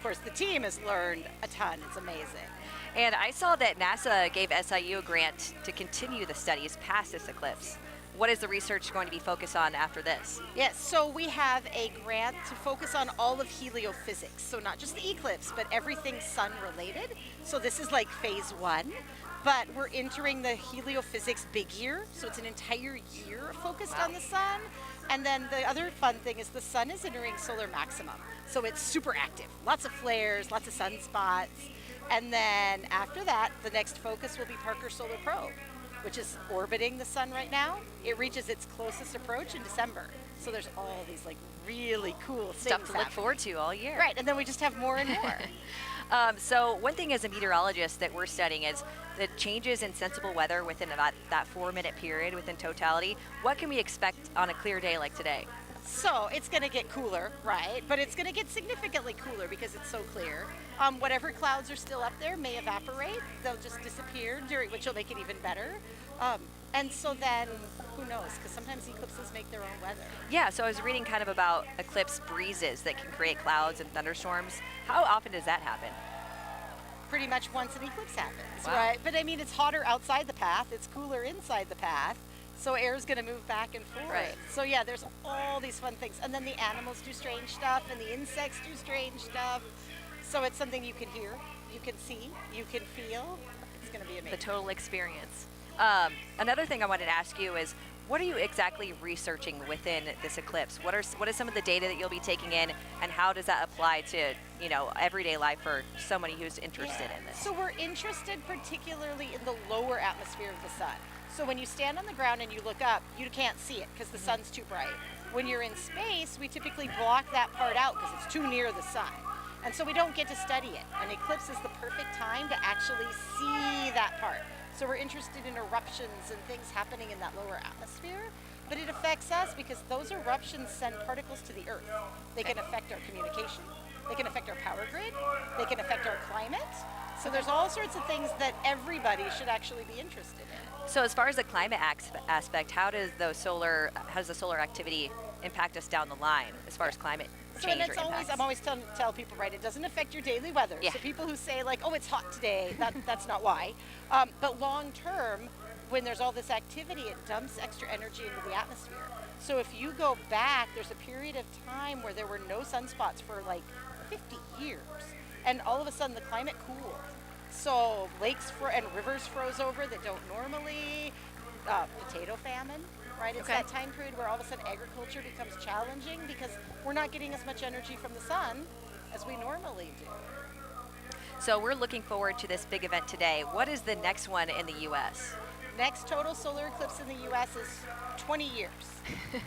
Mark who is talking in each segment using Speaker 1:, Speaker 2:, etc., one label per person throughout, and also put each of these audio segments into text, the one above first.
Speaker 1: course, the team has learned a ton. It's amazing.
Speaker 2: And I saw that NASA gave SIU a grant to continue the studies past this eclipse. What is the research going to be focused on after this?
Speaker 1: Yes, so we have a grant to focus on all of heliophysics. So not just the eclipse, but everything sun related. So this is like phase 1, but we're entering the heliophysics big year. So it's an entire year focused on the sun. And then the other fun thing is the sun is entering solar maximum. So it's super active, lots of flares, lots of sunspots. And then after that, the next focus will be Parker Solar Probe, which is orbiting the sun right now. It reaches its closest approach in December. So there's all these like really cool
Speaker 2: Stuff to look forward to all year.
Speaker 1: Right, and then we just have more and more.
Speaker 2: So one thing as a meteorologist that we're studying is the changes in sensible weather within about that 4-minute period within totality. What can we expect on a clear day like today?
Speaker 1: So it's going to get cooler, right? But it's going to get significantly cooler because it's so clear. Whatever clouds are still up there may evaporate. They'll just disappear, which will make it even better. And so then, who knows? Because sometimes eclipses make their own weather.
Speaker 2: Yeah, so I was reading kind of about eclipse breezes that can create clouds and thunderstorms. How often does that happen?
Speaker 1: Pretty much once an eclipse happens,
Speaker 2: Wow.
Speaker 1: right? But I mean, it's hotter outside the path. It's cooler inside the path. So air is going to move back and forth.
Speaker 2: Right.
Speaker 1: So yeah, there's all these fun things. And then the animals do strange stuff and the insects do strange stuff. So it's something you can hear, you can see, you can feel. It's going to be amazing.
Speaker 2: The total experience. Another thing I wanted to ask you is, what are you exactly researching within this eclipse? What is some of the data that you'll be taking in, and how does that apply to everyday life for somebody who's interested in this?
Speaker 1: So we're interested particularly in the lower atmosphere of the sun. So when you stand on the ground and you look up, you can't see it because the sun's too bright. When you're in space, we typically block that part out because it's too near the sun. And so we don't get to study it. An eclipse is the perfect time to actually see that part. So we're interested in eruptions and things happening in that lower atmosphere. But it affects us because those eruptions send particles to the Earth. They can affect our communication. They can affect our power grid. They can affect our climate. So there's all sorts of things that everybody should actually be interested in.
Speaker 2: So as far as the climate aspect, how does the solar activity impact us down the line as far as climate
Speaker 1: So
Speaker 2: change
Speaker 1: and it's
Speaker 2: or
Speaker 1: always,
Speaker 2: impacts?
Speaker 1: I'm always tell people, right, it doesn't affect your daily weather.
Speaker 2: Yeah.
Speaker 1: So people who say like, oh, it's hot today, that's not why. But long term, when there's all this activity, it dumps extra energy into the atmosphere. So if you go back, there's a period of time where there were no sunspots for like 50 years. And all of a sudden the climate cooled. So lakes and rivers froze over that don't normally. Potato famine, right? It's
Speaker 2: Okay.
Speaker 1: that time period where all of a sudden agriculture becomes challenging because we're not getting as much energy from the sun as we normally do.
Speaker 2: So we're looking forward to this big event today. What is the next one in the U.S.?
Speaker 1: Next total solar eclipse in the U.S. is 20 years.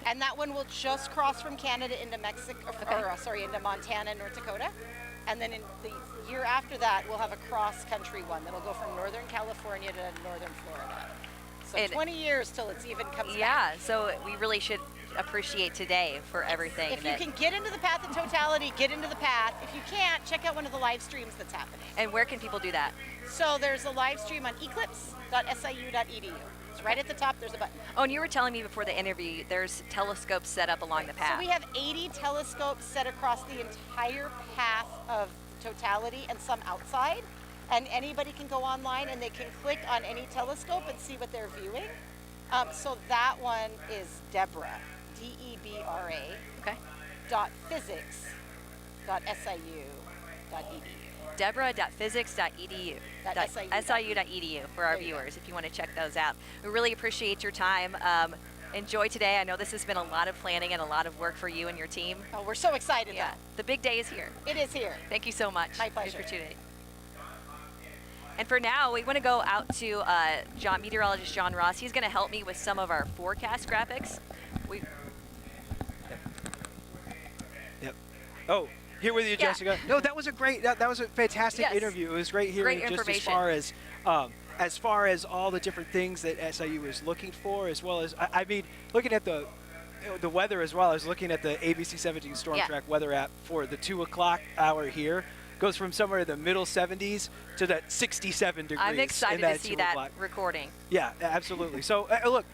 Speaker 1: And that one will just cross from Canada into Mexico, into Montana and North Dakota. And then in the year after that, we'll have a cross-country one that'll go from Northern California to Northern Florida. So 20 years till it's even comes back.
Speaker 2: Yeah, so we really should appreciate today for everything.
Speaker 1: If you can get into the path in totality, get into the path. If you can't, check out one of the live streams that's happening.
Speaker 2: And where can people do that?
Speaker 1: So there's a live stream on eclipse.siu.edu. It's right at the top, there's a button.
Speaker 2: Oh, and you were telling me before the interview, there's telescopes set up along the path.
Speaker 1: So we have 80 telescopes set across the entire path of totality and some outside. And anybody can go online and they can click on any telescope and see what they're viewing. So that one is Deborah, DEBRA,
Speaker 2: Okay.
Speaker 1: .physics.siu.edu.
Speaker 2: Deborah.physics.edu.
Speaker 1: .siu.edu.
Speaker 2: for our
Speaker 1: There you go.
Speaker 2: viewers if you want to check those out. We really appreciate your time. Enjoy today. I know this has been a lot of planning and a lot of work for you and your team.
Speaker 1: Oh, we're so excited.
Speaker 2: Yeah, the big day is here.
Speaker 1: It is here.
Speaker 2: Thank you so much.
Speaker 1: My pleasure.
Speaker 2: For today. And for now, we want to go out to meteorologist John Ross. He's going to help me with some of our forecast graphics.
Speaker 3: Yep. Oh, here with you,
Speaker 2: Yeah.
Speaker 3: Jessica. No, that was a fantastic
Speaker 2: Yes.
Speaker 3: interview. It was great hearing
Speaker 2: Great
Speaker 3: just
Speaker 2: information.
Speaker 3: as far as all the different things that SIU is looking for, as well as I mean, looking at the weather as well. I was looking at the ABC 17 Storm
Speaker 2: Yeah.
Speaker 3: Track weather app for the 2 o'clock hour here. Goes from somewhere in the middle 70s to that 67 degrees.
Speaker 2: I'm excited
Speaker 3: in
Speaker 2: to see that
Speaker 3: o'clock.
Speaker 2: recording.
Speaker 3: Yeah, absolutely. So look,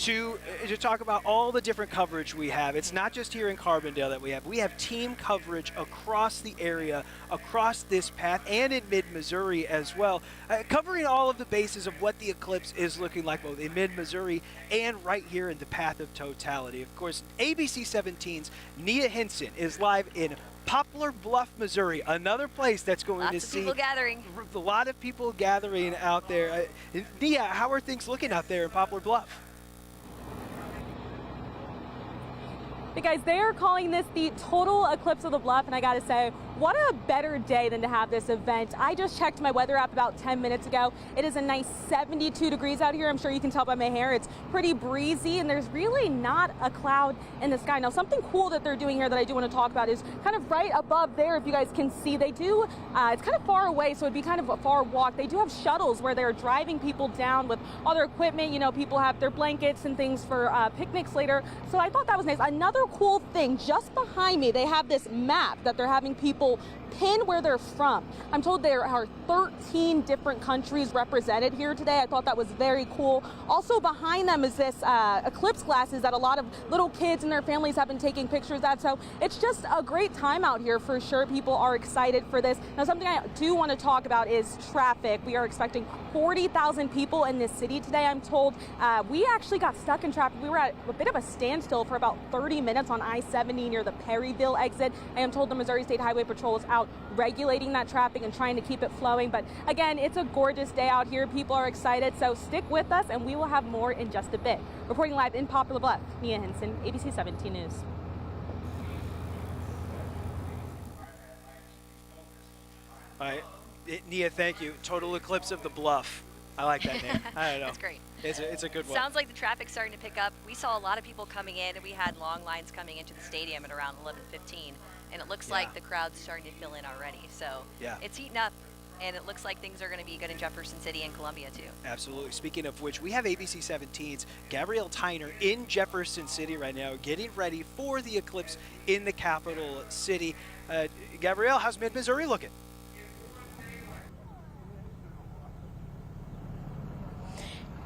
Speaker 3: to talk about all the different coverage we have. It's not just here in Carbondale that we have team coverage across the area, across this path, and in mid-Missouri as well, covering all of the bases of what the Eclipse is looking like both in mid-Missouri and right here in the path of totality. Of course, ABC 17's Nia Hinson is live in Poplar Bluff, Missouri, another place that's going to see
Speaker 2: people gathering.
Speaker 3: A lot of people gathering out there. Nia, how are things looking out there in Poplar Bluff?
Speaker 4: Hey guys, they are calling this the total eclipse of the bluff, and I gotta say, what a better day than to have this event. I just checked my weather app about 10 minutes ago. It is a nice 72 degrees out here. I'm sure you can tell by my hair. It's pretty breezy, and there's really not a cloud in the sky. Now, something cool that they're doing here that I do want to talk about is kind of right above there, if you guys can see, they do, it's kind of far away, so it'd be kind of a far walk. They do have shuttles where they're driving people down with other equipment. You know, people have their blankets and things for picnics later. So I thought that was nice. Another cool thing, just behind me, they have this map that they're having people pin where they're from. I'm told there are 13 different countries represented here today. I thought that was very cool. Also behind them is this eclipse glasses that a lot of little kids and their families have been taking pictures of. So it's just a great time out here for sure. People are excited for this. Now, something I do want to talk about is traffic. We are expecting 40,000 people in this city today, I'm told. We actually got stuck in traffic. We were at a bit of a standstill for about 30 minutes on I-70 near the Perryville exit. I am told the Missouri State Highway Patrol is out regulating that traffic and trying to keep it flowing. But again, it's a gorgeous day out here. People are excited, so stick with us and we will have more in just a bit. Reporting live in Poplar Bluff, Nia Hinson, ABC 17 News.
Speaker 3: All right, Nia, thank you. Total Eclipse of the Bluff. I like that name. I don't know.
Speaker 2: That's great.
Speaker 3: It's a good one.
Speaker 2: Sounds like the traffic's starting to pick up. We saw a lot of people coming in, and we had long lines coming into the stadium at around 11:15, and it looks like the crowd's starting to fill in already. So it's heating up, and it looks like things are going to be good in Jefferson City and Columbia too. Absolutely.
Speaker 3: Speaking of which, we have ABC 17's Gabrielle Tyner in Jefferson City right now, getting ready for the Eclipse in the capital city. Gabrielle, how's mid-Missouri looking?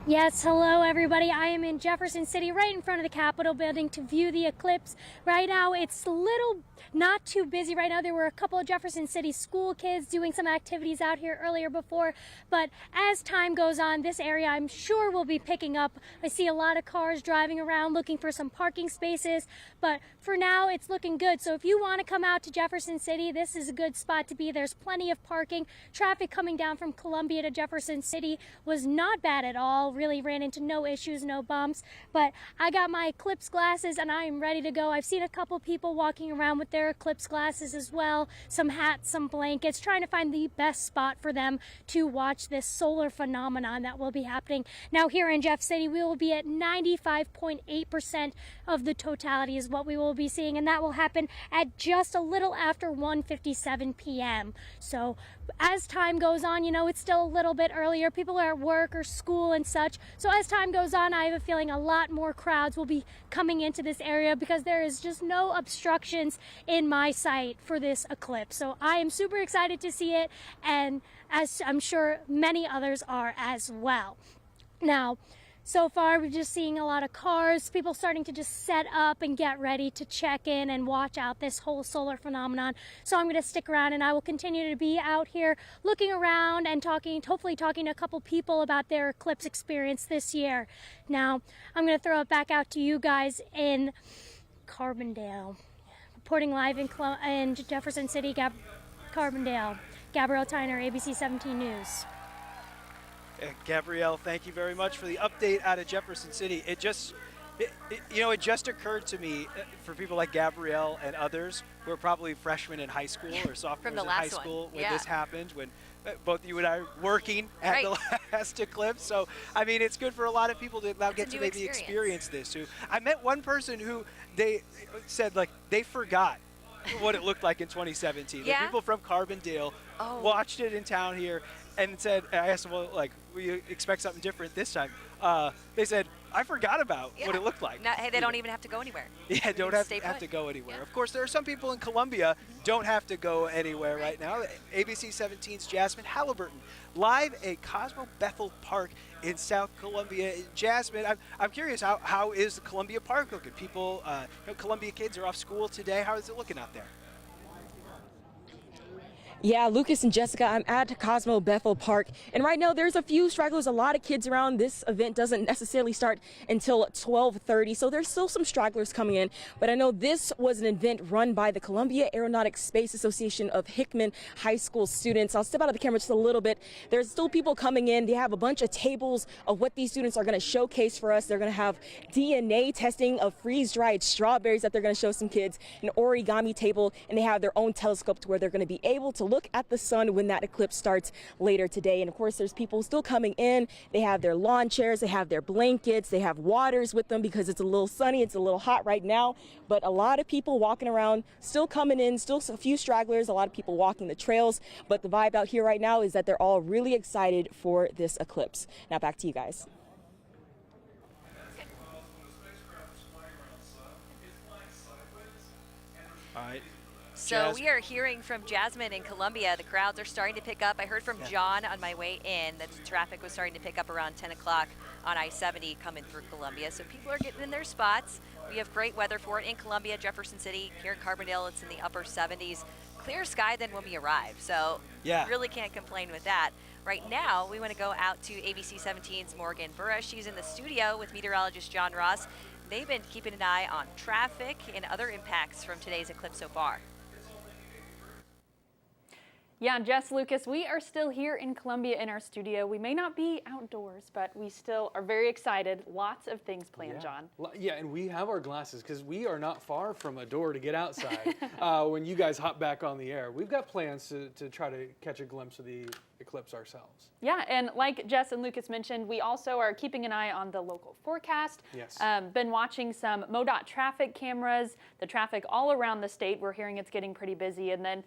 Speaker 5: Yes, hello everybody. I am in Jefferson City, right in front of the Capitol building to view the eclipse. Right now, it's a little not too busy right now. There were a couple of Jefferson City school kids doing some activities out here earlier before, but as time goes on, this area I'm sure will be picking up. I see a lot of cars driving around looking for some parking spaces, but for now it's looking good. So if you want to come out to Jefferson City, this is a good spot to be. There's plenty of parking. Traffic coming down from Columbia to Jefferson City was not bad at all. Really ran into no issues, no bumps, but I got my Eclipse glasses and I am ready to go. I've seen a couple people walking around with their Eclipse glasses as well, some hats, some blankets, trying to find the best spot for them to watch this solar phenomenon that will be happening. Now here in Jeff City, we will be at 95.8% of the totality is what we will be seeing, and that will happen at just a little after 1:57 p.m. So as time goes on, you know, it's still a little bit earlier. People are at work or school and such. So as time goes on, I have a feeling a lot more crowds will be coming into this area because there is just no obstructions in my sight for this eclipse. So I am super excited to see it, and as I'm sure many others are as well. Now, so far, we're just seeing a lot of cars, people starting to just set up and get ready to check in and watch out this whole solar phenomenon. So I'm going to stick around and I will continue to be out here looking around and hopefully talking to a couple people about their eclipse experience this year. Now, I'm going to throw it back out to you guys in Carbondale. Reporting live in Jefferson City, Carbondale. Gabrielle Tyner, ABC 17 News.
Speaker 3: Gabrielle, thank you very much for the update out of Jefferson City. It just occurred to me for people like Gabrielle and others who are probably freshmen in high school or sophomores in high school when this happened, when both you and I are working at the last eclipse. So, I mean, it's good for a lot of people to now get to maybe experience this. I met one person who they said, like, they forgot what it looked like in 2017. The people from Carbondale watched it in town here and said, I asked them, well, like, will you expect something different this time? They said, I forgot about
Speaker 2: Yeah.
Speaker 3: what it looked like.
Speaker 2: Hey, they don't even have to go anywhere.
Speaker 3: Yeah, don't
Speaker 2: can
Speaker 3: have,
Speaker 2: stay
Speaker 3: have
Speaker 2: put.
Speaker 3: to go anywhere.
Speaker 2: Yeah.
Speaker 3: Of course, there are some people in Columbia don't have to go anywhere right now. ABC 17's Jasmine Halliburton live at Cosmo Bethel Park in South Columbia. Jasmine, I'm curious, how is the Columbia Park looking? People, Columbia kids are off school today. How is it looking out there?
Speaker 6: Yeah, Lucas and Jessica, I'm at Cosmo Bethel Park, and right now there's a few stragglers, a lot of kids around. This event doesn't necessarily start until 12:30, so there's still some stragglers coming in, but I know this was an event run by the Columbia Aeronautic Space Association of Hickman High School students. I'll step out of the camera just a little bit. There's still people coming in. They have a bunch of tables of what these students are going to showcase for us. They're going to have DNA testing of freeze-dried strawberries that they're going to show some kids, an origami table, and they have their own telescope to where they're going to be able to look at the sun when that eclipse starts later today. And of course, there's people still coming in. They have their lawn chairs, they have their blankets, they have waters with them because it's a little sunny, it's a little hot right now. But a lot of people walking around, still coming in, still a few stragglers, a lot of people walking the trails. But the vibe out here right now is that they're all really excited for this eclipse. Now back to you guys.
Speaker 3: All right.
Speaker 2: So we are hearing from Jasmine in Columbia. The crowds are starting to pick up. I heard from John on my way in that the traffic was starting to pick up around 10 o'clock on I-70 coming through Columbia. So people are getting in their spots. We have great weather for it in Columbia, Jefferson City. Here in Carbondale, it's in the upper 70s. Clear sky then when we arrive. So really can't complain with that. Right now, we want to go out to ABC 17's Morgan Burra. She's in the studio with meteorologist John Ross. They've been keeping an eye on traffic and other impacts from today's eclipse so far.
Speaker 7: Yeah, Jess, Lucas, we are still here in Columbia in our studio. We may not be outdoors, but we still are very excited. Lots of things planned, John.
Speaker 8: Yeah, and we have our glasses because we are not far from a door to get outside when you guys hop back on the air. We've got plans to try to catch a glimpse of the eclipse ourselves.
Speaker 7: Yeah, and like Jess and Lucas mentioned, we also are keeping an eye on the local forecast.
Speaker 8: Yes.
Speaker 7: Been watching some MoDOT traffic cameras, the traffic all around the state. We're hearing it's getting pretty busy. And then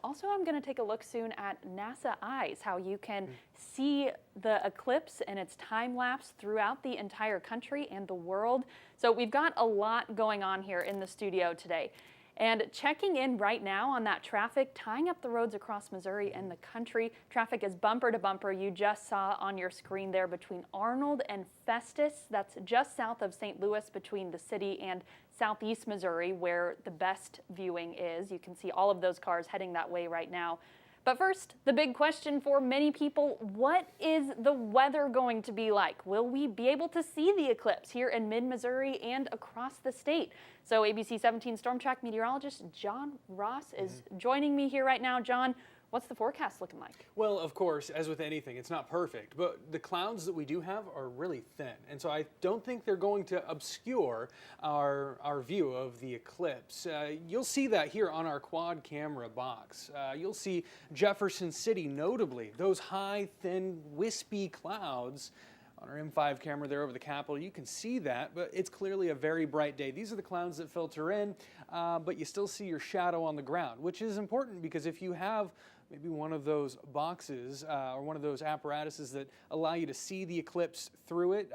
Speaker 7: also I'm going to take a look soon at NASA Eyes, how you can see the eclipse and its time lapse throughout the entire country and the world. So we've got a lot going on here in the studio today. And checking in right now on that traffic, tying up the roads across Missouri and the country. Traffic is bumper to bumper. You just saw on your screen there between Arnold and Festus. That's just south of St. Louis between the city and southeast Missouri where the best viewing is. You can see all of those cars heading that way right now. But first, the big question for many people, what is the weather going to be like? Will we be able to see the eclipse here in mid-Missouri and across the state? So ABC 17 Storm Track meteorologist John Ross is joining me here right now. John, what's the forecast looking like?
Speaker 8: Well, of course, as with anything, it's not perfect, but the clouds that we do have are really thin. And so I don't think they're going to obscure our view of the eclipse. You'll see that here on our quad camera box. You'll see Jefferson City, notably, those high, thin, wispy clouds. On our M5 camera there over the Capitol, you can see that, but it's clearly a very bright day. These are the clouds that filter in, but you still see your shadow on the ground, which is important because if you have maybe one of those boxes or one of those apparatuses that allow you to see the eclipse through it,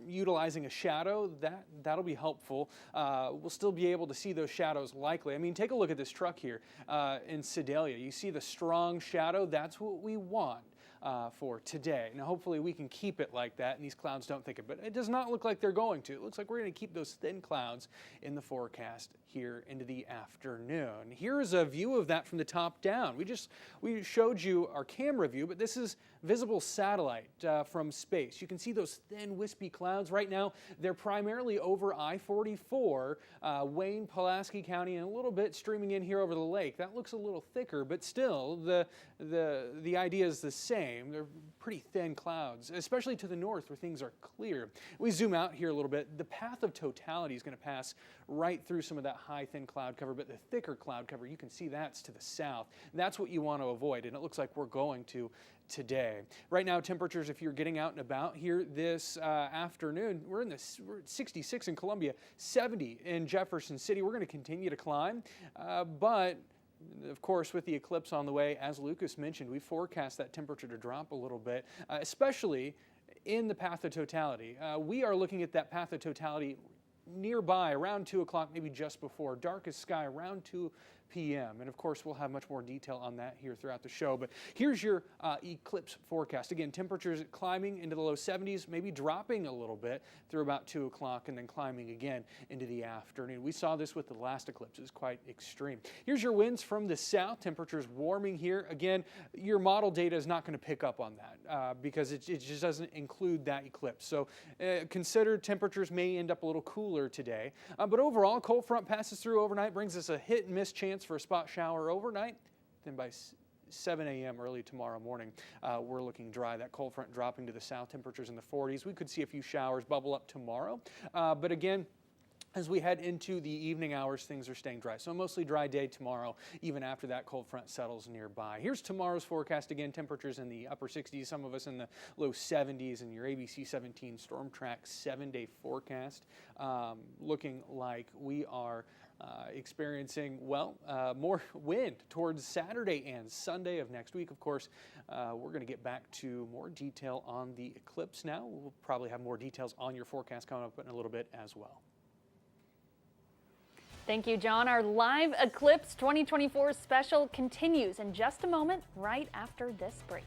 Speaker 8: utilizing a shadow, that'll be helpful. We'll still be able to see those shadows likely. I mean, take a look at this truck here in Sedalia. You see the strong shadow? That's what we want for today. Now, hopefully we can keep it like that and these clouds don't think it, but it does not look like they're going to. It looks like we're going to keep those thin clouds in the forecast here into the afternoon. Here is a view of that from the top down. We showed you our camera view, but this is visible satellite from space. You can see those thin, wispy clouds. Right now, they're primarily over I-44, Wayne, Pulaski County, and a little bit streaming in here over the lake. That looks a little thicker, but still, the idea is the same. They're pretty thin clouds, especially to the north where things are clear. We zoom out here a little bit. The path of totality is going to pass right through some of that high, thin cloud cover, but the thicker cloud cover, you can see that's to the south. That's what you want to avoid, and it looks like we're going to today. Right now, temperatures, if you're getting out and about here this afternoon, we're at 66 in Columbia, 70 in Jefferson City. We're going to continue to climb, but of course, with the eclipse on the way, as Lucas mentioned, we forecast that temperature to drop a little bit, especially in the path of totality. We are looking at that path of totality nearby around 2 o'clock, maybe just before. Darkest sky around 2 p.m. And of course, we'll have much more detail on that here throughout the show. But here's your eclipse forecast. Again, temperatures climbing into the low 70s, maybe dropping a little bit through about 2 o'clock and then climbing again into the afternoon. We saw this with the last eclipse. It was quite extreme. Here's your winds from the south. Temperatures warming here. Again, your model data is not going to pick up on that because it just doesn't include that eclipse. So consider temperatures may end up a little cooler today. But overall, cold front passes through overnight, brings us a hit and miss chance for a spot shower overnight. Then by 7 a.m. early tomorrow morning, we're looking dry. That cold front dropping to the south, temperatures in the 40s. We could see a few showers bubble up tomorrow. But again, as we head into the evening hours, things are staying dry. So a mostly dry day tomorrow, even after that cold front settles nearby. Here's tomorrow's forecast. Again, temperatures in the upper 60s, some of us in the low 70s, and your ABC 17 Storm Track 7-day forecast. Looking like we are experiencing, well, more wind towards Saturday and Sunday of next week. Of course, we're going to get back to more detail on the eclipse now. We'll probably have more details on your forecast coming up in a little bit as well.
Speaker 7: Thank you, John. Our live Eclipse 2024 special continues in just a moment, right after this break.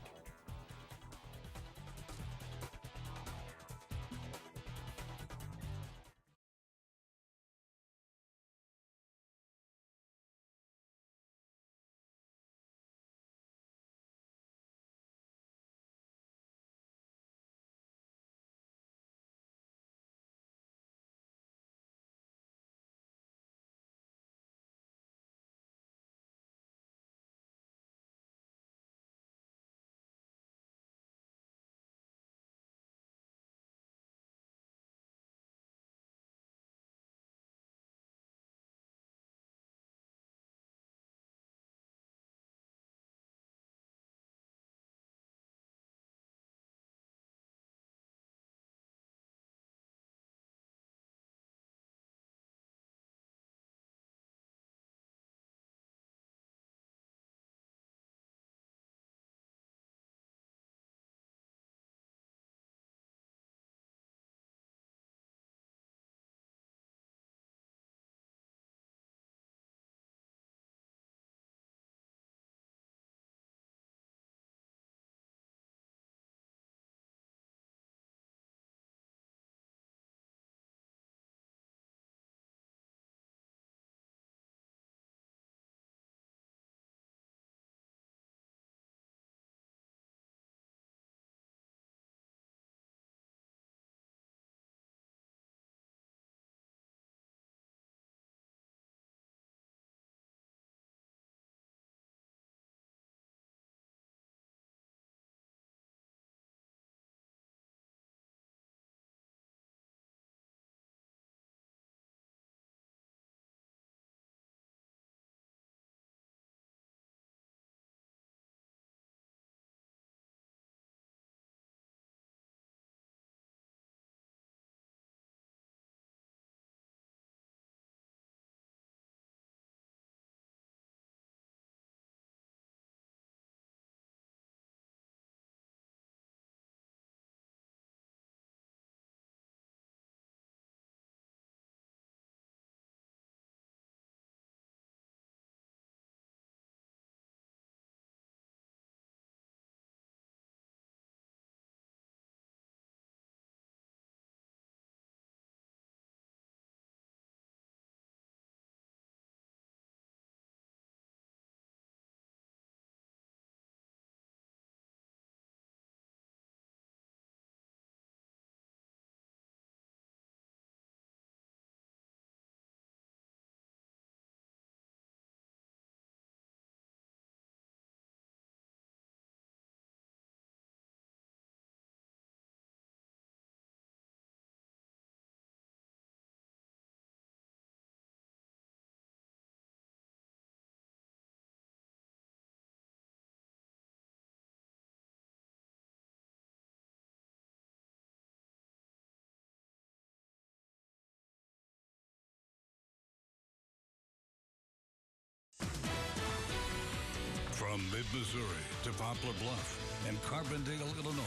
Speaker 9: From mid-Missouri to Poplar Bluff and Carbondale, Illinois,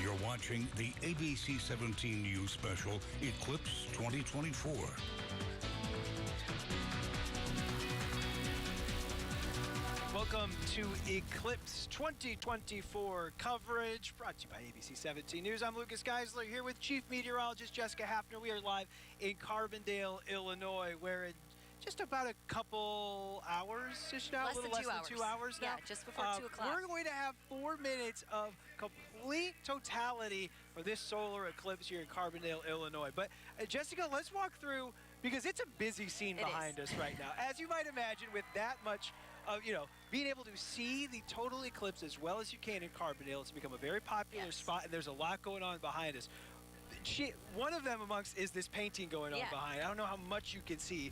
Speaker 9: You're watching the ABC 17 News special, Eclipse 2024.
Speaker 3: Welcome to Eclipse 2024 coverage, brought to you by ABC 17 News. I'm Lucas Geisler here with Chief Meteorologist Jessica Hafner. We are live in Carbondale, Illinois, where in just about a couple hours, just now,
Speaker 2: Less
Speaker 3: a little
Speaker 2: than
Speaker 3: less than 2 hours now.
Speaker 2: Yeah, just before 2 o'clock.
Speaker 3: We're going to have 4 minutes of complete totality for this solar eclipse here in Carbondale, Illinois. But Jessica, let's walk through, because it's a busy scene behind us right now. As you might imagine, with that much being able to see the total eclipse as well as you can in Carbondale, it's become a very popular spot, and there's a lot going on behind us. One of them amongst is this painting going on behind. I don't know how much you can see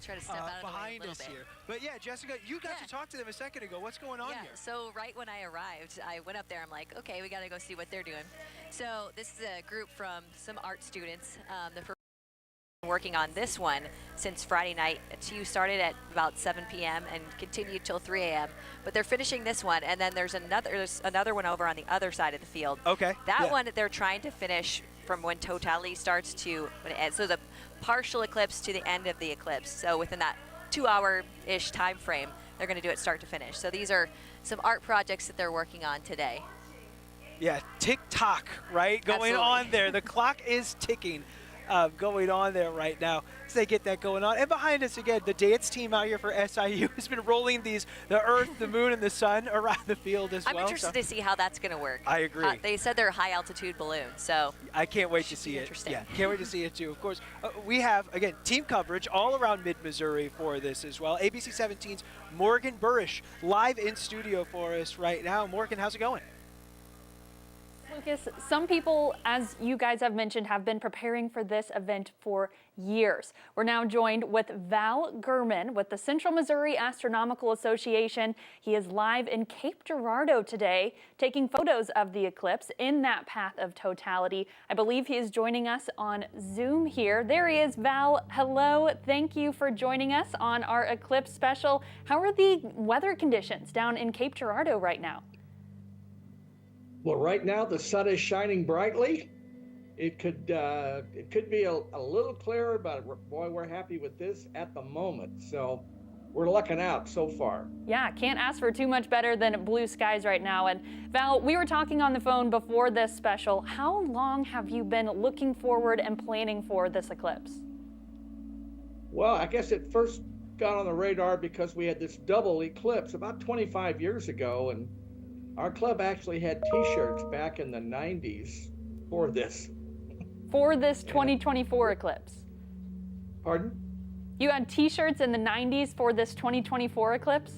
Speaker 3: behind us here. But yeah, Jessica, you got to talk to them a second ago. What's going on here?
Speaker 2: So right when I arrived, I went up there. I'm like, okay, we got to go see what they're doing. So this is a group from some art students. The first working on this one since Friday night. You started at about 7 p.m. and continued till 3 a.m. But they're finishing this one, and then there's another one over on the other side of the field.
Speaker 3: Okay.
Speaker 2: That one they're trying to finish from when totality starts to when it ends. So the partial eclipse to the end of the eclipse. So within that 2-hour-ish time frame, they're going to do it start to finish. So these are some art projects that they're working on today.
Speaker 3: Yeah, tick-tock, right? Going on there. The clock is ticking. Going on there right now as they get that going on. And behind us again, the dance team out here for SIU has been rolling the Earth, the Moon, and the Sun around the field as well.
Speaker 2: I'm interested to see how that's going to work.
Speaker 3: I agree.
Speaker 2: They said they're high altitude balloons, so
Speaker 3: I can't wait to see it.
Speaker 2: Interesting.
Speaker 3: Yeah, can't wait to see it too. Of course, we have again team coverage all around mid-Missouri for this as well. ABC 17's Morgan Burrish live in studio for us right now. Morgan, how's it going?
Speaker 7: Lucas, some people, as you guys have mentioned, have been preparing for this event for years. We're now joined with Val Gurman with the Central Missouri Astronomical Association. He is live in Cape Girardeau today, taking photos of the eclipse in that path of totality. I believe he is joining us on Zoom here. There he is, Val. Hello. Thank you for joining us on our eclipse special. How are the weather conditions down in Cape Girardeau right now?
Speaker 10: Well, right now the sun is shining brightly. It could be a little clearer, but boy, we're happy with this at the moment. So we're lucking out so far.
Speaker 7: Yeah, can't ask for too much better than blue skies right now. And Val, we were talking on the phone before this special. How long have you been looking forward and planning for this eclipse?
Speaker 10: Well, I guess it first got on the radar because we had this double eclipse about 25 years ago, and our club actually had T-shirts back in the 90s for this.
Speaker 7: For this 2024 eclipse?
Speaker 10: Pardon?
Speaker 7: You had T-shirts in the 90s for this 2024 eclipse?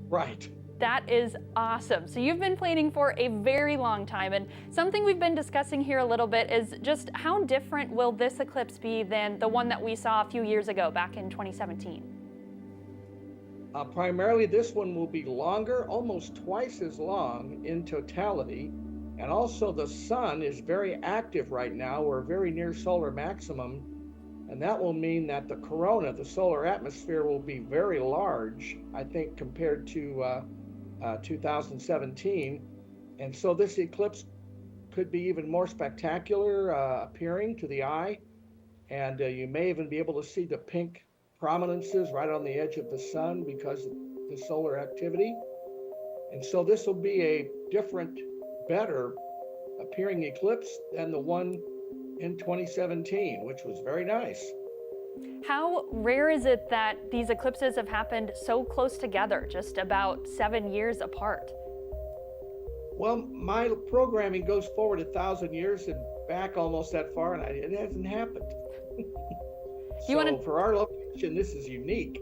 Speaker 10: Right.
Speaker 7: That is awesome. So you've been planning for a very long time, and something we've been discussing here a little bit is just how different will this eclipse be than the one that we saw a few years ago back in 2017?
Speaker 10: Primarily, this one will be longer, almost twice as long in totality. And also the sun is very active right now. We're very near solar maximum. And that will mean that the corona, the solar atmosphere, will be very large, I think, compared to 2017. And so this eclipse could be even more spectacular appearing to the eye. And you may even be able to see the pink prominences right on the edge of the sun because of the solar activity. And so this will be a different, better appearing eclipse than the one in 2017, which was very nice.
Speaker 7: How rare is it that these eclipses have happened so close together, just about 7 years apart?
Speaker 10: Well, my programming goes forward 1,000 years and back almost that far, and it hasn't happened. For our location, this is unique.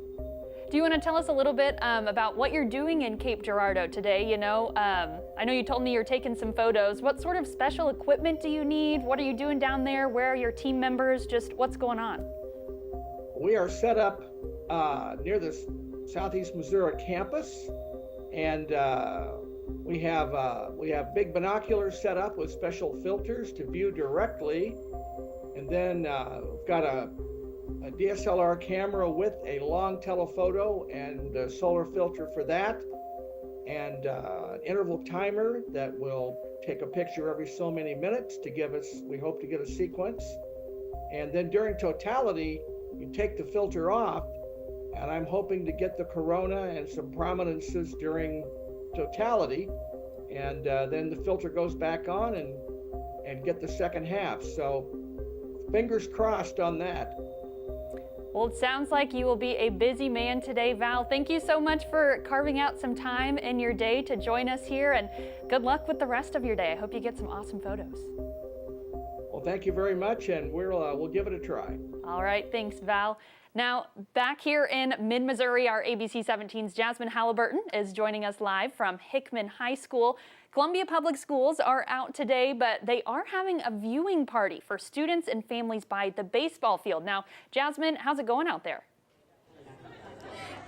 Speaker 7: Do you want to tell us a little bit about what you're doing in Cape Girardeau today? You know, I know you told me you're taking some photos. What sort of special equipment do you need? What are you doing down there? Where are your team members? Just what's going on?
Speaker 10: We are set up near the Southeast Missouri campus, and we have big binoculars set up with special filters to view directly, and then we've got a DSLR camera with a long telephoto and a solar filter for that. and an interval timer that will take a picture every so many minutes to give us, we hope to get a sequence. And then during totality, you take the filter off, and I'm hoping to get the corona and some prominences during totality, and then the filter goes back on and get the second half. So fingers crossed on that.
Speaker 7: Well, it sounds like you will be a busy man today, Val. Thank you so much for carving out some time in your day to join us here, and good luck with the rest of your day. I hope you get some awesome photos.
Speaker 10: Well, thank you very much, and we'll give it a try.
Speaker 7: All right, thanks, Val. Now, back here in mid-Missouri, our ABC 17's Jasmine Halliburton is joining us live from Hickman High School. Columbia Public Schools are out today, but they are having a viewing party for students and families by the baseball field. Now, Jasmine, how's it going out there?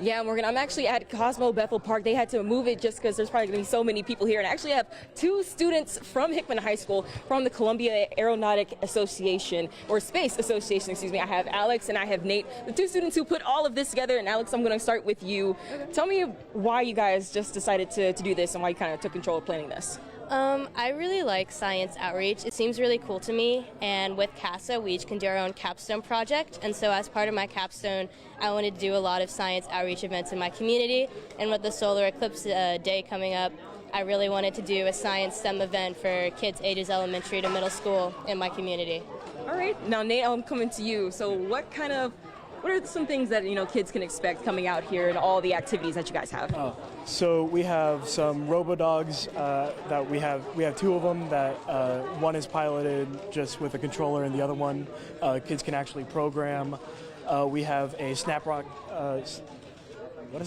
Speaker 6: Yeah, Morgan, I'm actually at Cosmo Bethel Park. They had to move it just because there's probably going to be so many people here. And I actually have two students from Hickman High School from the Columbia Aeronautic Association, or Space Association, excuse me. I have Alex and I have Nate, the two students who put all of this together. And Alex, I'm going to start with you. Tell me why you guys just decided to do this and why you kind of took control of planning this.
Speaker 11: I really like science outreach. It seems really cool to me, and with CASA, we each can do our own capstone project, and so as part of my capstone, I wanted to do a lot of science outreach events in my community, and with the solar eclipse day coming up, I really wanted to do a science STEM event for kids ages elementary to middle school in my community.
Speaker 6: All right, now Nate, I'm coming to you. So what are some things that kids can expect coming out here and all the activities that you guys have?
Speaker 12: So we have some robo-dogs that we have two of them that one is piloted just with a controller and the other one kids can actually program. We have a Snap is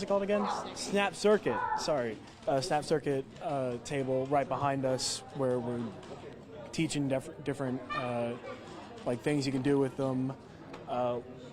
Speaker 12: it called again? Snap Circuit, sorry. Snap Circuit table right behind us where we're teaching different like things you can do with them.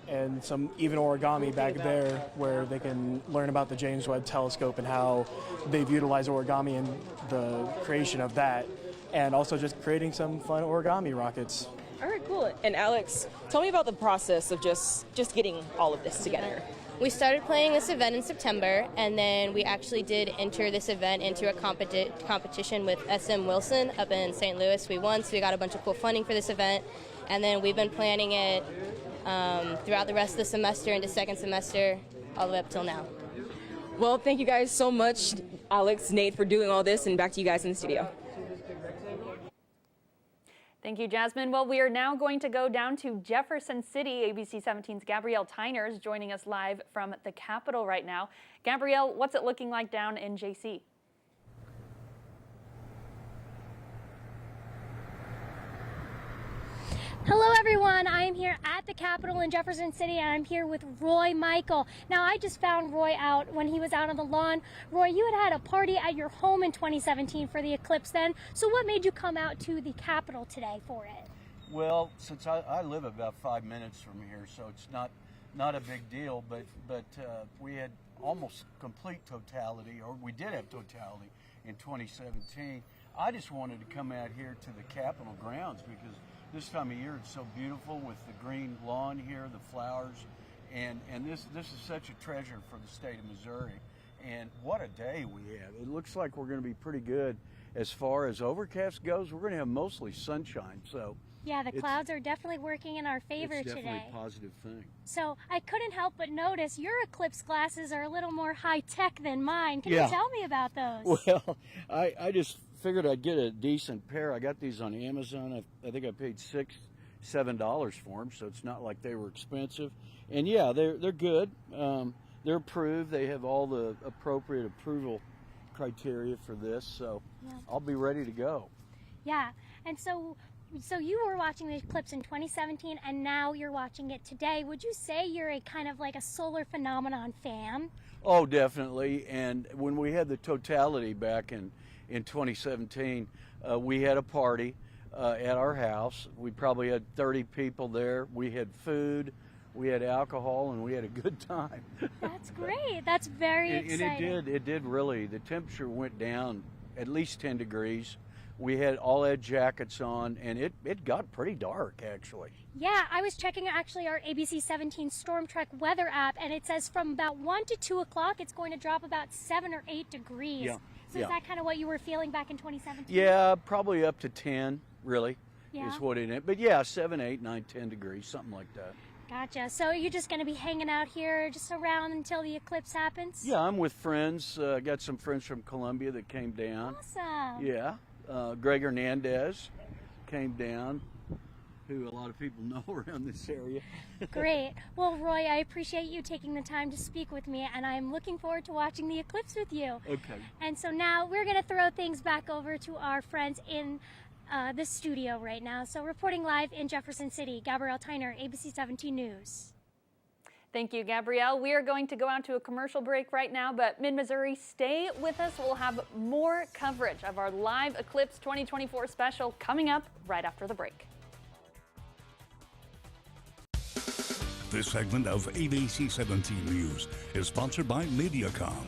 Speaker 12: And some even origami back there where they can learn about the James Webb Telescope and how they've utilized origami in the creation of that, and also just creating some fun origami rockets.
Speaker 6: All right, cool. And Alex, tell me about the process of just getting all of this together.
Speaker 11: We started planning this event in September, and then we actually did enter this event into a competition with SM Wilson up in St. Louis. We won, so we got a bunch of cool funding for this event, and then we've been planning it throughout the rest of the semester into second semester all the way up till now.
Speaker 6: Well, thank you guys so much, Alex, Nate, for doing all this, and back to you guys in the studio.
Speaker 7: Thank you, Jasmine. Well, we are now going to go down to Jefferson City. ABC 17's Gabrielle Tyner is joining us live from the Capitol right now. Gabrielle, what's it looking like down in JC?
Speaker 5: Hello everyone, I am here at the Capitol in Jefferson City, and I'm here with Roy Michael. Now, I just found Roy out when he was out on the lawn. Roy, you had a party at your home in 2017 for the eclipse then, so what made you come out to the Capitol today for it?
Speaker 13: Well, since I live about 5 minutes from here, so it's not a big deal, but we had almost complete totality, or we did have totality in 2017. I just wanted to come out here to the Capitol grounds because this time of year it's so beautiful with the green lawn here, the flowers, and this is such a treasure for the state of Missouri. And what a day we have. It looks like we're going to be pretty good as far as overcast goes. We're going to have mostly sunshine, so
Speaker 5: yeah, the clouds are definitely working in our favor today.
Speaker 13: It's definitely a positive thing.
Speaker 5: So I couldn't help but notice your eclipse glasses are a little more high-tech than mine. Can you tell me about those?
Speaker 13: Well, I just figured I'd get a decent pair. I got these on Amazon. I think I paid $7 for them, so it's not like they were expensive. And yeah, they're good. They're approved. They have all the appropriate approval criteria for this, so I'll be ready to go.
Speaker 5: Yeah, and so you were watching the eclipse in 2017, and now you're watching it today. Would you say you're a kind of like a solar phenomenon fan?
Speaker 13: Oh, definitely. And when we had the totality back in 2017, we had a party at our house. We probably had 30 people there. We had food, we had alcohol, and we had a good time.
Speaker 5: That's great. That's very exciting.
Speaker 13: And it did really. The temperature went down at least 10 degrees. We had all-ed jackets on, and it got pretty dark, actually.
Speaker 5: Yeah, I was checking actually our ABC 17 Storm Track weather app, and it says from about 1 to 2 o'clock, it's going to drop about 7 or 8 degrees.
Speaker 13: Yeah.
Speaker 5: So is that kind of what you were feeling back in 2017?
Speaker 13: Yeah, probably up to 10, really,
Speaker 5: Yeah.
Speaker 13: is what it is. But yeah, 7, 8, 9, 10 degrees, something like that.
Speaker 5: Gotcha. So you're just going to be hanging out here just around until the eclipse happens?
Speaker 13: Yeah, I'm with friends. Got some friends from Columbia that came down.
Speaker 5: Awesome.
Speaker 13: Yeah. Greg Hernandez came down, who a lot of people know around this area.
Speaker 5: Great. Well, Roy, I appreciate you taking the time to speak with me, and I'm looking forward to watching the eclipse with you.
Speaker 13: Okay.
Speaker 5: And so now we're going to throw things back over to our friends in the studio right now. So reporting live in Jefferson City, Gabrielle Tyner, ABC 17 News.
Speaker 7: Thank you, Gabrielle. We are going to go out to a commercial break right now, but Mid-Missouri, stay with us. We'll have more coverage of our live Eclipse 2024 special coming up right after the break.
Speaker 9: This segment of ABC 17 News is sponsored by Mediacom.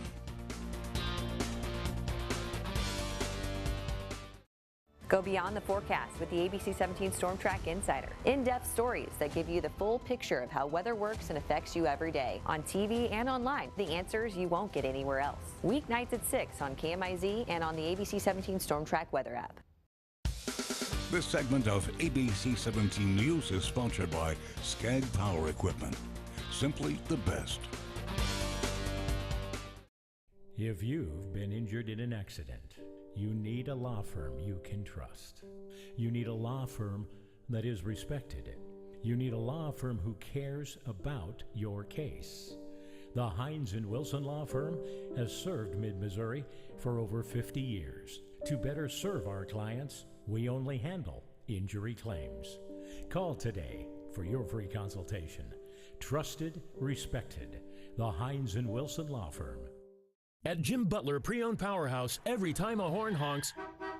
Speaker 2: Go beyond the forecast with the ABC 17 Storm Track Insider. In-depth stories that give you the full picture of how weather works and affects you every day. On TV and online, the answers you won't get anywhere else. Weeknights at 6 on KMIZ and on the ABC 17 Storm Track weather app.
Speaker 9: This segment of ABC 17 News is sponsored by Skag Power Equipment. Simply the best.
Speaker 14: If you've been injured in an accident, you need a law firm you can trust. You need a law firm that is respected. You need a law firm who cares about your case. The Hines & Wilson Law Firm has served Mid-Missouri for over 50 years. To better serve our clients, we only handle injury claims. Call today for your free consultation. Trusted, respected. The Hines & Wilson Law Firm.
Speaker 15: At Jim Butler Pre-Owned Powerhouse, every time a horn honks,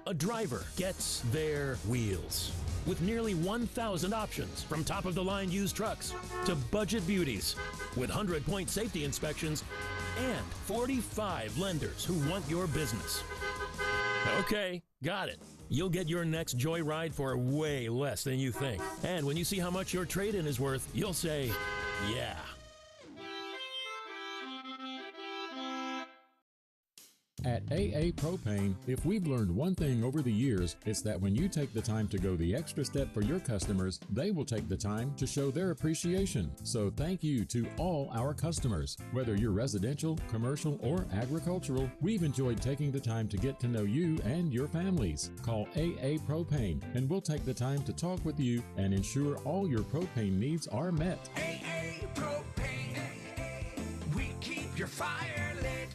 Speaker 15: a driver gets their wheels. With nearly 1,000 options, from top-of-the-line used trucks to budget beauties, with 100-point safety inspections and 45 lenders who want your business. Okay, got it. You'll get your next joyride for way less than you think. And when you see how much your trade-in is worth, you'll say, yeah.
Speaker 16: At AA Propane, if we've learned one thing over the years, it's that when you take the time to go the extra step for your customers, they will take the time to show their appreciation. So thank you to all our customers. Whether you're residential, commercial, or agricultural, we've enjoyed taking the time to get to know you and your families. Call AA Propane, and we'll take the time to talk with you and ensure all your propane needs are met.
Speaker 17: AA Propane, we keep your fire lit.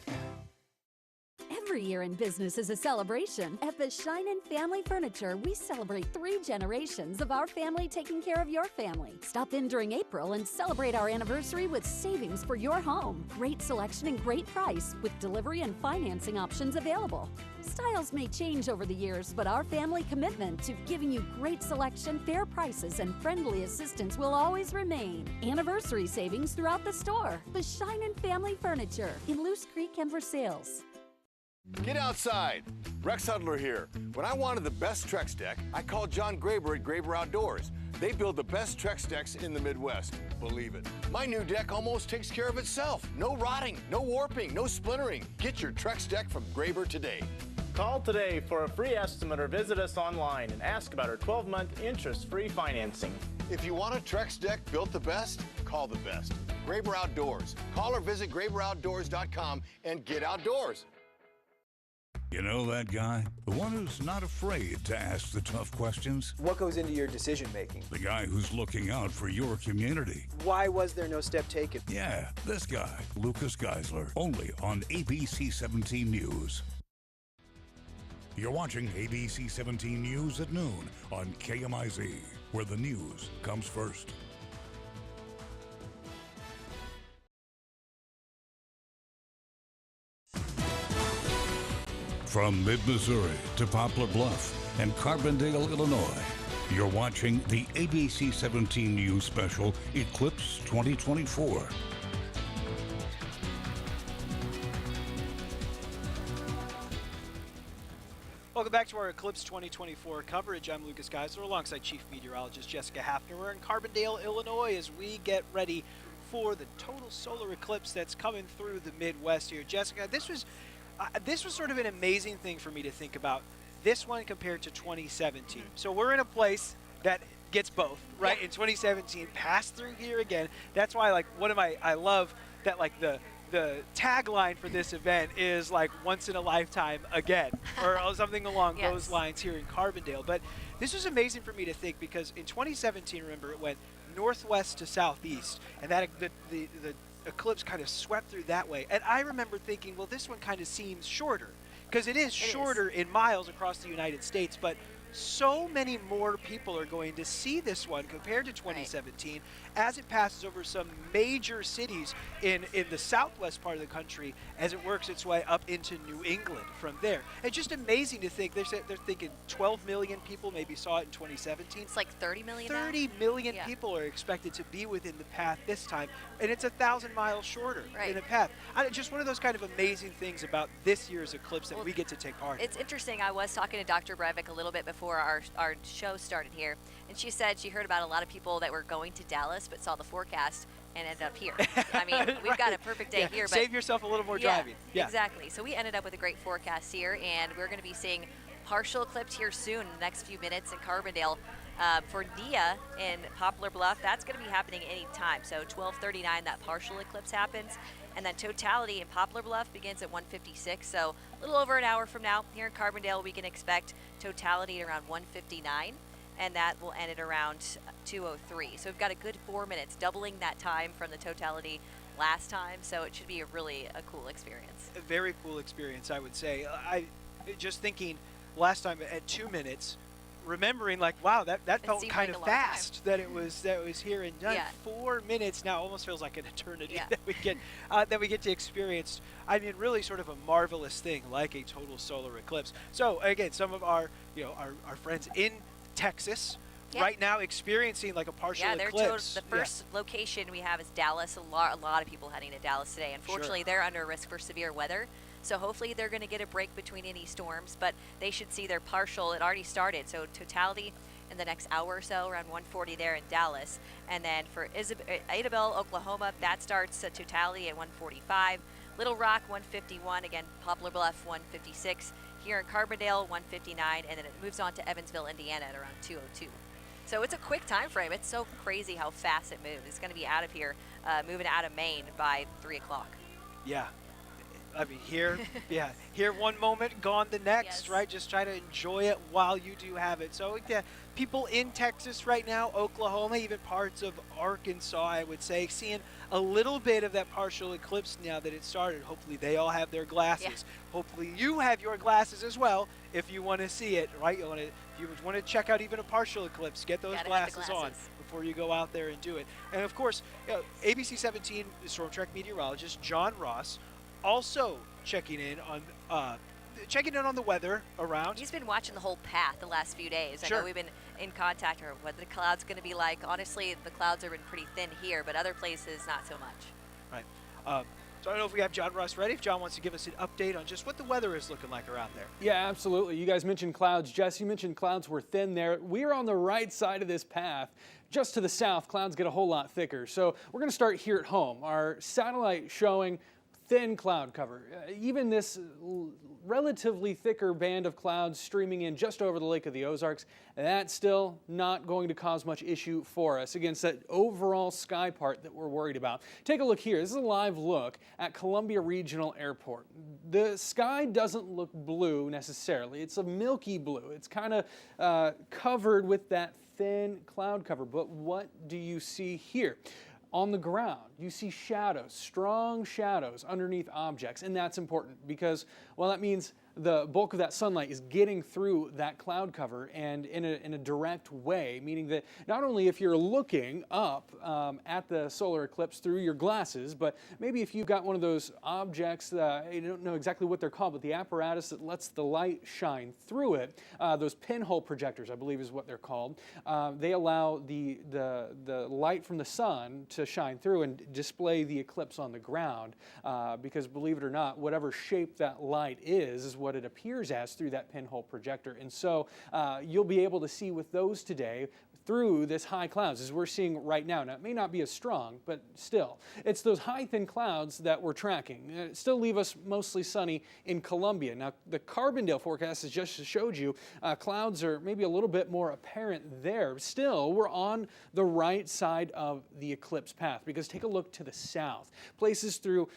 Speaker 18: Every year in business is a celebration. At Bescheinen Family Furniture, we celebrate 3 generations of our family taking care of your family. Stop in during April and celebrate our anniversary with savings for your home. Great selection and great price with delivery and financing options available. Styles may change over the years, but our family commitment to giving you great selection, fair prices, and friendly assistance will always remain. Anniversary savings throughout the store. Bescheinen Family Furniture in Loose Creek and Versailles.
Speaker 19: Get outside. Rex Hudler here. When I wanted the best Trex deck, I called John Graber at Graber Outdoors. They build the best Trex decks in the Midwest. Believe it. My new deck almost takes care of itself. No rotting, no warping, no splintering. Get your Trex deck from Graber today.
Speaker 20: Call today for a free estimate or visit us online and ask about our 12-month interest-free financing.
Speaker 19: If you want a Trex deck built the best, call the best. Graber Outdoors. Call or visit GraberOutdoors.com and get outdoors.
Speaker 9: You know that guy? The one who's not afraid to ask the tough questions?
Speaker 3: What goes into your decision making?
Speaker 9: The guy who's looking out for your community?
Speaker 3: Why was there no step taken?
Speaker 9: Yeah, this guy, Lucas Geisler, only on ABC 17 News. You're watching ABC 17 News at noon on KMIZ, where the news comes first. From mid-Missouri to Poplar Bluff and Carbondale, Illinois, you're watching the ABC 17 News special, Eclipse 2024.
Speaker 3: Welcome back to our Eclipse 2024 coverage. I'm Lucas Geisler alongside Chief Meteorologist Jessica Hafner. We're in Carbondale, Illinois as we get ready for the total solar eclipse that's coming through the Midwest here. Jessica, this was sort of an amazing thing for me to think about. This one compared to 2017. So we're in a place that gets both, right? In 2017, passed through here again. That's why, like, I love that, like, the tagline for this event is like once in a lifetime again, or something along those lines here in Carbondale. But this was amazing for me to think, because in 2017, remember, it went northwest to southeast, and that the eclipse kind of swept through that way. And I remember thinking, well, this one kind of seems shorter, because it is shorter in miles across the United States, but so many more people are going to see this one compared to 2017 as it passes over some major cities in the southwest part of the country as it works its way up into New England from there. And just amazing to think, they're thinking 12 million people maybe saw it in 2017.
Speaker 2: It's like 30 million
Speaker 3: 30 million people are expected to be within the path this time, and it's 1,000 miles shorter in the path. Just one of those kind of amazing things about this year's eclipse that we get to take part in.
Speaker 2: It's interesting. I was talking to Dr. Breivik a little bit before our show started here, and she said she heard about a lot of people that were going to Dallas but saw the forecast and ended up here. I mean, we've got a perfect day here. But
Speaker 3: save yourself a little more driving.
Speaker 2: Exactly. So we ended up with a great forecast here, and we're going to be seeing partial eclipse here soon in the next few minutes in Carbondale. For Nia in Poplar Bluff, that's going to be happening any time. So 12:39, that partial eclipse happens. And then totality in Poplar Bluff begins at 1:56. So a little over an hour from now, here in Carbondale, we can expect totality at around 1:59. And that will end at around 2:03. So we've got a good 4 minutes, doubling that time from the totality last time. So it should be a cool experience.
Speaker 3: A very cool experience, I would say. I just thinking last time at 2 minutes, remembering like, wow, that felt kind of fast that it was here and done. 4 minutes now almost feels like an eternity that we get to experience. I mean, really sort of a marvelous thing like a total solar eclipse. So again, some of our our friends in Texas right now experiencing like a partial eclipse.
Speaker 2: The first location we have is Dallas. A lot of people heading to Dallas today. Unfortunately, they're under risk for severe weather. So hopefully they're going to get a break between any storms, but they should see their partial. It already started. So totality in the next hour or so, around 1:40 there in Dallas. And then for Idabel, Oklahoma, that starts at totality at 1:45. Little Rock, 1:51. Again, Poplar Bluff, 1:56. Here in Carbondale, 1:59. And then it moves on to Evansville, Indiana at around 2:02. So it's a quick time frame. It's so crazy how fast it moves. It's going to be out of here, moving out of Maine by 3 o'clock.
Speaker 3: Yeah. I mean, here one moment, gone the next, right? Just try to enjoy it while you do have it. So, yeah, people in Texas right now, Oklahoma, even parts of Arkansas, I would say, seeing a little bit of that partial eclipse now that it started. Hopefully they all have their glasses. Hopefully you have your glasses as well if you want to see it, right? If you want to check out even a partial eclipse, get those glasses on before you go out there and do it. And, of course, ABC 17 Storm Track meteorologist John Ross also checking in on the weather around.
Speaker 2: He's been watching the whole path the last few days. I know we've been in contact with what the clouds going to be like. Honestly, the clouds have been pretty thin here, but other places not so much.
Speaker 3: Right. So I don't know if we have John Ross ready. If John wants to give us an update on just what the weather is looking like around there.
Speaker 8: Yeah, absolutely. You guys mentioned clouds. Jess, you mentioned clouds were thin there. We're on the right side of this path. Just to the south, clouds get a whole lot thicker. So we're going to start here at home. Our satellite showing thin cloud cover. Even this relatively thicker band of clouds streaming in just over the Lake of the Ozarks, that's still not going to cause much issue for us against that overall sky part that we're worried about. Take a look here. This is a live look at Columbia Regional Airport. The sky doesn't look blue necessarily. It's a milky blue. It's kind of covered with that thin cloud cover. But what do you see here? On the ground, you see shadows, strong shadows underneath objects, and that's important because, well, that means the bulk of that sunlight is getting through that cloud cover and in a direct way, meaning that not only if you're looking up at the solar eclipse through your glasses, but maybe if you've got one of those objects, you don't know exactly what they're called, but the apparatus that lets the light shine through it, those pinhole projectors, I believe is what they're called, they allow the light from the sun to shine through and display the eclipse on the ground because, believe it or not, whatever shape that light is what it appears as through that pinhole projector. And so you'll be able to see with those today through this high clouds, as we're seeing right now. Now, it may not be as strong, but still, it's those high, thin clouds that we're tracking. It still leave us mostly sunny in Columbia. Now, the Carbondale forecast has just showed you clouds are maybe a little bit more apparent there. Still, we're on the right side of the eclipse path, because take a look to the south. Places through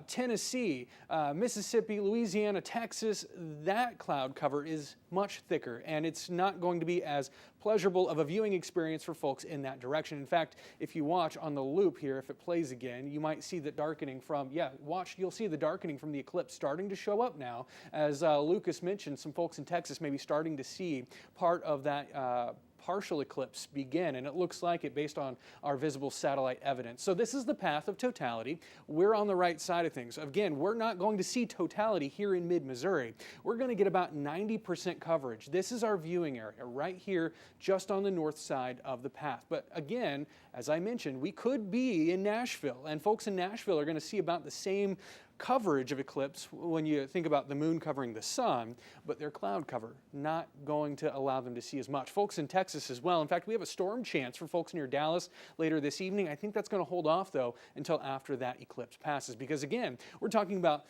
Speaker 8: Tennessee, Mississippi, Louisiana, Texas, that cloud cover is much thicker, and it's not going to be as pleasurable of a viewing experience for folks in that direction. In fact, if you watch on the loop here, if it plays again, you might see the darkening from, you'll see the darkening from the eclipse starting to show up now. As Lucas mentioned, some folks in Texas may be starting to see part of that partial eclipse begin, and it looks like it based on our visible satellite evidence. So this is the path of totality. We're on the right side of things. Again, we're not going to see totality here in mid-Missouri. We're going to get about 90% coverage. This is our viewing area right here, just on the north side of the path. But again, as I mentioned, we could be in Nashville, and folks in Nashville are going to see about the same coverage of eclipse when you think about the moon covering the sun, but their cloud cover not going to allow them to see as much. Folks in Texas as well. In fact, we have a storm chance for folks near Dallas later this evening. I think that's going to hold off, though, until after that eclipse passes, because again, we're talking about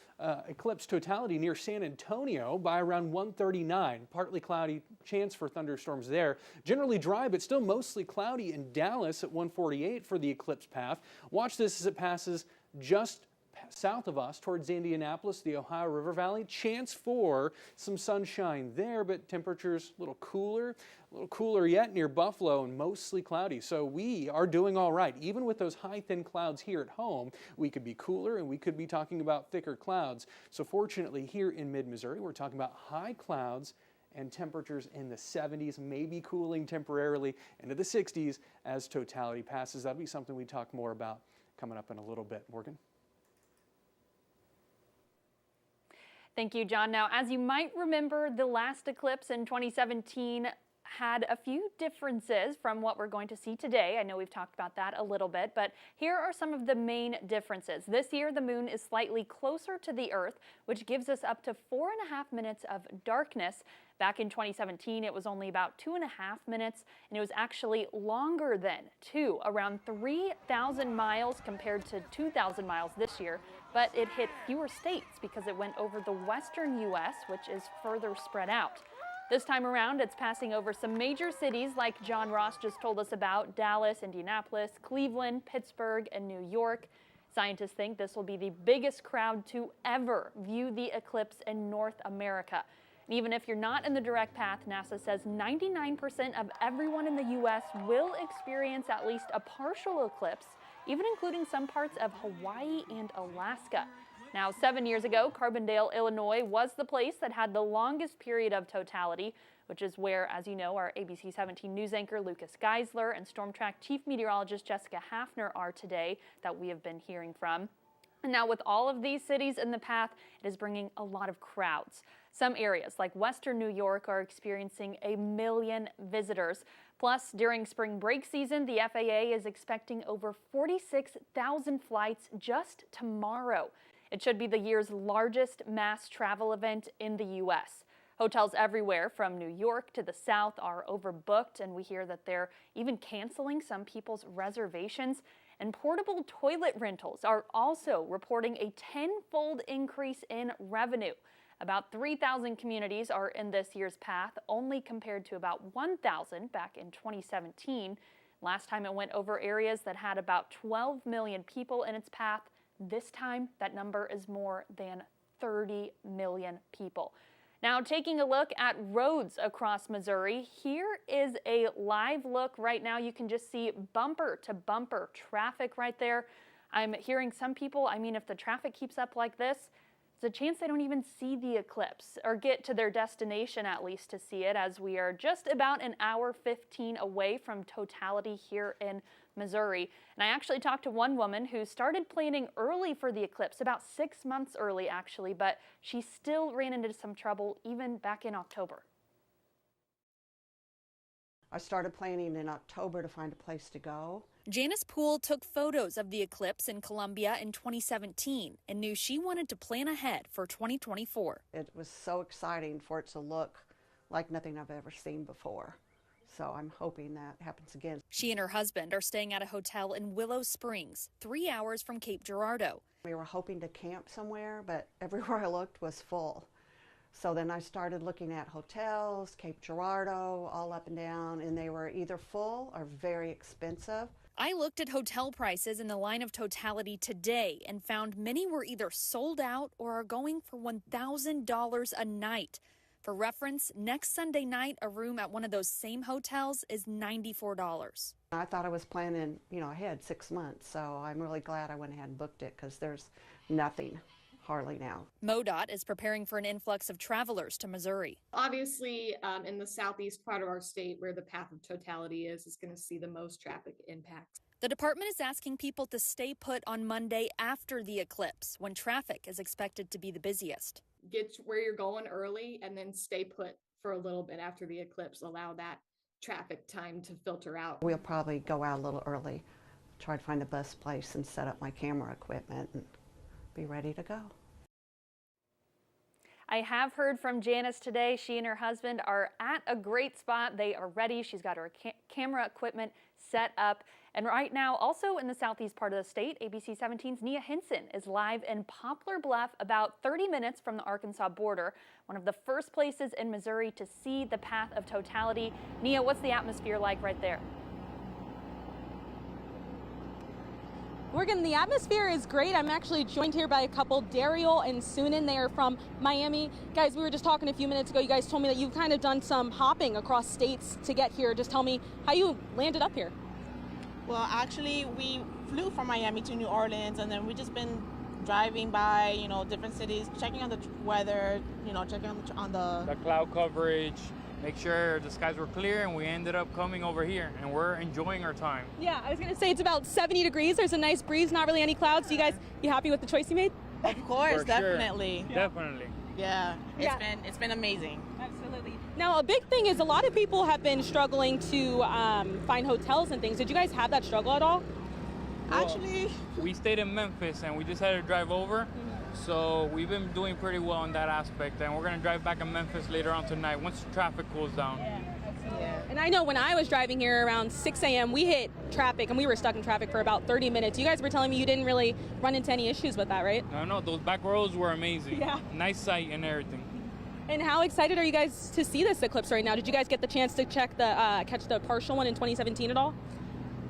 Speaker 8: eclipse totality near San Antonio by around 1:39. Partly cloudy, chance for thunderstorms there. Generally dry, but still mostly cloudy in Dallas at 1:48 for the eclipse path. Watch this as it passes just south of us towards Indianapolis, the Ohio River Valley. Chance for some sunshine there, but temperatures a little cooler yet near Buffalo, and mostly cloudy. So we are doing all right. Even with those high, thin clouds here at home, we could be cooler, and we could be talking about thicker clouds. So fortunately, here in mid-Missouri, we're talking about high clouds and temperatures in the 70s, maybe cooling temporarily into the 60s as totality passes. That'll be something we talk more about coming up in a little bit. Morgan?
Speaker 7: Thank you, John. Now, as you might remember, the last eclipse in 2017 had a few differences from what we're going to see today. I know we've talked about that a little bit, but here are some of the main differences. This year, the moon is slightly closer to the Earth, which gives us up to 4.5 minutes of darkness. Back in 2017, it was only about 2.5 minutes, and it was actually longer than around 3,000 miles compared to 2,000 miles this year, but it hit fewer states because it went over the western U.S., which is further spread out. This time around, it's passing over some major cities like John Ross just told us about: Dallas, Indianapolis, Cleveland, Pittsburgh, and New York. Scientists think this will be the biggest crowd to ever view the eclipse in North America. And even if you're not in the direct path, NASA says 99% of everyone in the U.S. will experience at least a partial eclipse, even including some parts of Hawaii and Alaska. Now, 7 years ago, Carbondale, Illinois was the place that had the longest period of totality, which is where, as you know, our ABC 17 news anchor Lucas Geisler and Storm Track Chief Meteorologist Jessica Hafner are today, that we have been hearing from. And now with all of these cities in the path, it is bringing a lot of crowds. Some areas like western New York are experiencing 1 million visitors. Plus, during spring break season, the FAA is expecting over 46,000 flights just tomorrow. It should be the year's largest mass travel event in the U.S. Hotels everywhere from New York to the South are overbooked, and we hear that they're even canceling some people's reservations. And portable toilet rentals are also reporting a 10-fold increase in revenue. About 3,000 communities are in this year's path, only compared to about 1,000 back in 2017. Last time it went over areas that had about 12 million people in its path. This time, that number is more than 30 million people. Now, taking a look at roads across Missouri, here is a live look right now. You can just see bumper to bumper traffic right there. I'm hearing some people, if the traffic keeps up like this, there's a chance they don't even see the eclipse or get to their destination at least to see it, as we are just about an hour 15 away from totality here in Missouri. And I actually talked to one woman who started planning early for the eclipse, about 6 months early actually, but she still ran into some trouble even back in October.
Speaker 21: I started planning in October to find a place to go. Janice Poole took photos of the eclipse in Colombia in 2017 and knew she wanted to plan ahead for 2024.
Speaker 22: It was so exciting for it to look like nothing I've ever seen before. So I'm hoping that happens again.
Speaker 21: She and her husband are staying at a hotel in Willow Springs, 3 hours from Cape Girardeau.
Speaker 22: We were hoping to camp somewhere, but everywhere I looked was full. So then I started looking at hotels, Cape Girardeau, all up and down, and they were either full or very expensive.
Speaker 21: I looked at hotel prices in the line of Totality today and found many were either sold out or are going for $1,000 a night. For reference, next Sunday night, a room at one of those same hotels is $94.
Speaker 22: I thought I was planning, ahead 6 months, so I'm really glad I went ahead and booked it because there's nothing hardly now.
Speaker 21: MoDOT is preparing for an influx of travelers to Missouri.
Speaker 23: Obviously, in the southeast part of our state where the path of totality is going to see the most traffic impacts.
Speaker 21: The department is asking people to stay put on Monday after the eclipse, when traffic is expected to be the busiest.
Speaker 23: Get where you're going early and then stay put for a little bit after the eclipse. Allow that traffic time to filter out.
Speaker 22: We'll probably go out a little early, try to find the best place and set up my camera equipment and be ready to go.
Speaker 7: I have heard from Janice today. She and her husband are at a great spot. They are ready. She's got her camera equipment set up. And right now, also in the southeast part of the state, ABC 17's Nia Hinson is live in Poplar Bluff, about 30 minutes from the Arkansas border, one of the first places in Missouri to see the path of totality. Nia, what's the atmosphere like right there?
Speaker 4: Morgan, the atmosphere is great. I'm actually joined here by a couple, Daryl and Sunan. They are from Miami. Guys, we were just talking a few minutes ago. You guys told me that you've kind of done some hopping across states to get here. Just tell me how you landed up here.
Speaker 24: Well, actually, we flew from Miami to New Orleans, and then we just been driving by, different cities, checking on the weather, checking on the
Speaker 25: cloud coverage, make sure the skies were clear, and we ended up coming over here, and we're enjoying our time.
Speaker 4: Yeah, I was going to say it's about 70 degrees. There's a nice breeze, not really any clouds. So you guys be happy with the choice you made?
Speaker 24: Of course,
Speaker 25: For
Speaker 24: definitely.
Speaker 25: Sure. Definitely.
Speaker 24: Yeah, it's been amazing.
Speaker 4: Absolutely. Now, a big thing is a lot of people have been struggling to find hotels and things. Did you guys have that struggle at all?
Speaker 25: Well,
Speaker 24: actually,
Speaker 25: we stayed in Memphis, and we decided to drive over. So we've been doing pretty well in that aspect, and we're going to drive back in Memphis later on tonight once the traffic cools down.
Speaker 4: Yeah. And I know when I was driving here around 6 a.m., we hit traffic, and we were stuck in traffic for about 30 minutes. You guys were telling me you didn't really run into any issues with that, right?
Speaker 25: No, those back roads were amazing.
Speaker 4: Yeah.
Speaker 25: Nice sight and everything.
Speaker 4: And how excited are you guys to see this eclipse right now? Did you guys get the chance to catch the partial one in 2017 at all?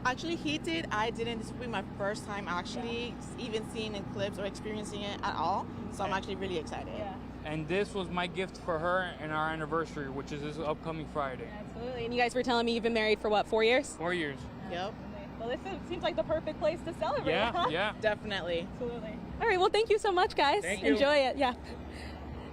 Speaker 24: Actually, he did. I didn't. This will be my first time actually even seeing an eclipse or experiencing it at all. So I'm actually really excited. Yeah.
Speaker 25: And this was my gift for her and our anniversary, which is this upcoming Friday.
Speaker 4: Absolutely. And you guys were telling me you've been married for what, 4 years?
Speaker 25: 4 years.
Speaker 24: Yep.
Speaker 4: Well, this seems like the perfect place to celebrate.
Speaker 25: Yeah,
Speaker 4: huh?
Speaker 25: yeah.
Speaker 24: Definitely.
Speaker 4: Absolutely. All right. Well, thank you so much, guys.
Speaker 25: Thank you.
Speaker 4: Enjoy it. Yeah.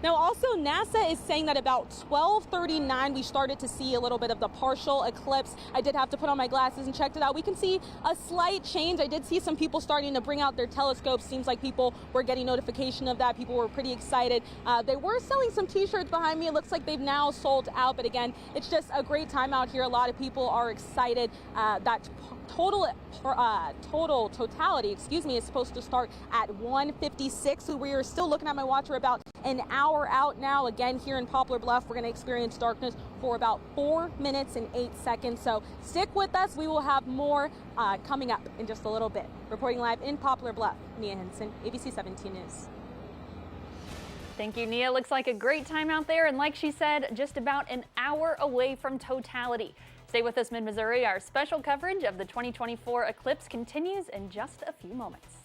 Speaker 4: Now, also, NASA is saying that about 12:39, we started to see a little bit of the partial eclipse. I did have to put on my glasses and checked it out. We can see a slight change. I did see some people starting to bring out their telescopes. Seems like people were getting notification of that. People were pretty excited. They were selling some T-shirts behind me. It looks like they've now sold out. But again, it's just a great time out here. A lot of people are excited. That totality, is supposed to start at 1:56. So we are still looking at my watch. We're about an hour out now. Again, here in Poplar Bluff, we're going to experience darkness for about 4 minutes and 8 seconds. So stick with us. We will have more coming up in just a little bit. Reporting live in Poplar Bluff, Nia Hinson, ABC 17 News.
Speaker 7: Thank you, Nia. Looks like a great time out there. And like she said, just about an hour away from totality. Stay with us, Mid-Missouri. Our special coverage of the 2024 eclipse continues in just a few moments.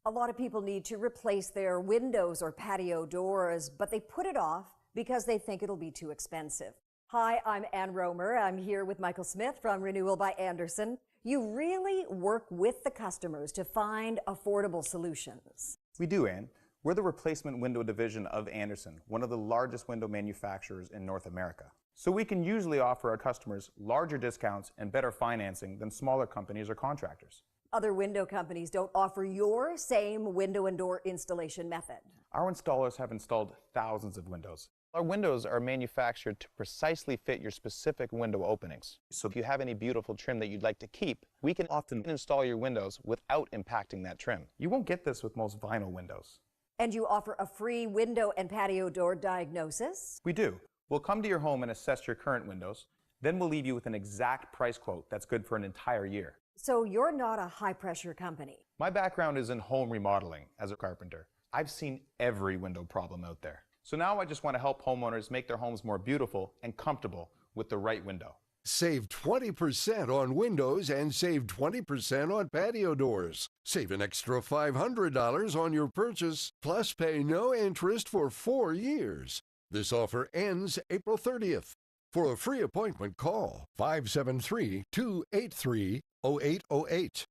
Speaker 26: A lot of people need to replace their windows or patio doors, but they put it off because they think it'll be too expensive. Hi, I'm Ann Romer. I'm here with Michael Smith from Renewal by Andersen. You really work with the customers to find affordable solutions.
Speaker 27: We do, Ann. We're the replacement window division of Andersen, one of the largest window manufacturers in North America. So we can usually offer our customers larger discounts and better financing than smaller companies or contractors.
Speaker 26: Other window companies don't offer your same window and door installation method.
Speaker 27: Our installers have installed thousands of windows. Our windows are manufactured to precisely fit your specific window openings. So if you have any beautiful trim that you'd like to keep, we can often install your windows without impacting that trim. You won't get this with most vinyl windows.
Speaker 26: And you offer a free window and patio door diagnosis?
Speaker 27: We do. We'll come to your home and assess your current windows. Then we'll leave you with an exact price quote that's good for an entire year.
Speaker 26: So you're not a high-pressure company?
Speaker 27: My background is in home remodeling as a carpenter. I've seen every window problem out there. So now I just want to help homeowners make their homes more beautiful and comfortable with the right window.
Speaker 1: Save 20% on windows and save 20% on patio doors. Save an extra $500 on your purchase, plus pay no interest for 4 years. This offer ends April 30th. For a free appointment, call 573-283-0808.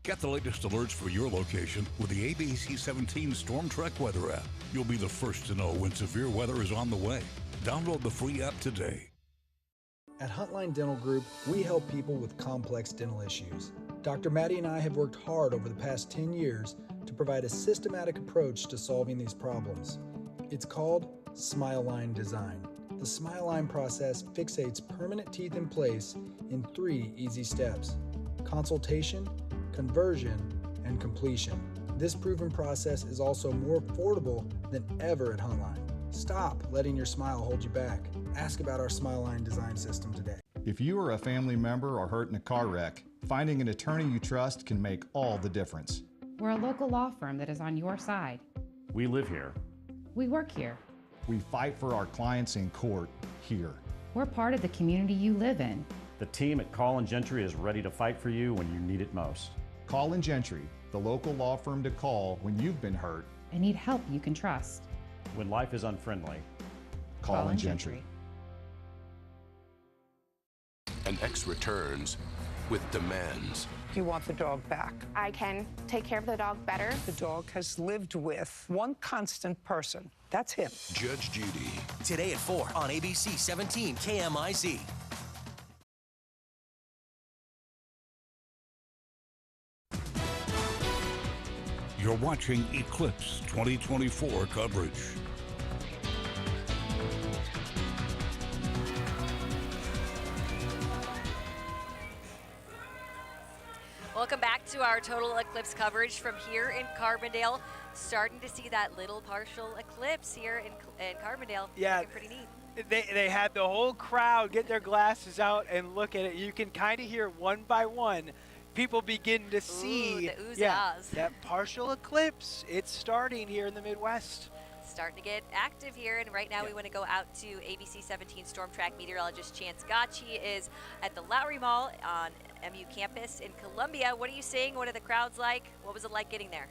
Speaker 9: Get the latest alerts for your location with the ABC 17 Storm Track weather app. You'll be the first to know when severe weather is on the way. Download the free app today.
Speaker 5: At Huntline Dental Group, we help people with complex dental issues. Dr. Maddie and I have worked hard over the past 10 years to provide a systematic approach to solving these problems. It's called Smile Line Design. The Smile Line process fixates permanent teeth in place in 3 easy steps: consultation, conversion, and completion. This proven process is also more affordable than ever at Huntline. Stop letting your smile hold you back. Ask about our Smile Line design system today.
Speaker 6: If you or a family member are hurt in a car wreck, finding an attorney you trust can make all the difference.
Speaker 10: We're a local law firm that is on your side.
Speaker 11: We live here.
Speaker 10: We work here.
Speaker 6: We fight for our clients in court here.
Speaker 10: We're part of the community you live in.
Speaker 11: The team at Call & Gentry is ready to fight for you when you need it most.
Speaker 6: Call & Gentry, the local law firm to call when you've been hurt
Speaker 10: and need help you can trust.
Speaker 11: When life is unfriendly,
Speaker 6: Call & Gentry.
Speaker 12: An ex returns with demands.
Speaker 13: You want the dog back.
Speaker 28: I can take care of the dog better.
Speaker 13: The dog has lived with one constant person. That's him.
Speaker 12: Judge Judy.
Speaker 29: Today at 4 on ABC 17 KMIZ.
Speaker 9: You're watching Eclipse 2024 coverage.
Speaker 2: Welcome back to our total eclipse coverage from here in Carbondale. Starting to see that little partial eclipse here in Carbondale.
Speaker 3: Yeah,
Speaker 2: pretty neat.
Speaker 3: They had the whole crowd get their glasses out and look at it. You can kind of hear one by one people begin to see that partial eclipse. It's starting here in the Midwest.
Speaker 2: Starting to get active here, and right now we want to go out to ABC 17 Storm Track meteorologist Chance Gotchi is at the Lowry Mall on MU campus in Columbia. What are you seeing? What are the crowds like? What was it like getting there?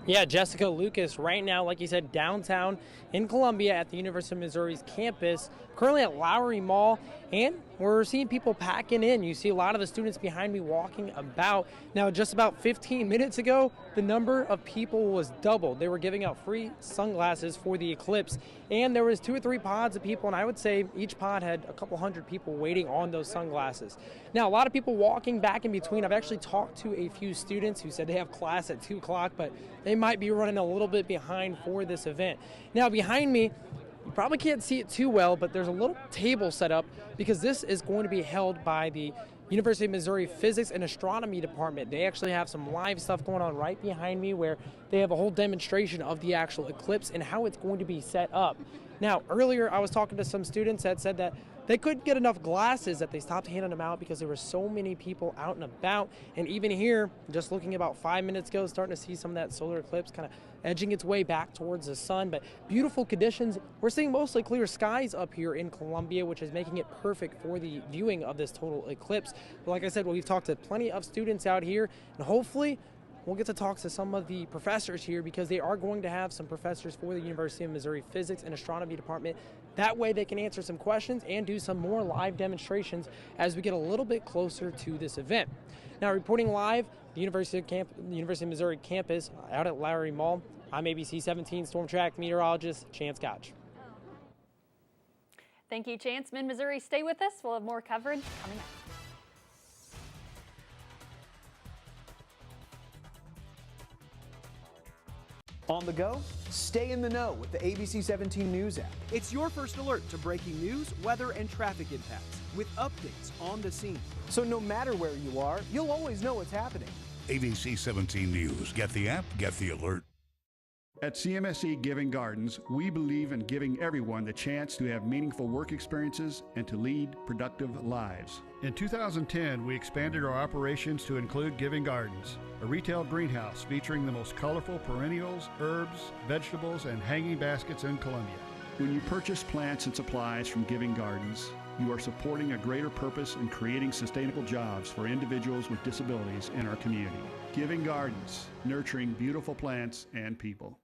Speaker 30: Yeah, Jessica Lucas, right now, like you said, downtown in Columbia at the University of Missouri's campus, currently at Lowry Mall, and we're seeing people packing in. You see a lot of the students behind me walking about. Now, just about 15 minutes ago, the number of people was doubled. They were giving out free sunglasses for the eclipse, and there was 2 or 3 pods of people, and I would say each pod had a couple hundred people waiting on those sunglasses. Now, a lot of people walking back in between. I've actually talked to a few students who said they have class at 2 o'clock, but they might be running a little bit behind for this event. Now, behind me, you probably can't see it too well, but there's a little table set up because this is going to be held by the University of Missouri Physics and Astronomy Department. They actually have some live stuff going on right behind me where they have a whole demonstration of the actual eclipse and how it's going to be set up. Now, earlier I was talking to some students that said that they couldn't get enough glasses, that they stopped handing them out because there were so many people out and about. And even here, just looking about 5 minutes ago, starting to see some of that solar eclipse kind of edging its way back towards the sun. But beautiful conditions. We're seeing mostly clear skies up here in Columbia, which is making it perfect for the viewing of this total eclipse. But like I said, we've talked to plenty of students out here, and hopefully we'll get to talk to some of the professors here because they are going to have some professors for the University of Missouri Physics and Astronomy Department. That way they can answer some questions and do some more live demonstrations as we get a little bit closer to this event. Now, reporting live, the University of Missouri campus out at Lowry Mall, I'm ABC 17 Storm Track meteorologist Chance Gotch.
Speaker 7: Thank you, Chance. Mid-Missouri, stay with us. We'll have more coverage coming up.
Speaker 8: On the go, stay in the know with the ABC 17 News app.
Speaker 14: It's your first alert to breaking news, weather, and traffic impacts with updates on the scene.
Speaker 8: So no matter where you are, you'll always know what's happening.
Speaker 9: ABC 17 News. Get the app, get the alert.
Speaker 15: At CMSE Giving Gardens, we believe in giving everyone the chance to have meaningful work experiences and to lead productive lives. In 2010, we expanded our operations to include Giving Gardens, a retail greenhouse featuring the most colorful perennials, herbs, vegetables, and hanging baskets in Columbia. When you purchase plants and supplies from Giving Gardens, you are supporting a greater purpose in creating sustainable jobs for individuals with disabilities in our community. Giving Gardens, nurturing beautiful plants and people.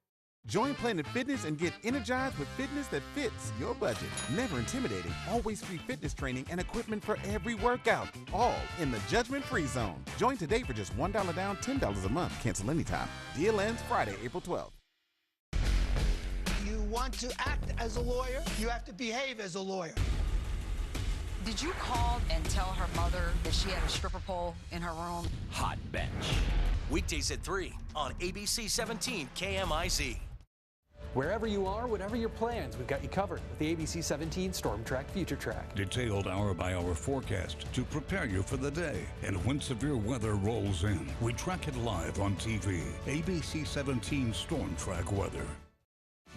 Speaker 16: Join Planet Fitness and get energized with fitness that fits your budget. Never intimidating, always free fitness training and equipment for every workout. All in the judgment-free zone. Join today for just $1 down, $10 a month. Cancel anytime. Deal ends Friday, April 12th.
Speaker 17: You want to act as a lawyer, you have to behave as a lawyer.
Speaker 18: Did you call and tell her mother that she had a stripper pole in her room?
Speaker 29: Hot Bench. Weekdays at 3 on ABC 17 KMIZ.
Speaker 8: Wherever you are, whatever your plans, we've got you covered with the ABC 17 Storm Track Future Track.
Speaker 9: Detailed hour-by-hour forecast to prepare you for the day. And when severe weather rolls in, we track it live on TV. ABC 17 Storm Track Weather.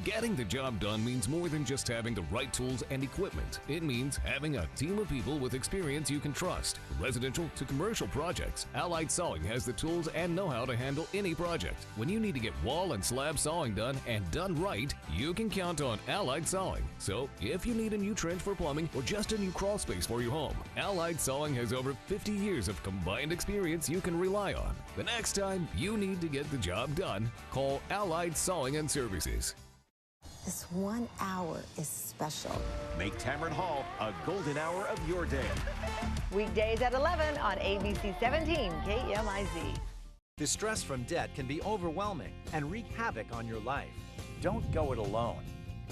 Speaker 19: Getting the job done means more than just having the right tools and equipment. It means having a team of people with experience you can trust. Residential to commercial projects, Allied Sawing has the tools and know-how to handle any project. When you need to get wall and slab sawing done and done right, you can count on Allied Sawing. So, if you need a new trench for plumbing or just a new crawl space for your home, Allied Sawing has over 50 years of combined experience you can rely on. The next time you need to get the job done, call Allied Sawing and Services.
Speaker 20: This 1 hour is special.
Speaker 29: Make Tamron Hall a golden hour of your day.
Speaker 21: Weekdays at 11 on ABC 17 KMIZ.
Speaker 23: Distress from debt can be overwhelming and wreak havoc on your life. Don't go it alone.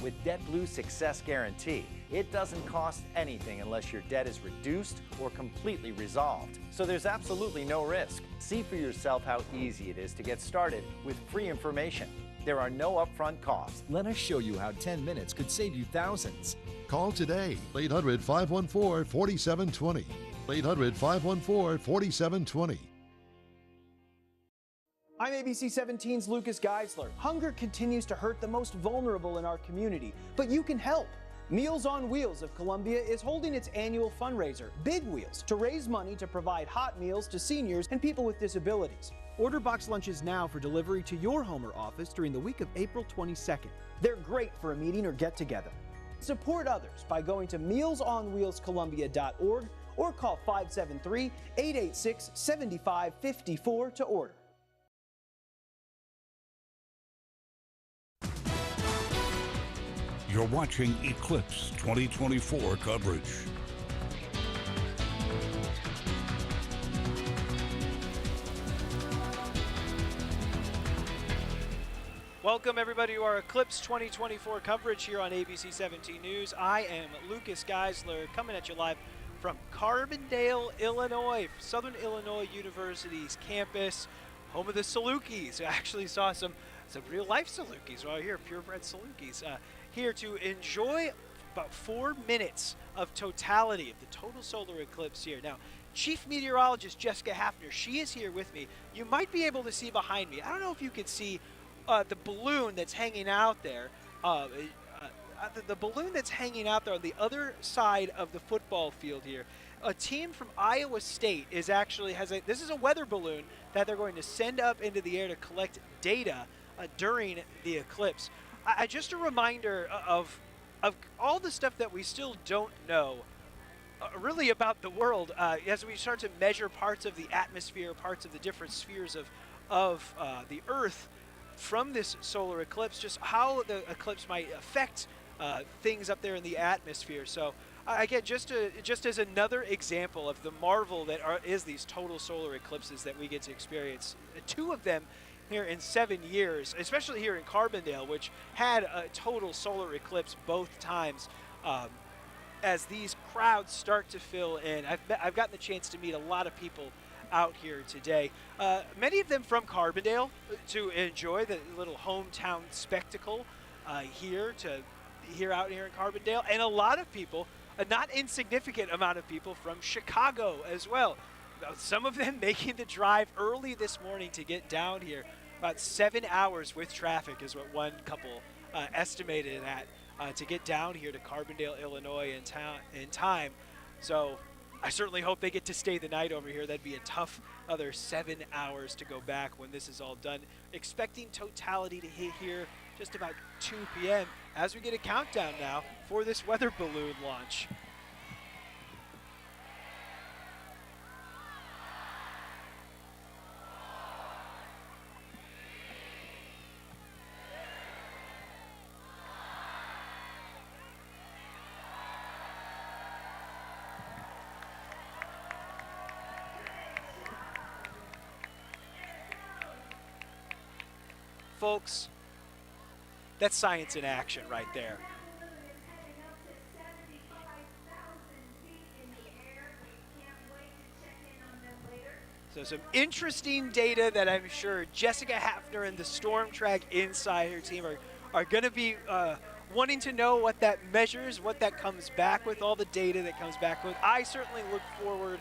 Speaker 23: With DebtBlue's Success Guarantee, it doesn't cost anything unless your debt is reduced or completely resolved. So there's absolutely no risk. See for yourself how easy it is to get started with free information. There are no upfront costs. Let us show you how 10 minutes could save you thousands.
Speaker 31: Call today, 800-514-4720. 800-514-4720.
Speaker 8: I'm ABC 17's Lucas Geisler. Hunger continues to hurt the most vulnerable in our community, but you can help. Meals on Wheels of Columbia is holding its annual fundraiser, Big Wheels, to raise money to provide hot meals to seniors and people with disabilities.
Speaker 14: Order box lunches now for delivery to your home or office during the week of April 22nd.
Speaker 8: They're great for a meeting or get-together. Support others by going to mealsonwheelscolumbia.org or call 573-886-7554 to order.
Speaker 9: You're watching Eclipse 2024 coverage.
Speaker 3: Welcome everybody to our Eclipse 2024 coverage here on ABC 17 News. I am Lucas Geisler coming at you live from Carbondale, Illinois, Southern Illinois University's campus, home of the Salukis. I actually saw some real life Salukis right here, purebred Salukis, here to enjoy about 4 minutes of totality of the total solar eclipse here. Now, Chief Meteorologist Jessica Hafner, she is here with me. You might be able to see behind me. I don't know if you could see the balloon that's hanging out there. The balloon that's hanging out there on the other side of the football field here. A team from Iowa State is actually this is a weather balloon that they're going to send up into the air to collect data during the eclipse. Just a reminder of all the stuff that we still don't know really about the world as we start to measure parts of the atmosphere, parts of the different spheres of the Earth from this solar eclipse, just how the eclipse might affect things up there in the atmosphere. So again, just as another example of the marvel that is these total solar eclipses that we get to experience, 2 of them here in 7 years, especially here in Carbondale, which had a total solar eclipse both times. As these crowds start to fill in, I've gotten the chance to meet a lot of people out here today. Many of them from Carbondale to enjoy the little hometown spectacle here out here in Carbondale, and a lot of people, a not insignificant amount of people from Chicago as well. Some of them making the drive early this morning to get down here. About 7 hours with traffic is what one couple estimated at to get down here to Carbondale, Illinois in time. So I certainly hope they get to stay the night over here. That'd be a tough other 7 hours to go back when this is all done. Expecting totality to hit here just about 2 p.m. as we get a countdown now for this weather balloon launch. Folks, that's science in action right there. So some interesting data that I'm sure Jessica Hafner and the Storm Track Insider team are going to be wanting to know what that measures, what that comes back with, all the data that comes back with. I certainly look forward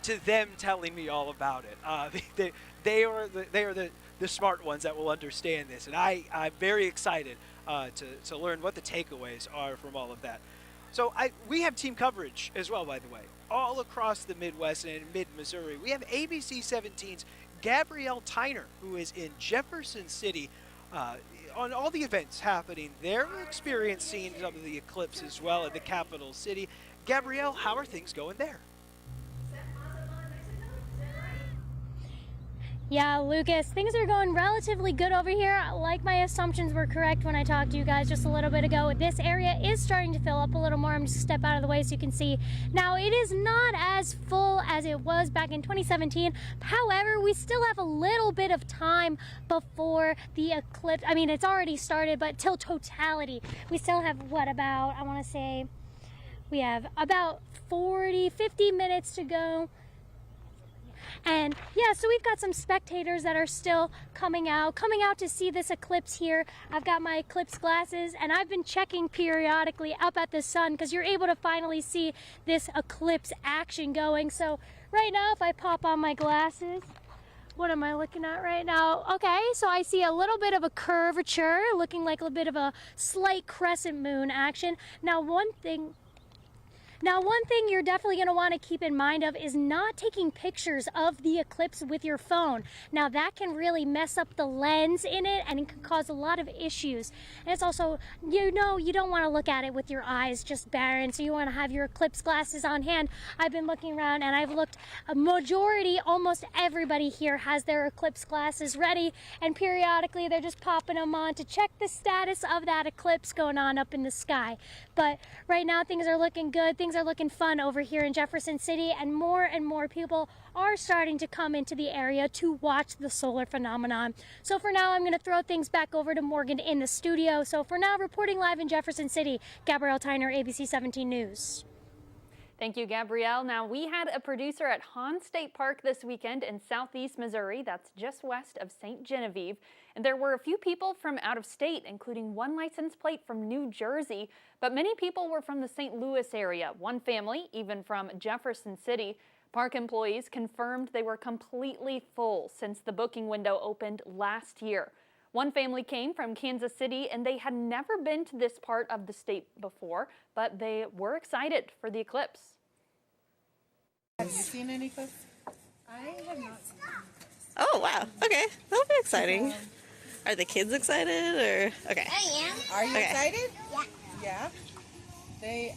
Speaker 3: to them telling me all about it. They are the smart ones that will understand this, and I'm very excited to learn what the takeaways are from all of that. So we have team coverage as well, by the way, all across the Midwest and in mid-Missouri. We have ABC 17's Gabrielle Tyner, who is in Jefferson City on all the events happening there. We're experiencing some of the Eclipse as well in the capital city. Gabrielle, how are things going there?
Speaker 1: Yeah, Lucas, things are going relatively good over here. Like my assumptions were correct when I talked to you guys just a little bit ago. This area is starting to fill up a little more. I'm just step out of the way so you can see. Now, it is not as full as it was back in 2017. However, we still have a little bit of time before the eclipse. I mean, it's already started, but till totality, we still have what, about, I want to say, we have about 50 minutes to go. And yeah, so we've got some spectators that are still coming out to see this eclipse here. I've got my eclipse glasses, and I've been checking periodically up at the sun because you're able to finally see this eclipse action going. So right now, if I pop on my glasses, what am I looking at right now? Okay, so I see a little bit of a curvature, looking like a bit of a slight crescent moon action. Now, one thing you're definitely going to want to keep in mind of is not taking pictures of the eclipse with your phone. Now, that can really mess up the lens in it, and it can cause a lot of issues. And it's also, you don't want to look at it with your eyes just barren, so you want to have your eclipse glasses on hand. I've been looking around, and I've looked, a majority, almost everybody here has their eclipse glasses ready, and periodically they're just popping them on to check the status of that eclipse going on up in the sky. But right now, things are looking good. Things are looking fun over here in Jefferson City, and more people are starting to come into the area to watch the solar phenomenon. So for now, I'm going to throw things back over to Morgan in the studio. So for now, reporting live in Jefferson City, Gabrielle Tyner, ABC 17 News.
Speaker 7: Thank you, Gabrielle. Now, we had a producer at Hahn State Park this weekend in southeast Missouri. That's just west of St. Genevieve. And there were a few people from out of state, including one license plate from New Jersey. But many people were from the St. Louis area. One family, even from Jefferson City. Park employees confirmed they were completely full since the booking window opened last year. One family came from Kansas City, and they had never been to this part of the state before, but they were excited for the eclipse.
Speaker 4: Have you seen any eclipse? I have not seen any eclipse.
Speaker 5: Oh, wow. Okay. That'll be exciting. Are the kids excited, or? Okay.
Speaker 4: I am. Are you excited? Yeah. Yeah?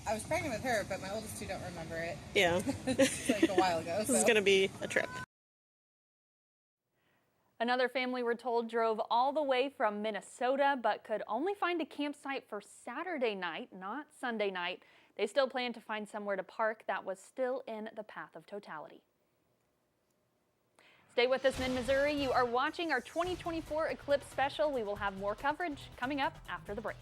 Speaker 4: I was pregnant with her, but my oldest two don't remember it.
Speaker 5: Yeah.
Speaker 4: It's like a while ago.
Speaker 5: This is going to be a trip.
Speaker 7: Another family, we're told, drove all the way from Minnesota, but could only find a campsite for Saturday night, not Sunday night. They still plan to find somewhere to park that was still in the path of totality. Stay with us, Mid-Missouri. You are watching our 2024 Eclipse special. We will have more coverage coming up after the break.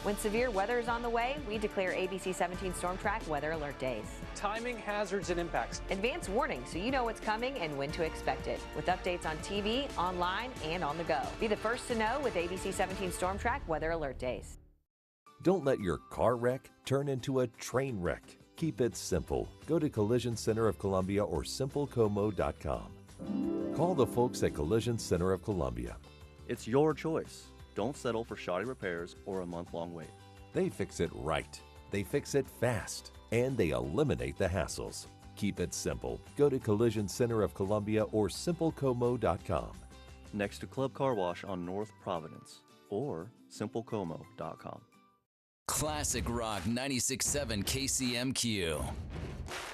Speaker 21: When severe weather is on the way, we declare ABC 17 Storm Track weather alert days.
Speaker 8: Timing, hazards, and impacts.
Speaker 21: Advance warning so you know what's coming and when to expect it. With updates on TV, online, and on the go. Be the first to know with ABC 17 Storm Track weather alert days.
Speaker 6: Don't let your car wreck turn into a train wreck. Keep it simple. Go to Collision Center of Columbia or simplecomo.com. Call the folks at Collision Center of Columbia.
Speaker 10: It's your choice. Don't settle for shoddy repairs or a month-long wait.
Speaker 6: They fix it right. They fix it fast. And they eliminate the hassles. Keep it simple. Go to Collision Center of Columbia or simplecomo.com.
Speaker 10: Next to Club Car Wash on North Providence or simplecomo.com.
Speaker 11: Classic Rock 96.7 KCMQ.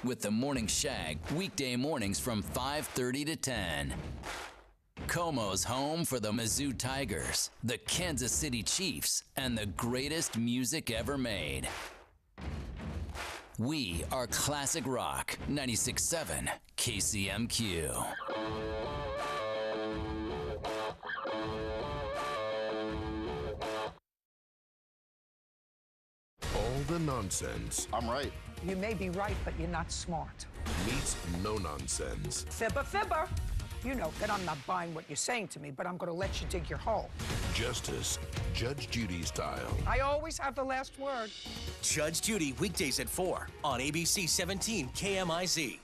Speaker 11: With the Morning Shag, weekday mornings from 5:30 to 10. Como's home for the Mizzou Tigers, the Kansas City Chiefs, and the greatest music ever made. We are Classic Rock 96.7 KCMQ.
Speaker 12: All the nonsense.
Speaker 13: I'm right.
Speaker 22: You may be right, but you're not smart.
Speaker 12: Meets no nonsense.
Speaker 22: Fibber, fibber. You know that I'm not buying what you're saying to me, but I'm going to let you dig your hole.
Speaker 12: Justice, Judge Judy style.
Speaker 22: I always have the last word.
Speaker 29: Judge Judy, weekdays at 4 on ABC 17 KMIZ.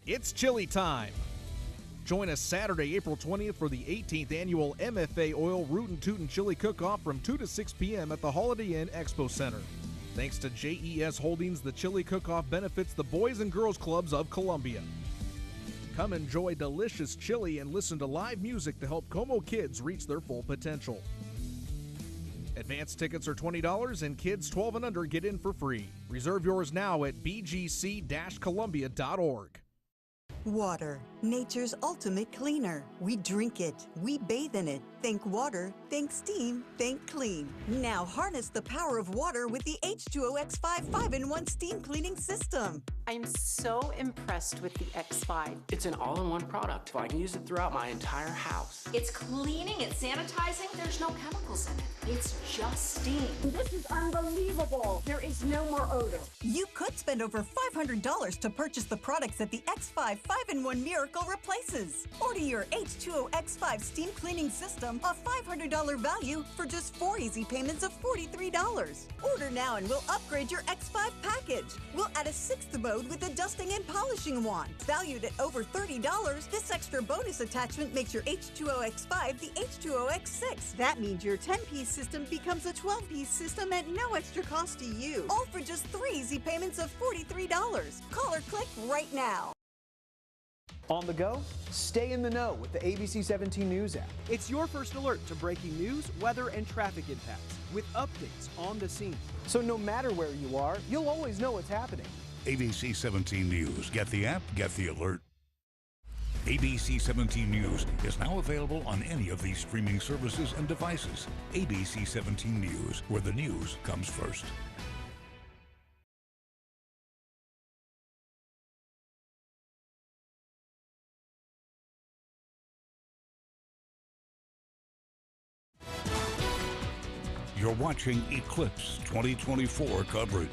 Speaker 14: It's chili time. Join us Saturday, April 20th for the 18th annual MFA Oil Rootin' Tootin' Chili Cook-Off from 2 to 6 p.m. at the Holiday Inn Expo Center. Thanks to JES Holdings, the Chili Cook-Off benefits the Boys and Girls Clubs of Columbia. Come enjoy delicious chili and listen to live music to help Como kids reach their full potential. Advance tickets are $20 and kids 12 and under get in for free. Reserve yours now at bgc-columbia.org.
Speaker 24: Water, nature's ultimate cleaner. We drink it, we bathe in it. Think water, think steam, think clean. Now harness the power of water with the H2O X5 5-in-1 steam cleaning system.
Speaker 25: I'm so impressed with the X5. It's an all-in-one product. I can use it throughout my entire house.
Speaker 26: It's cleaning, it's sanitizing, there's no chemicals in it. It's just steam.
Speaker 24: This is unbelievable. There is no more odor. You could spend over $500 to purchase the products that the X5 5-in-1 Miracle replaces. Order your H2O X5 steam cleaning system, a $500 value for just 4 easy payments of $43. Order now and we'll upgrade your X5 package. We'll add a 6th mode with a dusting and polishing wand. Valued at over $30, this extra bonus attachment makes your H2O X5 the H2O X6. That means your 10-piece system becomes a 12-piece system at no extra cost to you. All for just 3 easy payments of $43. Call or click right now.
Speaker 8: On the go, stay in the know with the ABC 17 News app.
Speaker 14: It's your first alert to breaking news, weather, and traffic impacts with updates on the scene.
Speaker 8: So no matter where you are, you'll always know what's happening.
Speaker 9: ABC 17 News. Get the app, get the alert. ABC 17 News is now available on any of these streaming services and devices. ABC 17 News, where the news comes first. You're watching Eclipse 2024 coverage.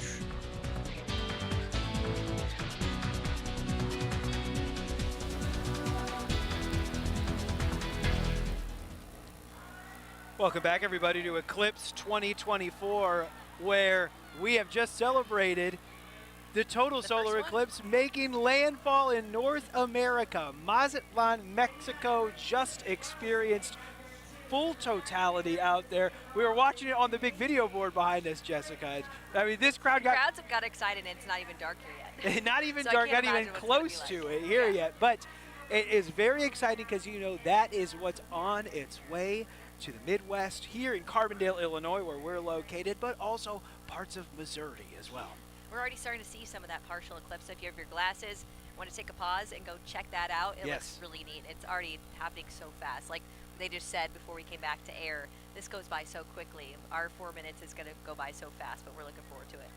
Speaker 3: Welcome back, everybody, to Eclipse 2024, where we have just celebrated the total solar eclipse making landfall in North America. Mazatlan, Mexico just experienced full totality out there. We were watching it on the big video board behind us, Jessica. I mean, this crowd got...
Speaker 2: Crowds have got excited, and it's not even dark here yet.
Speaker 3: Not even
Speaker 2: so
Speaker 3: dark, not even close to it here yet. But it is very exciting because, you know, that is what's on its way to the Midwest, here in Carbondale, Illinois, where we're located, but also parts of Missouri as well.
Speaker 2: We're already starting to see some of that partial eclipse. So if you have your glasses, want to take a pause and go check that out, it looks really neat. It's already happening so fast. Like they just said before we came back to air, this goes by so quickly. Our 4 minutes is going to go by so fast, but we're looking forward to it.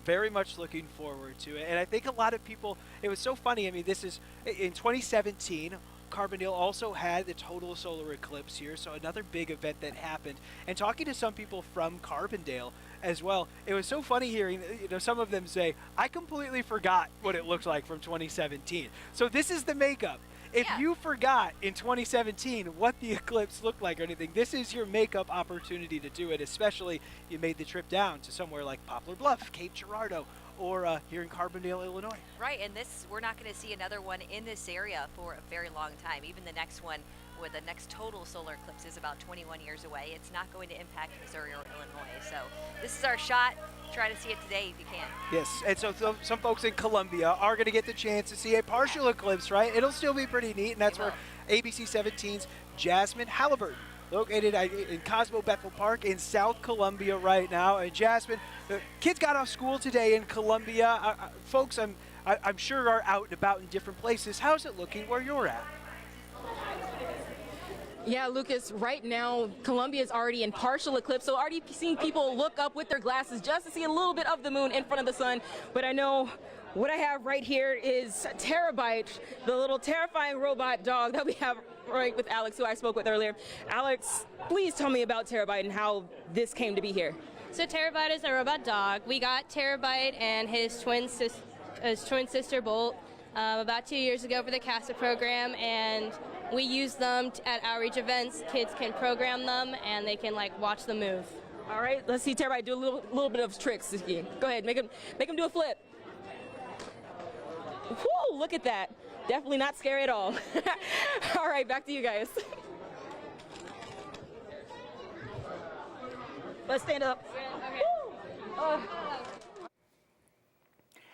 Speaker 3: Very much looking forward to it. And I think a lot of people, it was so funny. I mean, this is in 2017, Carbondale also had the total solar eclipse here, so another big event that happened. And talking to some people from Carbondale as well, it was so funny hearing some of them say, I completely forgot what it looked like from 2017. So this is the makeup. If you forgot in 2017 what the eclipse looked like or anything, this is your makeup opportunity to do it, especially you made the trip down to somewhere like Poplar Bluff, Cape Girardeau, or here in Carbondale, Illinois.
Speaker 2: Right, and we're not going to see another one in this area for a very long time. Even the next one, with the next total solar eclipse, is about 21 years away. It's not going to impact Missouri or Illinois. So this is our shot. Try to see it today if you can.
Speaker 3: Yes, and so some folks in Columbia are going to get the chance to see a partial eclipse, right? It'll still be pretty neat, and that's where ABC 17's Jasmine Halliburton, located in Cosmo Bethel Park in South Columbia right now. And Jasmine, the kids got off school today in Columbia. Folks, I'm sure are out and about in different places. How's it looking where you're at?
Speaker 13: Yeah, Lucas, right now, Columbia is already in partial eclipse, so already seeing people look up with their glasses just to see a little bit of the moon in front of the sun. But I know what I have right here is Terabyte, the little terrifying robot dog that we have right with Alex, who I spoke with earlier. Alex, please tell me about Terabyte and how this came to be here.
Speaker 15: So Terabyte is a robot dog. We got Terabyte and his twin sister Bolt about 2 years ago for the CASA program, and we use them at outreach events. Kids can program them and they can watch them move.
Speaker 13: All right, let's see Terabyte do a little bit of tricks. Go ahead, make him do a flip. Whoa, look at that. Definitely not scary at all. All right, back to you guys. Let's stand up.
Speaker 15: Okay.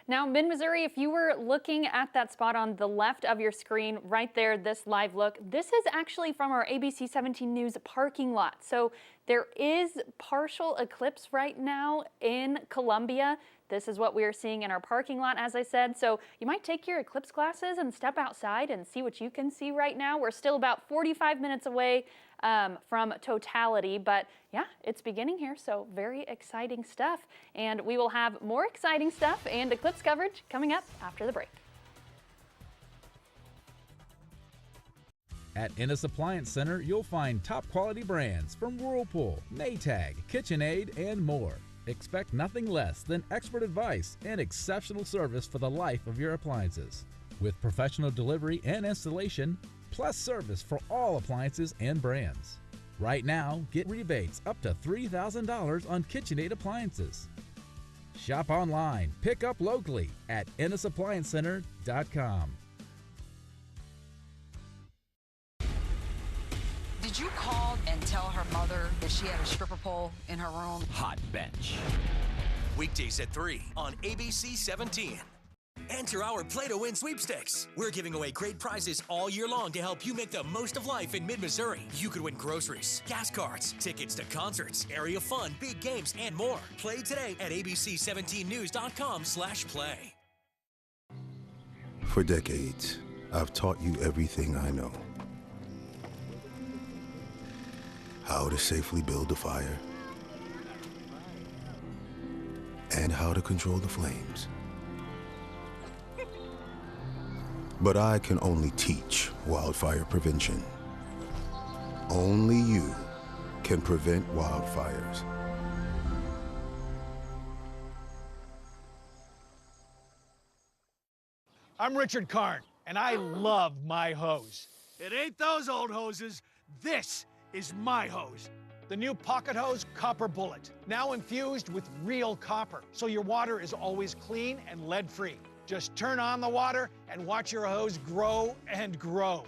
Speaker 7: Now, Mid-Missouri, if you were looking at that spot on the left of your screen, right there, this live look, this is actually from our ABC 17 News parking lot. So there is partial eclipse right now in Columbia. This is what we are seeing in our parking lot, as I said. So you might take your eclipse glasses and step outside and see what you can see right now. We're still about 45 minutes away from totality, but yeah, it's beginning here, so very exciting stuff. And we will have more exciting stuff and eclipse coverage coming up after the break.
Speaker 16: At Ennis Appliance Center, you'll find top quality brands from Whirlpool, Maytag, KitchenAid, and more. Expect nothing less than expert advice and exceptional service for the life of your appliances. With professional delivery and installation, plus service for all appliances and brands. Right now, get rebates up to $3,000 on KitchenAid appliances. Shop online, pick up locally at EnnisApplianceCenter.com.
Speaker 17: Did you call and tell her mother that she had a stripper pole in her room?
Speaker 29: Hot Bench. Weekdays at 3 on ABC 17. Enter our Play to Win sweepstakes. We're giving away great prizes all year long to help you make the most of life in Mid-Missouri. You could win groceries, gas cards, tickets to concerts, area fun, big games, and more. Play today at abc17news.com/play.
Speaker 12: For decades, I've taught you everything I know. How to safely build a fire, and how to control the flames. But I can only teach wildfire prevention. Only you can prevent wildfires.
Speaker 18: I'm Richard Karn, and I love my hose. It ain't those old hoses. This is my hose. The new Pocket Hose Copper Bullet, now infused with real copper, so your water is always clean and lead-free. Just turn on the water and watch your hose grow and grow.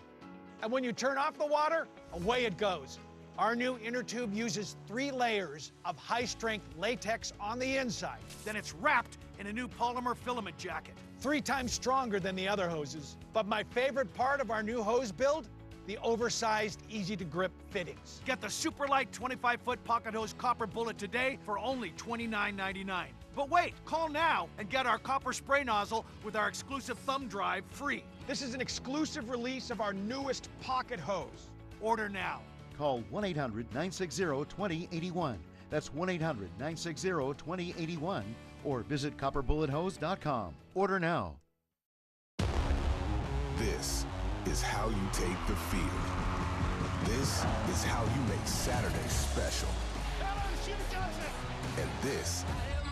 Speaker 18: And when you turn off the water, away it goes. Our new inner tube uses 3 layers of high-strength latex on the inside. Then it's wrapped in a new polymer filament jacket, 3 times stronger than the other hoses. But my favorite part of our new hose build, the oversized, easy-to-grip fittings. Get the super light 25-foot Pocket Hose Copper Bullet today for only $29.99. But wait, call now and get our copper spray nozzle with our exclusive thumb drive free. This is an exclusive release of our newest Pocket Hose. Order now.
Speaker 19: Call 1-800-960-2081. That's 1-800-960-2081. Or visit copperbullet.hose.com. Order now.
Speaker 12: This is how you take the field. This is how you make Saturday special. And this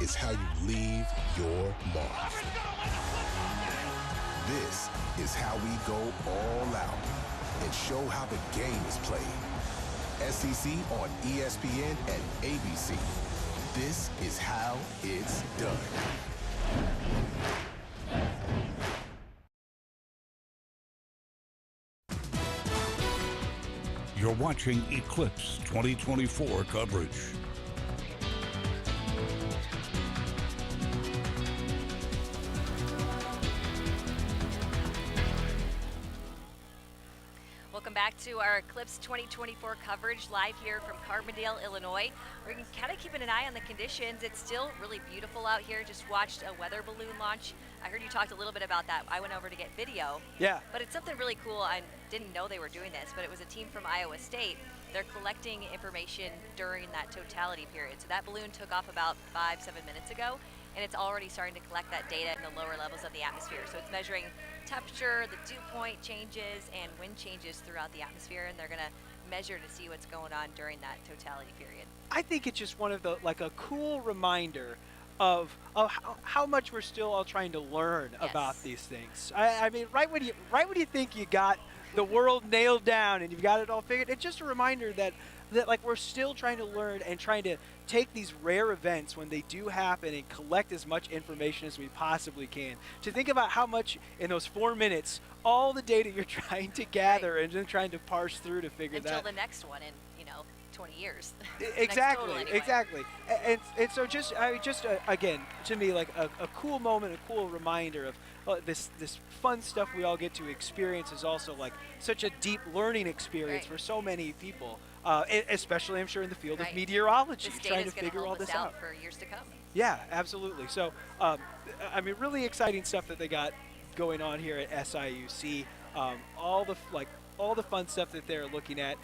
Speaker 12: is how you leave your mark. This is how we go all out and show how the game is played. SEC on ESPN and ABC. This is how it's done.
Speaker 9: You're watching Eclipse 2024 coverage.
Speaker 2: Welcome back to our Eclipse 2024 coverage live here from Carbondale, Illinois. We're kind of keeping an eye on the conditions. It's still really beautiful out here. Just watched a weather balloon launch. I heard you talked a little bit about that. I went over to get video.
Speaker 3: Yeah.
Speaker 2: But it's something really cool. I didn't know they were doing this, but it was a team from Iowa State. They're collecting information during that totality period. So that balloon took off about 5-7 minutes ago, and it's already starting to collect that data in the lower levels of the atmosphere. So it's measuring temperature, the dew point changes, and wind changes throughout the atmosphere, and they're going to measure to see what's going on during that totality period.
Speaker 3: I think it's just one of the, like, a cool reminder of how much we're still all trying to learn about these things. I mean, right when you think you got the world nailed down and you've got it all figured, it's just a reminder that like we're still trying to learn and trying to take these rare events when they do happen and collect as much information as we possibly can. To think about how much in those 4 minutes, all the data you're trying to gather and then trying to parse through to figure
Speaker 2: until
Speaker 3: that.
Speaker 2: the next one in 20 years.
Speaker 3: Exactly,
Speaker 2: Next anyway.
Speaker 3: exactly. And so just again, to me, like a cool moment, a cool reminder of this fun stuff we all get to experience is also like such a deep learning experience for so many people, especially I'm sure in the field of meteorology, trying to figure all this out
Speaker 2: for years to come.
Speaker 3: Yeah, absolutely. So, I mean, really exciting stuff that they got going on here at SIUC. All the fun stuff that they're looking at.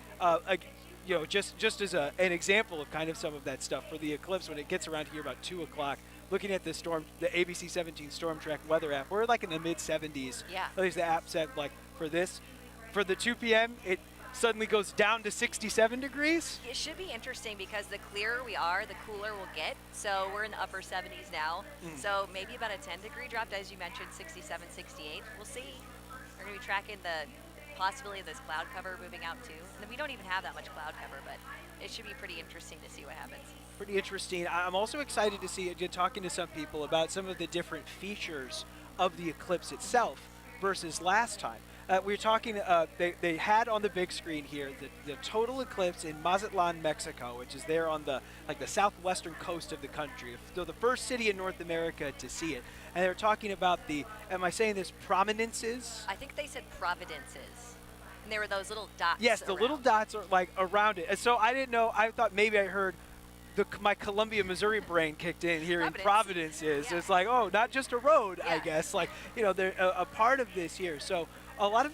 Speaker 3: Just as an example of kind of some of that stuff for the Eclipse, when it gets around here about 2 o'clock, looking at the ABC 17 Storm Track weather app, we're like in the mid 70s.
Speaker 2: Yeah.
Speaker 3: At least the app said like for the 2 p.m. it suddenly goes down to 67 degrees.
Speaker 2: It should be interesting because the clearer we are, the cooler we'll get. So we're in the upper 70s now. So maybe about a 10-degree drop, as you mentioned, 67, 68. We'll see. We're going to be tracking the possibility of this cloud cover moving out too. And we don't even have that much cloud cover, but it should be pretty interesting to see what happens.
Speaker 3: Pretty interesting. I'm also excited to see, talking to some people about some of the different features of the Eclipse itself versus last time. We were talking, they had on the big screen here the total eclipse in Mazatlan, Mexico, which is there on the southwestern coast of the country. So the first city in North America to see it. And they were talking about am I saying this, prominences?
Speaker 2: I think they said providences. And there were those little dots.
Speaker 3: Yes, the little dots are like around it. And so I didn't know, I thought maybe I heard my Columbia, Missouri brain kicked in here in Providence is. Yeah. It's like, oh, not just a road, I guess. Like, they're a part of this here. So a lot of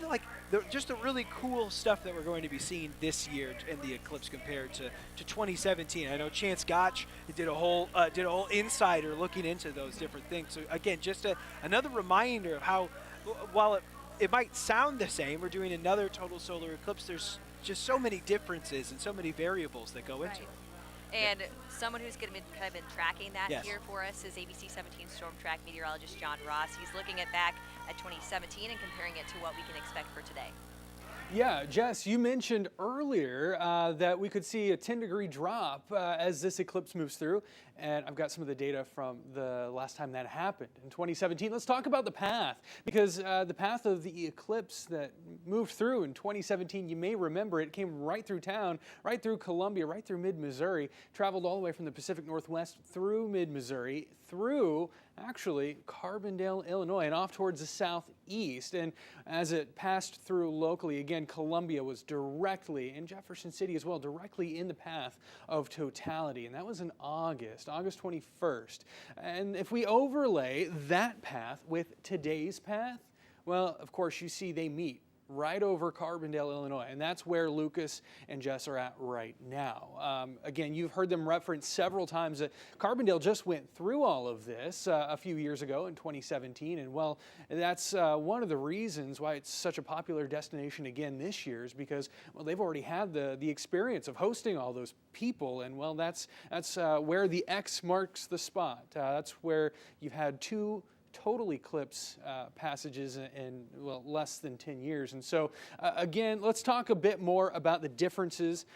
Speaker 3: just the really cool stuff that we're going to be seeing this year in the Eclipse compared to 2017. I know Chance Gotch did a whole insider looking into those different things. So again, just another reminder of how, while it might sound the same, we're doing another total solar eclipse. There's just so many differences and so many variables that go into it.
Speaker 2: And someone who's going to kind of been tracking that here for us is ABC 17 Storm Track meteorologist John Ross. He's looking back at 2017 and comparing it to what we can expect for today.
Speaker 1: Yeah, Jess, you mentioned earlier that we could see a 10-degree drop as this eclipse moves through, and I've got some of the data from the last time that happened in 2017. Let's talk about the path, because the path of the eclipse that moved through in 2017, you may remember it came right through town, right through Columbia, right through mid-Missouri, traveled all the way from the Pacific Northwest through mid-Missouri, through actually Carbondale, Illinois, and off towards the southeast. And as it passed through locally, again, Columbia was directly, and Jefferson City as well, directly in the path of totality. And that was in August 21st. And if we overlay that path with today's path, well, of course, you see they meet right over Carbondale, Illinois, and that's where Lucas and Jess are at right now. Again, you've heard them reference several times that Carbondale just went through all of this a few years ago in 2017, and well, that's one of the reasons why it's such a popular destination again this year, is because, well, they've already had the experience of hosting all those people, and well, that's where the X marks the spot. That's where you've had two total eclipse passages in, well, less than 10 years. And so, again, let's talk a bit more about the differences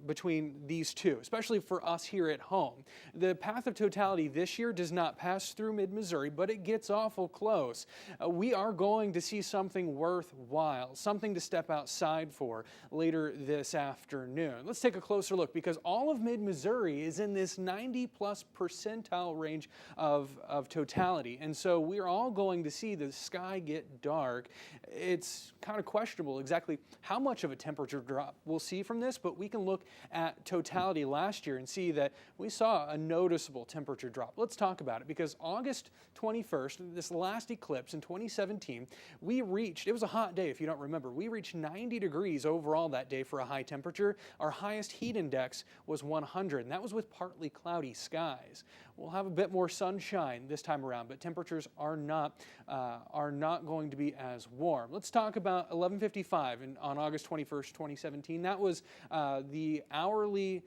Speaker 1: between these two, especially for us here at home. The path of totality this year does not pass through mid-Missouri, but it gets awful close. We are going to see something worthwhile, something to step outside for later this afternoon. Let's take a closer look, because all of mid-Missouri is in this 90+ percentile range of totality. And so we're all going to see the sky get dark. It's kind of questionable exactly how much of a temperature drop we'll see from this, but we can look at totality last year and see that we saw a noticeable temperature drop. Let's talk about it, because August 21st, this last eclipse in 2017, we reached, it was a hot day if you don't remember, we reached 90 degrees overall that day for a high temperature. Our highest heat index was 100, and that was with partly cloudy skies. We'll have a bit more sunshine this time around, but temperatures are not going to be as warm. Let's talk about 11:55 on August 21st, 2017. That was the hourly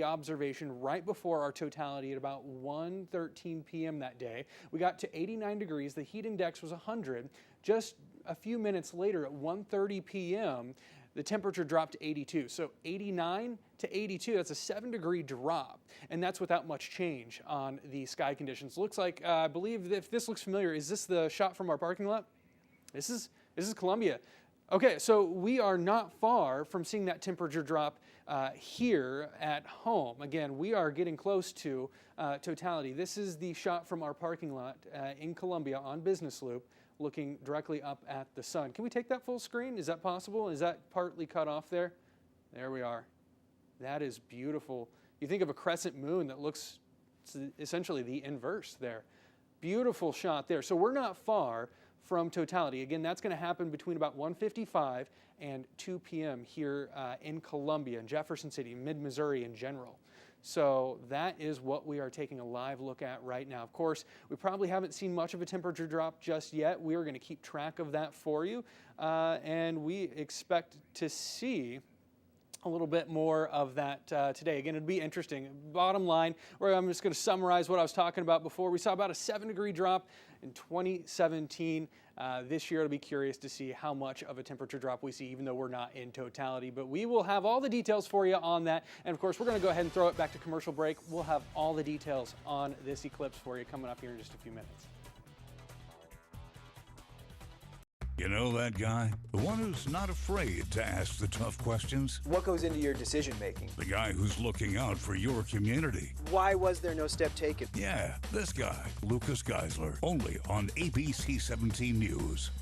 Speaker 1: observation right before our totality at about 1:13 p.m. that day. We got to 89 degrees. The heat index was 100. Just a few minutes later at 1:30 p.m., the temperature dropped to 82. So 89 to 82, that's a 7-degree drop. And that's without much change on the sky conditions. Looks like, I believe, if this looks familiar, is this the shot from our parking lot? This is Columbia. Okay, so we are not far from seeing that temperature drop here at home. Again, we are getting close to totality. This is the shot from our parking lot in Columbia on Business Loop, looking directly up at the sun. Can we take that full screen? Is that possible? Is that partly cut off there? There we are. That is beautiful. You think of a crescent moon that looks essentially the inverse there. Beautiful shot there. So we're not far from totality. Again, that's going to happen between about 1:55 and 2 p.m. here in Columbia, in Jefferson City, mid-Missouri in general. So that is what we are taking a live look at right now. Of course, we probably haven't seen much of a temperature drop just yet. We are going to keep track of that for you, and we expect to see a little bit more of that today. Again, it'd be interesting. Bottom line, where I'm just going to summarize what I was talking about before. We saw about a 7-degree drop in 2017. This year, it'll be curious to see how much of a temperature drop we see, even though we're not in totality. But we will have all the details for you on that. And of course, we're going to go ahead and throw it back to commercial break. We'll have all the details on this eclipse for you coming up here in just a few minutes.
Speaker 9: You know that guy? The one who's not afraid to ask the tough questions?
Speaker 8: What goes into your decision making?
Speaker 9: The guy who's looking out for your community?
Speaker 8: Why was there no step taken?
Speaker 9: Yeah, this guy, Lucas Geisler, only on ABC 17 News.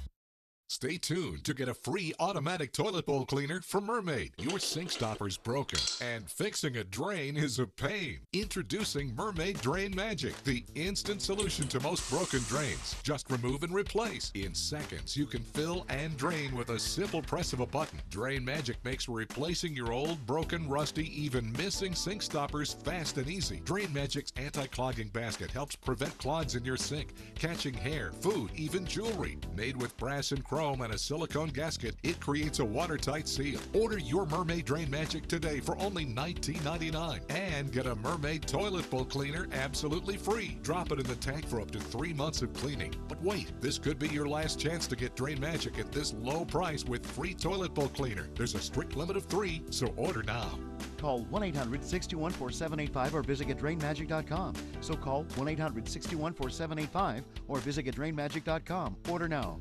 Speaker 4: Stay tuned to get a free automatic toilet bowl cleaner from Mermaid. Your sink stopper's broken, and fixing a drain is a pain. Introducing Mermaid Drain Magic, the instant solution to most broken drains. Just remove and replace. In seconds, you can fill and drain with a simple press of a button. Drain Magic makes replacing your old, broken, rusty, even missing sink stoppers fast and easy. Drain Magic's anti-clogging basket helps prevent clogs in your sink, catching hair, food, even jewelry. Made with brass and chrome and a silicone gasket, it creates a watertight seal. Order your Mermaid Drain Magic today for only $19.99 and get a Mermaid toilet bowl cleaner absolutely free. Drop it in the tank for up to 3 months of cleaning. But wait, this could be your last chance to get Drain Magic at this low price with free toilet bowl cleaner. There's a strict limit of 3, so order now.
Speaker 19: Call 1-800-621-4785 or visit GetDrainMagic.com. So call 1-800-621-4785 or visit GetDrainMagic.com. Order now.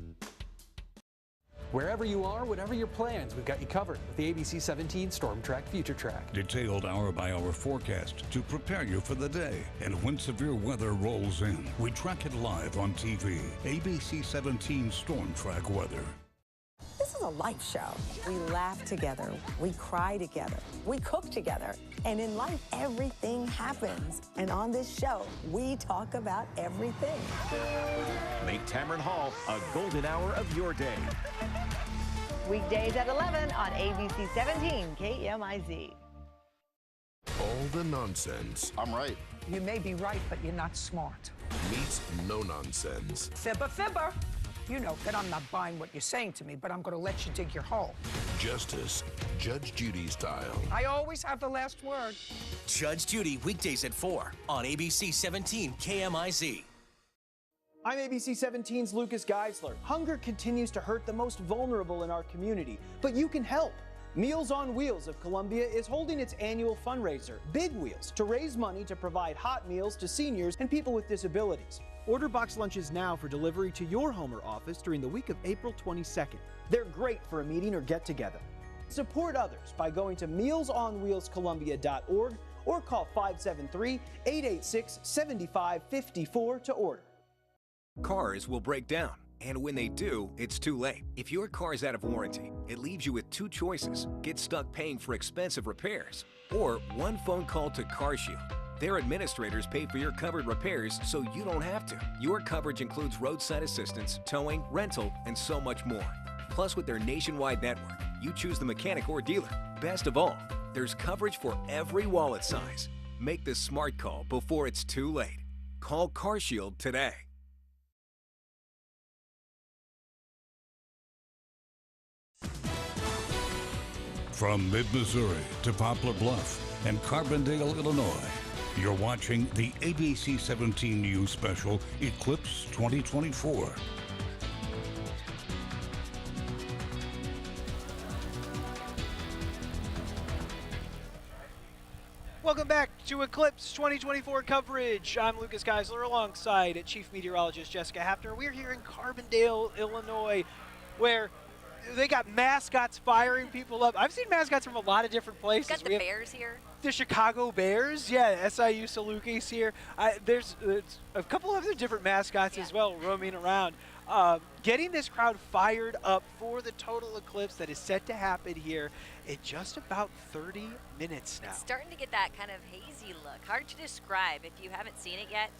Speaker 1: Wherever you are, whatever your plans, we've got you covered with the ABC 17 Storm Track Future Track.
Speaker 9: Detailed hour-by-hour forecast to prepare you for the day. And when severe weather rolls in, we track it live on TV. ABC 17 Storm Track Weather.
Speaker 24: This is a life show. We laugh together, we cry together, we cook together. And in life, everything happens. And on this show, we talk about everything.
Speaker 5: Make Tamron Hall a golden hour of your day.
Speaker 6: Weekdays at 11 on ABC 17 KMIZ.
Speaker 12: All the nonsense.
Speaker 10: I'm right.
Speaker 22: You may be right, but you're not smart.
Speaker 12: Meets no nonsense.
Speaker 22: Fibber, fibber. You know that I'm not buying what you're saying to me, but I'm going to let you dig your hole.
Speaker 12: Justice, Judge Judy style.
Speaker 22: I always have the last word.
Speaker 29: Judge Judy, weekdays at 4 on ABC 17 KMIZ.
Speaker 8: I'm ABC 17's Lucas Geisler. Hunger continues to hurt the most vulnerable in our community, but you can help. Meals on Wheels of Columbia is holding its annual fundraiser, Big Wheels, to raise money to provide hot meals to seniors and people with disabilities. Order box lunches now for delivery to your home or office during the week of April 22nd. They're great for a meeting or get-together. Support others by going to mealsonwheelscolumbia.org or call 573-886-7554 to order.
Speaker 11: Cars will break down, and when they do, it's too late. If your car is out of warranty, it leaves you with two choices: get stuck paying for expensive repairs, or one phone call to CarShield. Their administrators pay for your covered repairs so you don't have to. Your coverage includes roadside assistance, towing, rental, and so much more. Plus, with their nationwide network, you choose the mechanic or dealer. Best of all, there's coverage for every wallet size. Make the smart call before it's too late. Call CarShield today.
Speaker 9: From mid-Missouri to Poplar Bluff and Carbondale, Illinois, you're watching the ABC 17 News Special Eclipse 2024.
Speaker 3: Welcome back to Eclipse 2024 coverage. I'm Lucas Geisler alongside Chief Meteorologist Jessica Hafner. We're here in Carbondale, Illinois, where they got mascots firing people up. I've seen mascots from a lot of different places.
Speaker 2: Got the Bears here.
Speaker 3: The Chicago Bears, yeah, SIU Salukis here. There's a couple other different mascots as well roaming around. Getting this crowd fired up for the total eclipse that is set to happen here in just about 30 minutes now.
Speaker 2: It's starting to get that kind of hazy look. Hard to describe if you haven't seen it yet.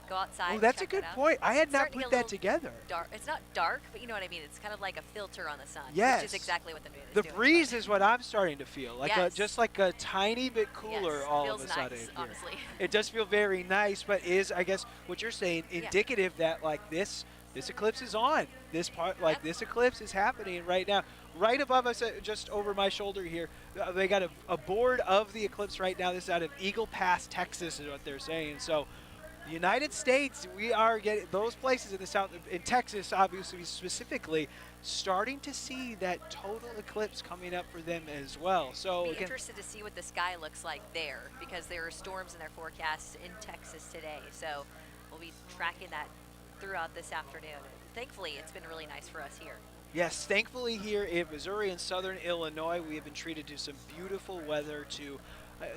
Speaker 2: Go outside.
Speaker 3: Oh, that's a good point. I had not put that together.
Speaker 2: Dark. It's not dark, but you know what I mean. It's kind of like a filter on the sun.
Speaker 3: Yes.
Speaker 2: Which is exactly what the moon is
Speaker 3: The
Speaker 2: doing.
Speaker 3: breeze is what I'm starting to feel, like
Speaker 2: Yes.
Speaker 3: just like a tiny bit cooler
Speaker 2: Yes,
Speaker 3: all
Speaker 2: feels
Speaker 3: of a sudden.
Speaker 2: nice,
Speaker 3: here.
Speaker 2: honestly.
Speaker 3: It does feel very nice, but is, I guess, what you're saying indicative that like this eclipse is on. This part, like this eclipse is happening right now. Right above us, just over my shoulder here, they got a board of the eclipse right now. This is out of Eagle Pass, Texas, is what they're saying. So, the United States, we are getting those places in the south, in Texas, obviously specifically, starting to see that total eclipse coming up for them as well. So,
Speaker 2: Be interested to see what the sky looks like there, because there are storms in their forecasts in Texas today. So, we'll be tracking that throughout this afternoon. Thankfully, it's been really nice for us here.
Speaker 3: yes, thankfully here in Missouri and southern Illinois, we have been treated to some beautiful weather to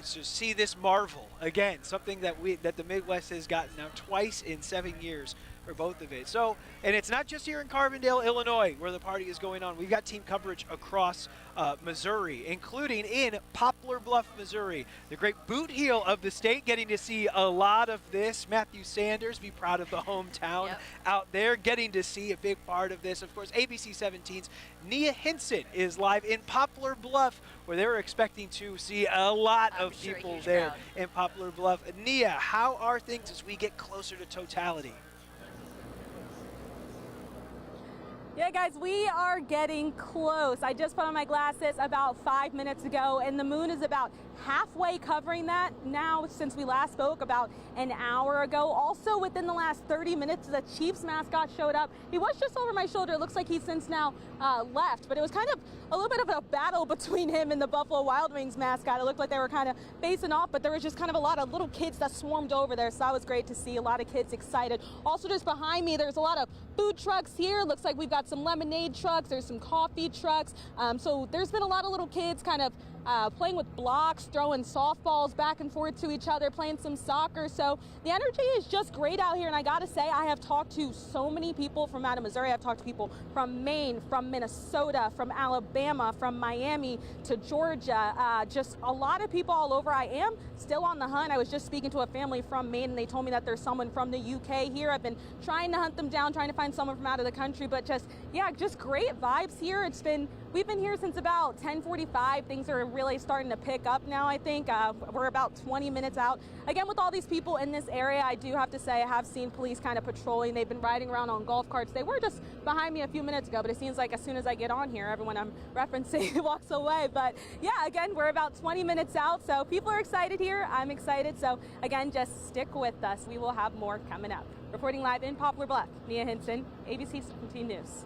Speaker 3: see this marvel again, something that the Midwest has gotten now twice in 7 years for both of it. So, and it's not just here in Carbondale, Illinois, where the party is going on. We've got team coverage across Missouri, including in Poplar Bluff, Missouri, the great boot heel of the state, getting to see a lot of this. Matthew Sanders, be proud of the hometown out there, getting to see a big part of this. Of course, ABC 17's Nia Hinson is live in Poplar Bluff, where they're expecting to see a lot of people there in Poplar Bluff. Nia, how are things as we get closer to totality?
Speaker 13: Yeah, guys, we are getting close. I just put on my glasses about 5 minutes ago, and the moon is about halfway covering that now since we last spoke about an hour ago. Also, within the last 30 minutes, the Chiefs mascot showed up. He was just over my shoulder. It looks like he's since now left, but it was kind of a little bit of a battle between him and the Buffalo Wild Wings mascot. It looked like they were kind of facing off, but there was just kind of a lot of little kids that swarmed over there, so that was great to see. A lot of kids excited. Also, just behind me, there's a lot of food trucks here. Looks like we've got some lemonade trucks. There's some coffee trucks. So there's been a lot of little kids kind of playing with blocks, throwing softballs back and forth to each other, playing some soccer. So the energy is just great out here. And I got to say, I have talked to so many people from out of Missouri. I've talked to people from Maine, from Minnesota, from Alabama, from Miami to Georgia, just a lot of people all over. I am still on the hunt. I was just speaking to a family from Maine, and they told me that there's someone from the UK here. I've been trying to hunt them down, trying to find someone from out of the country, but just, yeah, just great vibes here. We've been here since about 10:45. Things are really starting to pick up now, I think. We're about 20 minutes out. Again, with all these people in this area, I do have to say I have seen police kind of patrolling. They've been riding around on golf carts. They were just behind me a few minutes ago, but it seems like as soon as I get on here, everyone I'm referencing walks away. But yeah, again, we're about 20 minutes out, so people are excited here. I'm excited. So again, just stick with us. We will have more coming up. Reporting live in Poplar Bluff, Nia Hinson, ABC 17 News.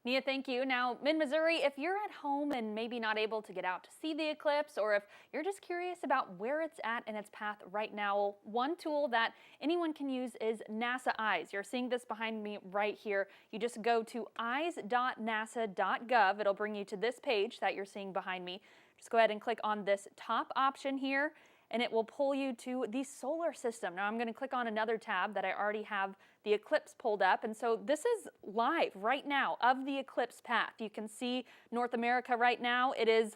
Speaker 7: Nia, thank you. Now, mid-Missouri, if you're at home and maybe not able to get out to see the eclipse, or if you're just curious about where it's at in its path right now, one tool that anyone can use is NASA Eyes. You're seeing this behind me right here. You just go to eyes.nasa.gov. It'll bring you to this page that you're seeing behind me. Just go ahead and click on this top option here, and it will pull you to the solar system. Now I'm going to click on another tab that I already have the eclipse pulled up, and so this is live right now of the eclipse path. You can see North America right now.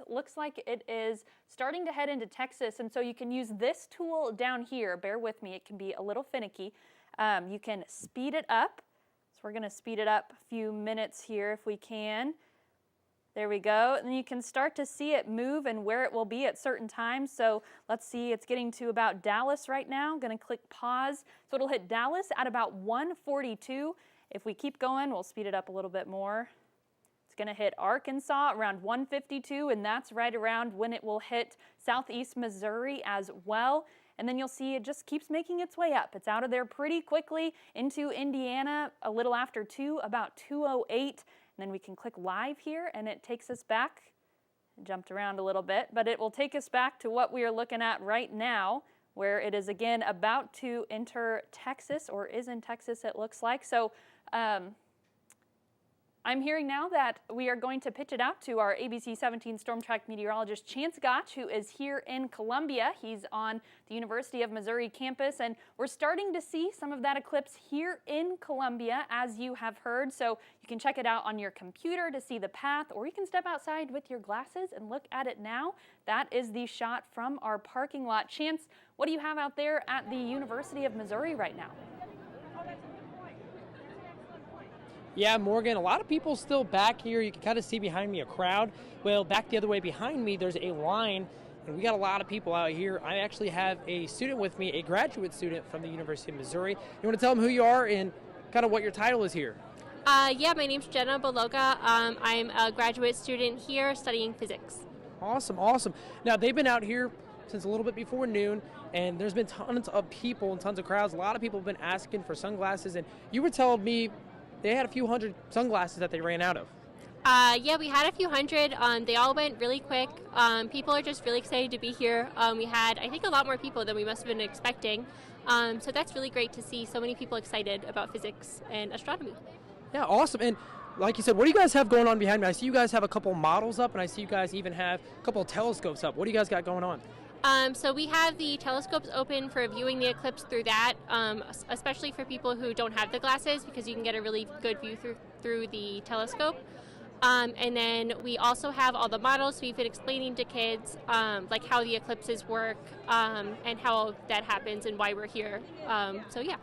Speaker 7: Looks like it is starting to head into Texas, and so you can use this tool down here. Bear with me, it can be a little finicky. You can speed it up. So we're going to speed it up a few minutes here if we can. There we go, and you can start to see it move and where it will be at certain times. So let's see, it's getting to about Dallas right now. I'm gonna click pause. So it'll hit Dallas at about 1:42. If we keep going, we'll speed it up a little bit more. It's gonna hit Arkansas around 1:52, and that's right around when it will hit southeast Missouri as well. And then you'll see it just keeps making its way up. It's out of there pretty quickly into Indiana a little after 2, about 2:08. And then we can click live here, and it takes us back. It jumped around a little bit, but it will take us back to what we are looking at right now, where it is again about to enter Texas, or is in Texas it looks like. So I'm hearing now that we are going to pitch it out to our ABC 17 Storm Track meteorologist Chance Gotch, who is here in Columbia. He's on the University of Missouri campus, and we're starting to see some of that eclipse here in Columbia, as you have heard. So you can check it out on your computer to see the path, or you can step outside with your glasses and look at it now. That is the shot from our parking lot. Chance, what do you have out there at the University of Missouri right now?
Speaker 10: Yeah, Morgan, a lot of people still back here. You can kind of see behind me a crowd. Well, back the other way behind me, there's a line, and we got a lot of people out here. I actually have a student with me, a graduate student from the University of Missouri. You want to tell them who you are and kind of what your title is here?
Speaker 14: Yeah, my name's Jenna Beloga. I'm a graduate student here studying physics.
Speaker 10: Awesome, awesome. Now, they've been out here since a little bit before noon, and there's been tons of people and tons of crowds. A lot of people have been asking for sunglasses, and you were telling me they had a few hundred sunglasses that they ran out of.
Speaker 14: Yeah, we had a few hundred. They all went really quick. People are just really excited to be here. We had, I think, a lot more people than we must have been expecting. So that's really great to see so many people excited about physics and astronomy.
Speaker 10: Yeah, awesome. And like you said, what do you guys have going on behind me? I see you guys have a couple models up, and I see you guys even have a couple of telescopes up. What do you guys got going on?
Speaker 14: So we have the telescopes open for viewing the eclipse through that, especially for people who don't have the glasses, because you can get a really good view through the telescope. And then we also have all the models, so we've been explaining to kids like how the eclipses work and how that happens and why we're here. So yeah.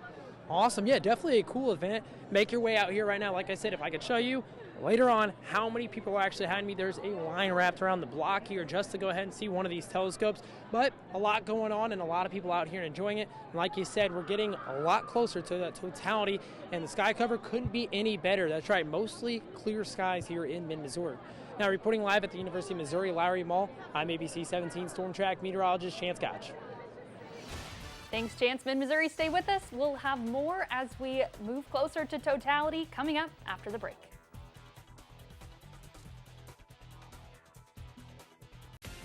Speaker 10: Awesome. Yeah, definitely a cool event. Make your way out here right now. Like I said, if I could show you later on how many people are actually behind me. There's a line wrapped around the block here just to go ahead and see one of these telescopes. But a lot going on and a lot of people out here enjoying it. And like you said, we're getting a lot closer to that totality, and the sky cover couldn't be any better. That's right, mostly clear skies here in mid-Missouri. Now reporting live at the University of Missouri Lowry Mall, I'm ABC 17 Storm Track meteorologist Chance Gotch.
Speaker 7: Thanks, Chance. Mid-Missouri, stay with us. We'll have more as we move closer to totality coming up after the break.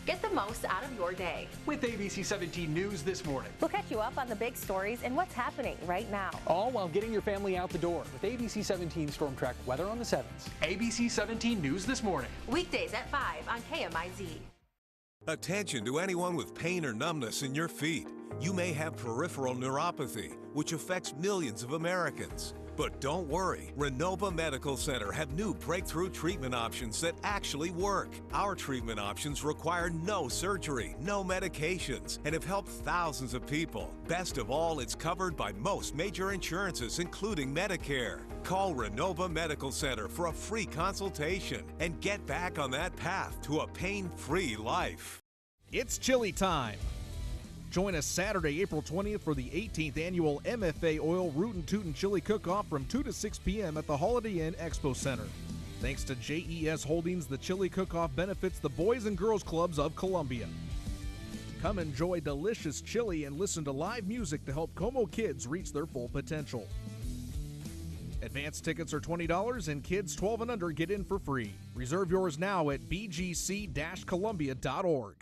Speaker 15: Get the most out of your day.
Speaker 1: With ABC 17 News this morning.
Speaker 15: We'll catch you up on the big stories and what's happening right now.
Speaker 1: All while getting your family out the door with ABC 17 Storm Track weather on the 7s. ABC 17 News this morning.
Speaker 15: Weekdays at 5 on KMIZ.
Speaker 11: Attention to anyone with pain or numbness in your feet. You may have peripheral neuropathy, which affects millions of Americans. But don't worry, Renova Medical Center have new breakthrough treatment options that actually work. Our treatment options require no surgery, no medications, and have helped thousands of people. Best of all, it's covered by most major insurances, including Medicare. Call Renova Medical Center for a free consultation and get back on that path to a pain-free life.
Speaker 16: It's chili time. Join us Saturday, April 20th for the 18th annual MFA Oil Rootin' Tootin' Chili Cook-Off from 2 to 6 p.m. at the Holiday Inn Expo Center. Thanks to JES Holdings, the Chili Cook-Off benefits the Boys and Girls Clubs of Columbia. Come enjoy delicious chili and listen to live music to help Como kids reach their full potential. Advance tickets are $20 and kids 12 and under get in for free. Reserve yours now at bgc-columbia.org.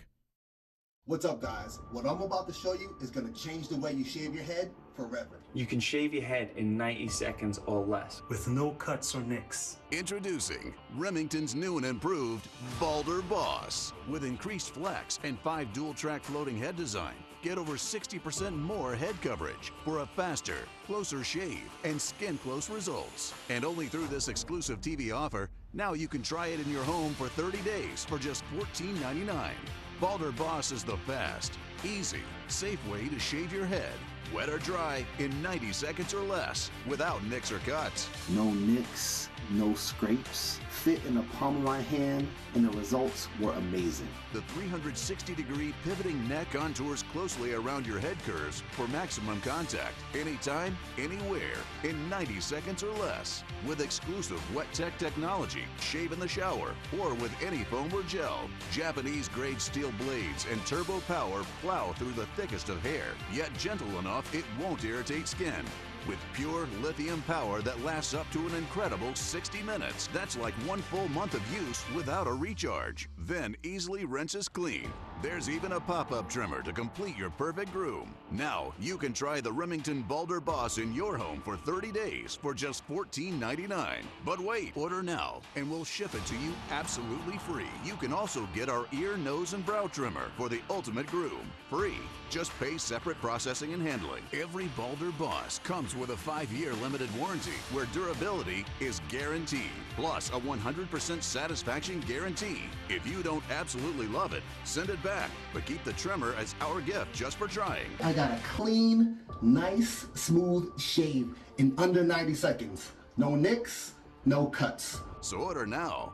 Speaker 20: What's up, guys? What I'm about to show you is going to change the way you shave your head forever.
Speaker 21: You can shave your head in 90 seconds or less with no cuts or nicks.
Speaker 23: Introducing Remington's new and improved Balder Boss. With increased flex and 5 dual-track floating head design, get over 60% more head coverage for a faster, closer shave and skin-close results. And only through this exclusive TV offer, now you can try it in your home for 30 days for just $14.99. Balder Boss is the fast, easy, safe way to shave your head, wet or dry, in 90 seconds or less, without nicks or cuts.
Speaker 25: No nicks, no scrapes, fit in the palm of my hand, and the results were amazing.
Speaker 23: The 360-degree pivoting neck contours closely around your head curves for maximum contact, anytime, anywhere, in 90 seconds or less. With exclusive Wet Tech technology, shave in the shower, or with any foam or gel. Japanese-grade steel blades and turbo power plow through the thickest of hair, yet gentle enough it won't irritate skin. With pure lithium power that lasts up to an incredible 60 minutes. That's like 1 full month of use without a recharge. Then easily rinses clean. There's even a pop-up trimmer to complete your perfect groom. Now, you can try the Remington Balder Boss in your home for 30 days for just $14.99. But wait, order now, and we'll ship it to you absolutely free. You can also get our ear, nose, and brow trimmer for the ultimate groom. Free. Just pay separate processing and handling. Every Balder Boss comes with a 5-year limited warranty where durability is guaranteed. Plus a 100% satisfaction guarantee. If you don't absolutely love it, send it back, but keep the trimmer as our gift just for trying.
Speaker 20: I got a clean, nice, smooth shave in under 90 seconds. No nicks, no cuts.
Speaker 23: So order now.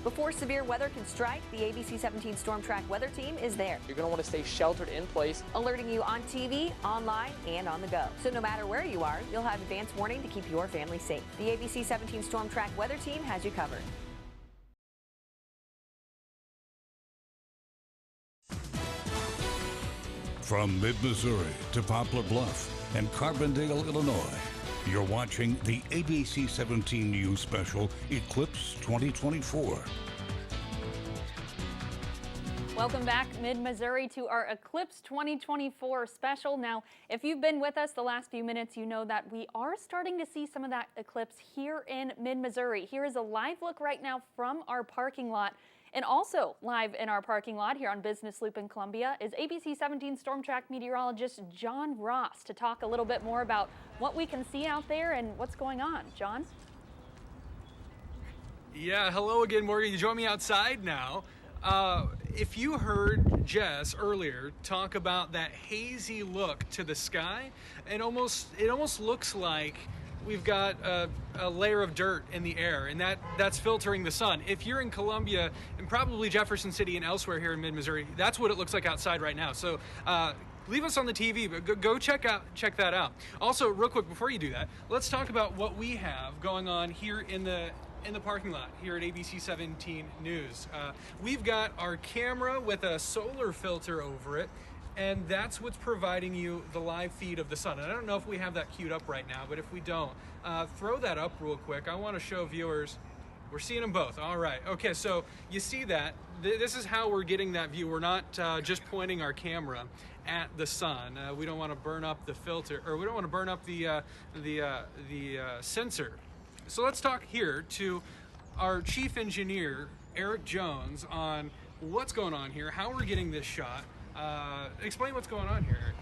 Speaker 2: Before severe weather can strike, the ABC 17 Storm Track weather team is there.
Speaker 10: You're going to want to stay sheltered in place,
Speaker 2: alerting you on TV, online, and on the go. So no matter where you are, you'll have advance warning to keep your family safe. The ABC 17 Storm Track weather team has you covered.
Speaker 9: From mid-Missouri to Poplar Bluff and Carbondale, Illinois, you're watching the ABC 17 News special, Eclipse 2024.
Speaker 7: Welcome back, Mid-Missouri, to our Eclipse 2024 special. Now, if you've been with us the last few minutes, you know that we are starting to see some of that eclipse here in Mid-Missouri. Here is a live look right now from our parking lot. And also live in our parking lot here on Business Loop in Columbia is ABC 17 Storm Track meteorologist John Ross to talk a little bit more about what we can see out there and what's going on. John?
Speaker 1: Yeah, hello again, Morgan. You join me outside now. If you heard Jess earlier talk about that hazy look to the sky, it almost looks like we've got a layer of dirt in the air, and that's filtering the sun. If you're in Columbia and probably Jefferson City and elsewhere here in mid-Missouri, that's what it looks like outside right now. So leave us on the TV, but go check that out. Also, real quick before you do that, let's talk about what we have going on here in the parking lot here at ABC 17 News. We've got our camera with a solar filter over it, and that's what's providing you the live feed of the sun. And I don't know if we have that queued up right now, but if we don't, throw that up real quick. I want to show viewers We're seeing them both. All right. Okay, so you see that. This is how we're getting that view. We're not just pointing our camera at the sun. We don't want to burn up the filter, or we don't want to burn up the sensor. So let's talk here to our chief engineer, Eric Jones, on what's going on here, how we're getting this shot. Explain what's going on here,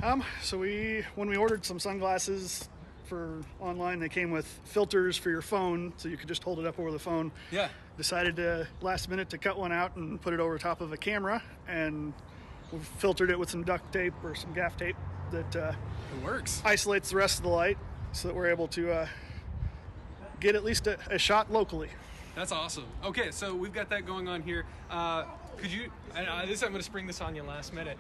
Speaker 1: Eric.
Speaker 4: So when we ordered some sunglasses for online, they came with filters for your phone, so you could just hold it up over the phone.
Speaker 1: Yeah.
Speaker 4: Decided to last minute to cut one out and put it over top of a camera, and we filtered it with some duct tape or some gaff tape that
Speaker 1: it works.
Speaker 4: Isolates the rest of the light, so that we're able to get at least a shot locally.
Speaker 1: That's awesome. Okay, so we've got that going on here. Could you? I'm going to spring this on you last minute.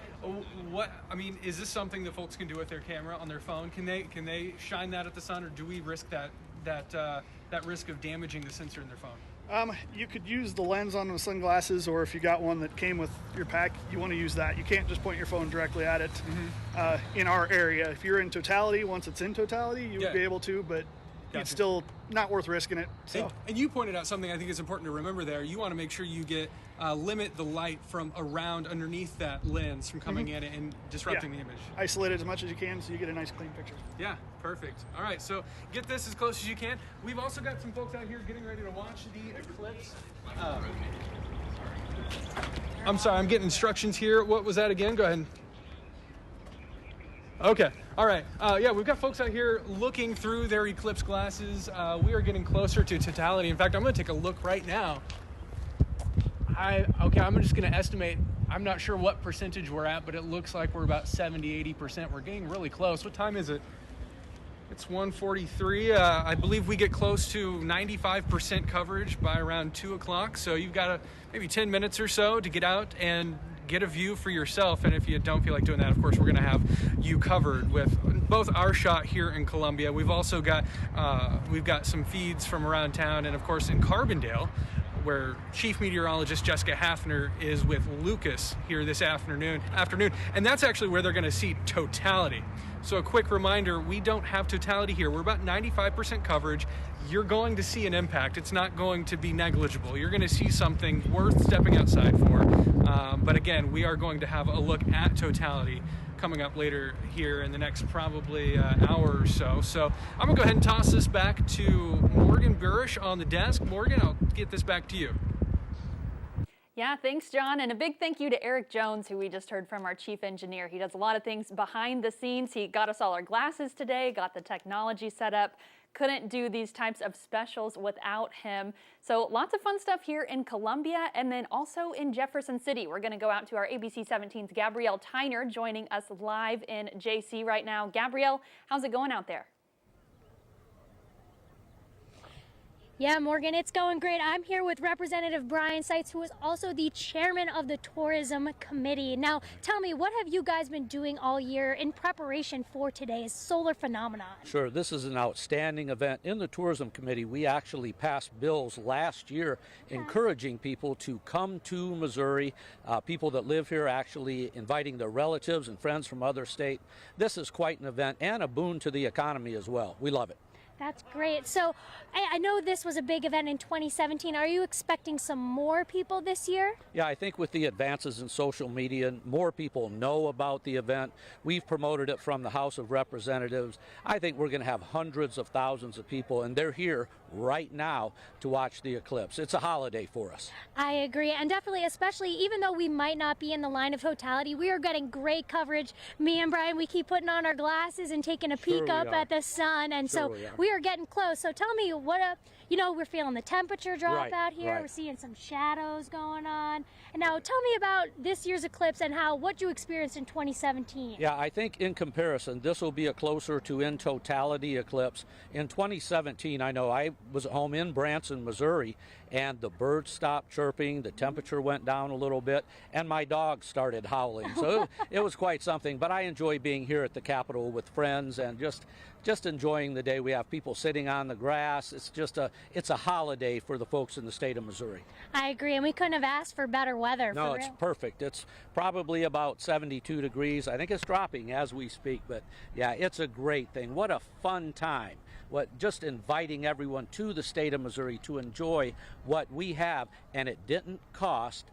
Speaker 1: Is this something that folks can do with their camera on their phone? Can they shine that at the sun, or do we risk that risk of damaging the sensor in their phone?
Speaker 4: You could use the lens on the sunglasses, or if you got one that came with your pack, you want to use that. You can't just point your phone directly at it. In our area, if you're in totality, once it's in totality, you would be able to, but it's still not worth risking it. So.
Speaker 1: And you pointed out something I think is important to remember there. You want to make sure you limit the light from around underneath that lens from coming in and disrupting the image.
Speaker 4: Isolate it as much as you can so you get a nice clean picture.
Speaker 1: Yeah, perfect. All right, so get this as close as you can. We've also got some folks out here getting ready to watch the eclipse. I'm sorry, I'm getting instructions here. What was that again? Go ahead. Okay. All right. We've got folks out here looking through their eclipse glasses. We are getting closer to totality. In fact, I'm going to take a look right now. I'm just going to estimate. I'm not sure what percentage we're at, but it looks like we're about 70-80%. We're getting really close. What time is it? It's 1:43. I believe we get close to 95% coverage by around 2 o'clock. So you've got maybe 10 minutes or so to get out and get a view for yourself. And if you don't feel like doing that, of course, we're going to have you covered with both our shot here in Columbia. We've also got some feeds from around town, and of course in Carbondale, where Chief Meteorologist Jessica Hafner is with Lucas here this afternoon, and that's actually where they're going to see totality. So a quick reminder, we don't have totality here. We're about 95% coverage. You're going to see an impact. It's not going to be negligible. You're going to see something worth stepping outside for. But again, we are going to have a look at totality coming up later here in the next probably hour or so. So I'm going to go ahead and toss this back to Morgan Burish on the desk. Morgan, I'll get this back to you.
Speaker 7: Yeah, thanks, John. And a big thank you to Eric Jones, who we just heard from, our chief engineer. He does a lot of things behind the scenes. He got us all our glasses today, got the technology set up. Couldn't do these types of specials without him. So lots of fun stuff here in Columbia and then also in Jefferson City. We're going to go out to our ABC 17's Gabrielle Tyner joining us live in JC right now. Gabrielle, how's it going out there?
Speaker 5: Yeah, Morgan, it's going great. I'm here with Representative Brian Seitz, who is also the chairman of the Tourism Committee. Now, tell me, what have you guys been doing all year in preparation for today's solar phenomenon?
Speaker 17: Sure, this is an outstanding event. In the Tourism Committee, we actually passed bills last year encouraging people to come to Missouri, people that live here actually inviting their relatives and friends from other states. This is quite an event and a boon to the economy as well. We love it.
Speaker 5: That's great. So I know this was a big event in 2017. Are you expecting some more people this year?
Speaker 17: Yeah, I think with the advances in social media, more people know about the event. We've promoted it from the House of Representatives. I think we're going to have hundreds of thousands of people, and they're here right now to watch the eclipse. It's a holiday for us.
Speaker 5: I agree, and definitely, especially even though we might not be in the line of totality, we are getting great coverage. Me and Brian, we keep putting on our glasses and taking a peek up at the sun, and so we are getting close. So tell me, we're feeling the temperature drop out here. We're seeing some shadows going on. And now tell me about this year's eclipse and what you experienced in 2017.
Speaker 17: Yeah, I think in comparison, this will be a closer to in totality eclipse. In 2017, I know I was at home in Branson, Missouri, and the birds stopped chirping, the temperature went down a little bit, and my dog started howling. So it was quite something. But I enjoy being here at the Capitol with friends and just enjoying the day. We have people sitting on the grass. It's a holiday for the folks in the state of Missouri.
Speaker 5: I agree, and we couldn't have asked for better weather.
Speaker 17: No, it's perfect. It's probably about 72 degrees. I think it's dropping as we speak, but yeah, it's a great thing. What a fun time just inviting everyone to the state of Missouri to enjoy what we have, and it didn't cost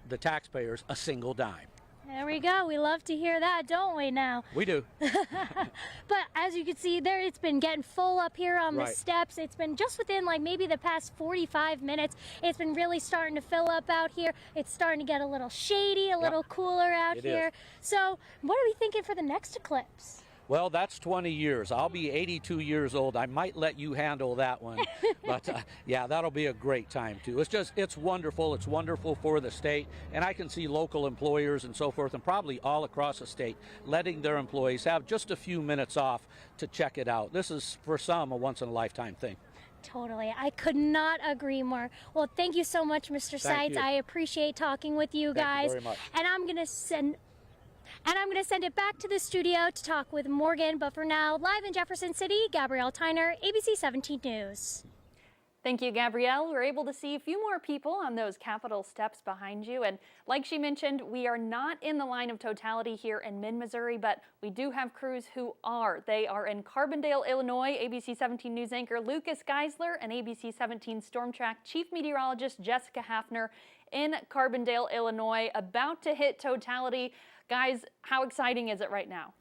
Speaker 17: the taxpayers a single dime.
Speaker 5: There we go. We love to hear that, don't we now?
Speaker 17: We do.
Speaker 5: But as you can see there, it's been getting full up here on the steps. It's been just within like maybe the past 45 minutes. It's been really starting to fill up out here. It's starting to get a little shady, a little cooler out here. So what are we thinking for the next eclipse?
Speaker 17: Well, that's 20 years. I'll be 82 years old. I might let you handle that one. But yeah, that'll be a great time too. It's wonderful. It's wonderful for the state. And I can see local employers and so forth, and probably all across the state, letting their employees have just a few minutes off to check it out. This is, for some, a once-in-a-lifetime thing.
Speaker 5: Totally. I could not agree more. Well, thank you so much, Mr. Seitz. I appreciate talking with you guys.
Speaker 17: Thank you very much.
Speaker 5: And I'm going to send it back to the studio to talk with Morgan. But for now, live in Jefferson City, Gabrielle Tyner, ABC 17 News.
Speaker 7: Thank you, Gabrielle. We're able to see a few more people on those Capitol steps behind you. And like she mentioned, we are not in the line of totality here in mid-Missouri, but we do have crews who are. They are in Carbondale, Illinois, ABC 17 News anchor Lucas Geisler and ABC 17 Storm Track Chief Meteorologist Jessica Hafner in Carbondale, Illinois, about to hit totality. Guys, how exciting is it right now?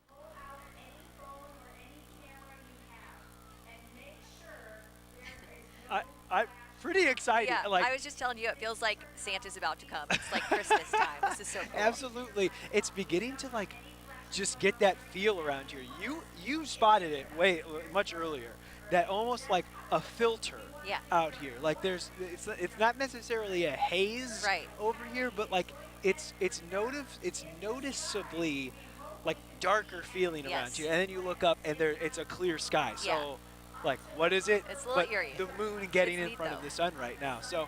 Speaker 3: I'm pretty excited.
Speaker 2: Yeah,
Speaker 3: like,
Speaker 2: I was just telling you, it feels like Santa's about to come. It's like Christmas time. This is so cool.
Speaker 3: Absolutely. It's beginning to like just get that feel around here. You spotted it much earlier. That almost like a filter out here. Like it's not necessarily a haze over here, but like it's noticeably like darker feeling around here. And then you look up and it's a clear sky. So like, what is it?
Speaker 2: It's a little eerie.
Speaker 3: The moon getting in front of the sun right now. So,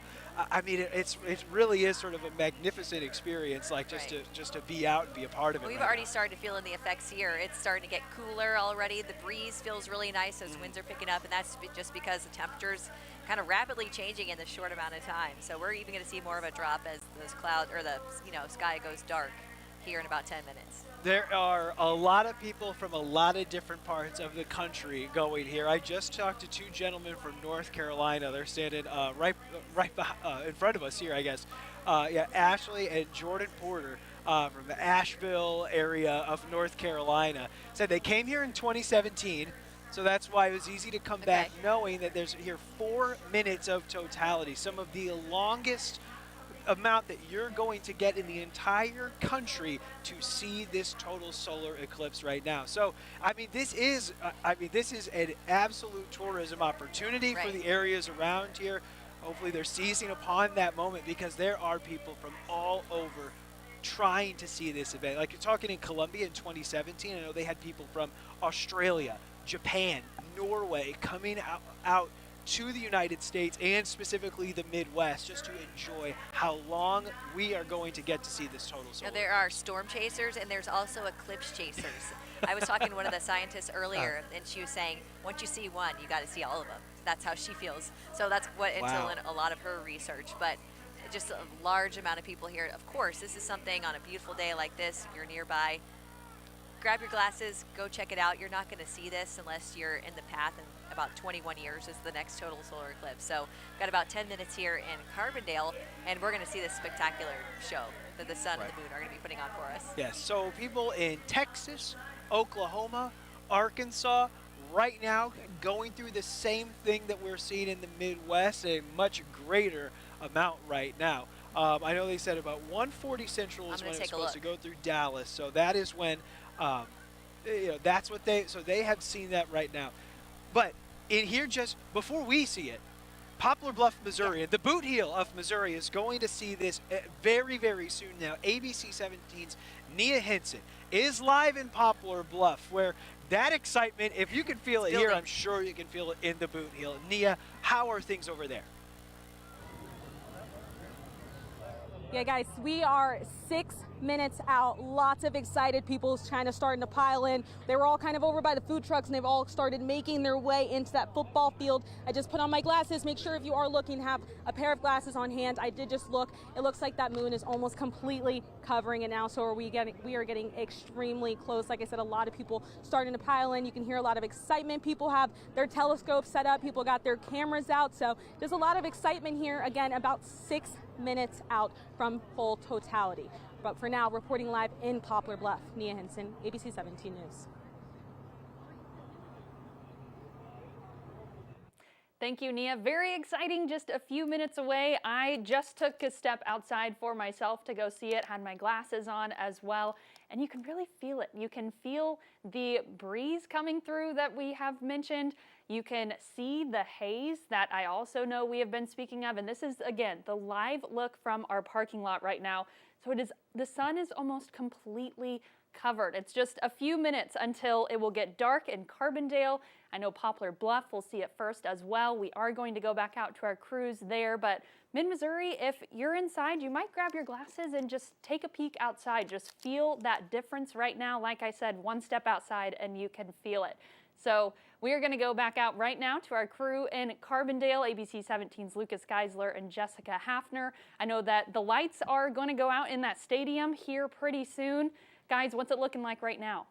Speaker 3: I mean, it really is sort of a magnificent experience, like just to be out and be a part of it.
Speaker 2: We've already started feeling the effects here. It's starting to get cooler already. The breeze feels really nice. Those winds are picking up, and that's just because the temperature's kind of rapidly changing in this short amount of time. So we're even going to see more of a drop as those clouds or the sky goes dark here in about 10 minutes.
Speaker 3: There are a lot of people from a lot of different parts of the country going here. I just talked to two gentlemen from North Carolina. They're standing right in front of us here, I guess. Ashley and Jordan Porter from the Asheville area of North Carolina said they came here in 2017. So that's why it was easy to come back knowing that there's here 4 minutes of totality, some of the longest amount that you're going to get in the entire country to see this total solar eclipse right now. So, I mean, this is an absolute tourism opportunity for the areas around here. Hopefully they're seizing upon that moment because there are people from all over trying to see this event. Like you're talking in Colombia in 2017, I know they had people from Australia, Japan, Norway coming out to the United States and specifically the Midwest just to enjoy how long we are going to get to see this total solar.
Speaker 2: Now, there are storm chasers and there's also eclipse chasers. I was talking to one of the scientists earlier and she was saying, once you see one, you got to see all of them. That's how she feels. So that's what until in a lot of her research. But just a large amount of people here. Of course, this is something on a beautiful day like this, if you're nearby, grab your glasses, go check it out. You're not going to see this unless you're in the path, and about 21 years is the next total solar eclipse. So we've got about 10 minutes here in Carbondale, and we're going to see this spectacular show that the sun and the moon are going to be putting on for us.
Speaker 3: Yes, so people in Texas, Oklahoma, Arkansas, right now going through the same thing that we're seeing in the Midwest, a much greater amount right now. I know they said about 1:40 Central is when it's supposed to go through Dallas, so that is when that's what they have seen that right now. But in here, just before we see it, Poplar Bluff, Missouri, the boot heel of Missouri is going to see this very, very soon now. ABC 17's Nia Henson is live in Poplar Bluff, where that excitement, if you can feel it here, I'm sure you can feel it in the boot heel. Nia, how are things over there?
Speaker 13: Yeah, guys, we are 6 minutes out. Lots of excited people kind of starting to pile in. They were all kind of over by the food trucks, and they've all started making their way into that football field. I just put on my glasses. Make sure if you are looking, have a pair of glasses on hand. I did just look. It looks like that moon is almost completely covering it now, so we are getting extremely close. Like I said, a lot of people starting to pile in. You can hear a lot of excitement. People have their telescopes set up. People got their cameras out. So there's a lot of excitement here. Again, about 6 minutes out from full totality. But for now, reporting live in Poplar Bluff, Nia Henson, ABC 17 News.
Speaker 7: Thank you, Nia. Very exciting, just a few minutes away. I just took a step outside for myself to go see it, had my glasses on as well, and you can really feel it. You can feel the breeze coming through that we have mentioned. You can see the haze that I also know we have been speaking of, and this is, again, the live look from our parking lot right now. So it is, the sun is almost completely covered. It's just a few minutes until it will get dark in Carbondale. I know Poplar Bluff will see it first as well. We are going to go back out to our crews there, but mid-Missouri, if you're inside, you might grab your glasses and just take a peek outside. Just feel that difference right now. Like I said, one step outside and you can feel it. So we are going to go back out right now to our crew in Carbondale, ABC 17's Lucas Geisler and Jessica Hafner. I know that the lights are going to go out in that stadium here pretty soon. Guys, what's it looking like right now?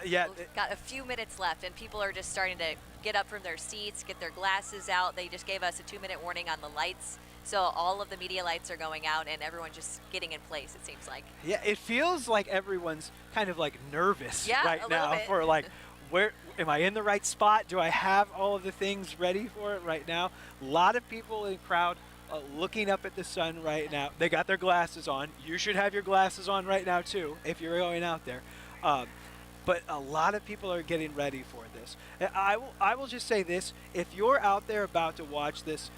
Speaker 3: Yeah.
Speaker 2: We've got a few minutes left, and people are just starting to get up from their seats, get their glasses out. They just gave us a 2-minute warning on the lights. So all of the media lights are going out, and everyone's just getting in place, it seems like.
Speaker 3: Yeah, it feels like everyone's kind of like nervous right now
Speaker 2: bit.
Speaker 3: for like, where am I in the right spot? Do I have all of the things ready for it right now? A lot of people in the crowd looking up at the sun right now. They got their glasses on. You should have your glasses on right now too if you're going out there. But a lot of people are getting ready for this. And I will just say this: if you're out there about to watch this,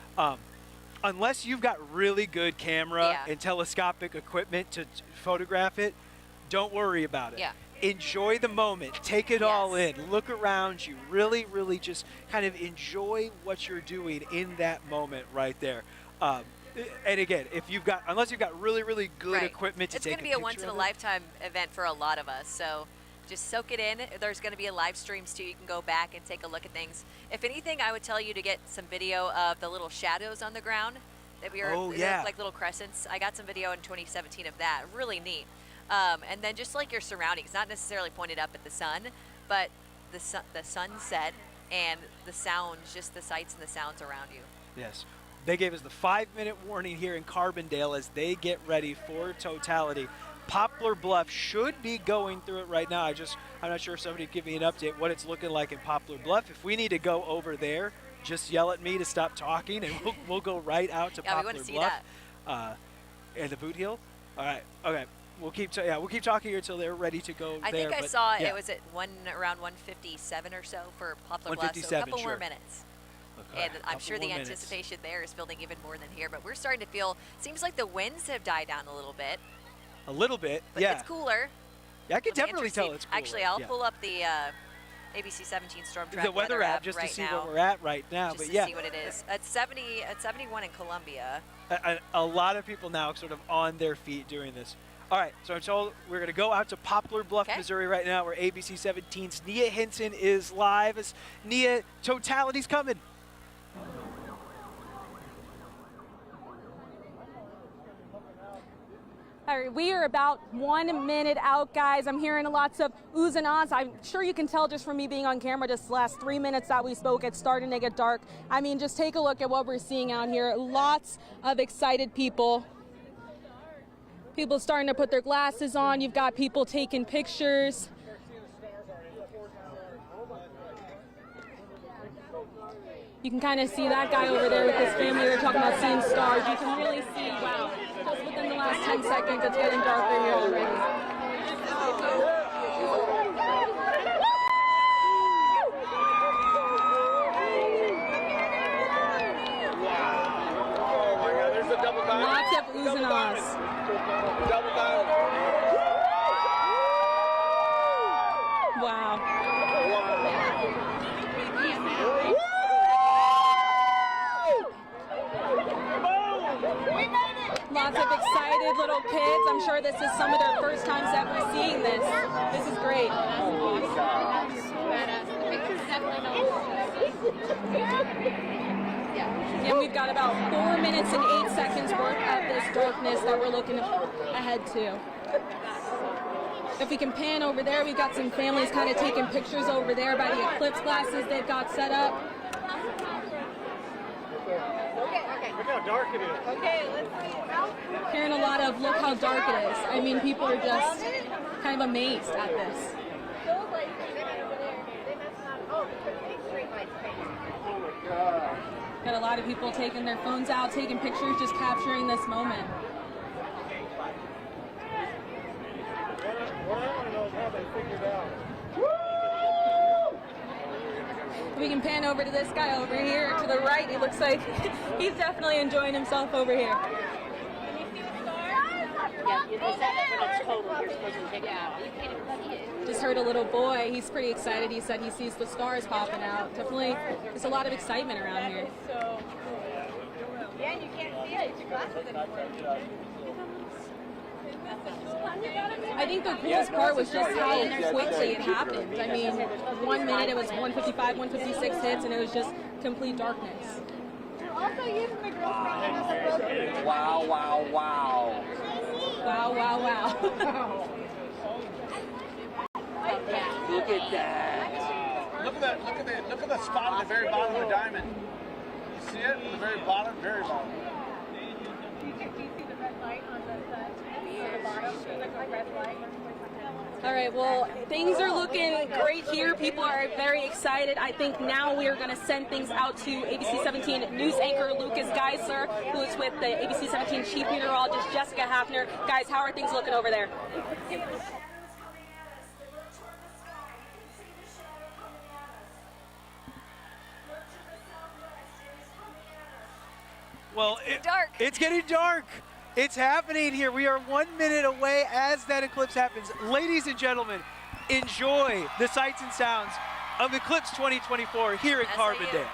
Speaker 3: unless you've got really good camera and telescopic equipment to photograph it, don't worry about it.
Speaker 2: Yeah.
Speaker 3: Enjoy the moment. Take it all in. Look around you. Really, really just kind of enjoy what you're doing in that moment right there. And again, unless you've got really, really good equipment to take a picture of it.
Speaker 2: It's going to be a once-in-a-lifetime event for a lot of us, so just soak it in. There's going to be a live streams too. You can go back and take a look at things. If anything, I would tell you to get some video of the little shadows on the ground that we were like little crescents. I got some video in 2017 of that. Really neat. And then just like your surroundings, not necessarily pointed up at the sun, but the sunset and the sounds, just the sights and the sounds around you.
Speaker 3: Yes. They gave us the 5-minute warning here in Carbondale as they get ready for totality. Poplar Bluff should be going through it right now. I'm not sure if somebody could give me an update what it's looking like in Poplar Bluff. If we need to go over there, just yell at me to stop talking, and we'll go right out to Poplar
Speaker 2: we want to see
Speaker 3: Bluff.
Speaker 2: That.
Speaker 3: And the Boot Heel. All right. Okay. We'll keep talking here until they're ready to go.
Speaker 2: I think I saw it was at around 157 or so for Poplar Bluff. So a couple more minutes.
Speaker 3: Okay,
Speaker 2: and I'm sure the anticipation there is building even more than here. But we're starting to feel. Seems like the winds have died down a little bit.
Speaker 3: A little bit,
Speaker 2: but it's cooler.
Speaker 3: Yeah, I can definitely tell it's cooler.
Speaker 2: Actually, I'll pull up the ABC 17 Storm Track
Speaker 3: the weather app just
Speaker 2: right
Speaker 3: to see
Speaker 2: now,
Speaker 3: where we're at right now.
Speaker 2: Just
Speaker 3: but
Speaker 2: to see what it is. At 71 in Columbia.
Speaker 3: A lot of people now sort of on their feet doing this. All right, so I'm told we're going to go out to Poplar Bluff, Missouri right now, where ABC 17's Nia Henson is live. As Nia, totality's coming.
Speaker 13: All right, we are about 1 minute out, guys. I'm hearing lots of oohs and ahs. I'm sure you can tell just from me being on camera just the last 3 minutes that we spoke, it's starting to get dark. I mean, just take a look at what we're seeing out here. Lots of excited people. People starting to put their glasses on. You've got people taking pictures. You can kind of see that guy over there with his family. They're talking about seeing stars. You can really see, wow, just within the last 10 seconds, it's getting darker here already. Lots of oohs and ahs. Wow. little kids. I'm sure this is some of their first times ever seeing this. This is great. And we've got about 4 minutes and 8 seconds worth of this darkness that we're looking ahead to. If we can pan over there, we've got some families kind of taking pictures over there by the Eclipse glasses they've got set up.
Speaker 6: Look how dark it is. Okay, let's see.
Speaker 13: Hearing a lot of, look how dark it is. I mean, people are just kind of amazed at this. Got a lot of people taking their phones out, taking pictures, just capturing this moment. We can pan over to this guy over here to the right. He looks like he's definitely enjoying himself over here. Just heard a little boy. He's pretty excited. He said he sees the stars popping out. Definitely, there's a lot of excitement around here.
Speaker 6: Yeah, you can't see it. It's your glasses anymore.
Speaker 13: I think the coolest part was just how quickly it happened. I mean, 1 minute it was 155, 156 hits, and it was just complete darkness.
Speaker 6: We're also using the girls'
Speaker 17: Wow, wow, wow.
Speaker 13: Wow, wow, wow.
Speaker 17: Look at that.
Speaker 12: Look at the spot at the very bottom of the diamond. You see it at the very bottom, very bottom.
Speaker 6: Do you see the red light on the bottom? There's a red light.
Speaker 13: All right, well, things are looking great here. People are very excited. I think now we are going to send things out to ABC 17 news anchor Lucas Geisler, who is with the ABC 17 chief meteorologist Jessica Hafner. Guys, how are things looking over there?
Speaker 3: Well, it's getting dark. It's happening here. We are 1 minute away as that eclipse happens. Ladies and gentlemen, enjoy the sights and sounds of Eclipse 2024 here in Carbondale.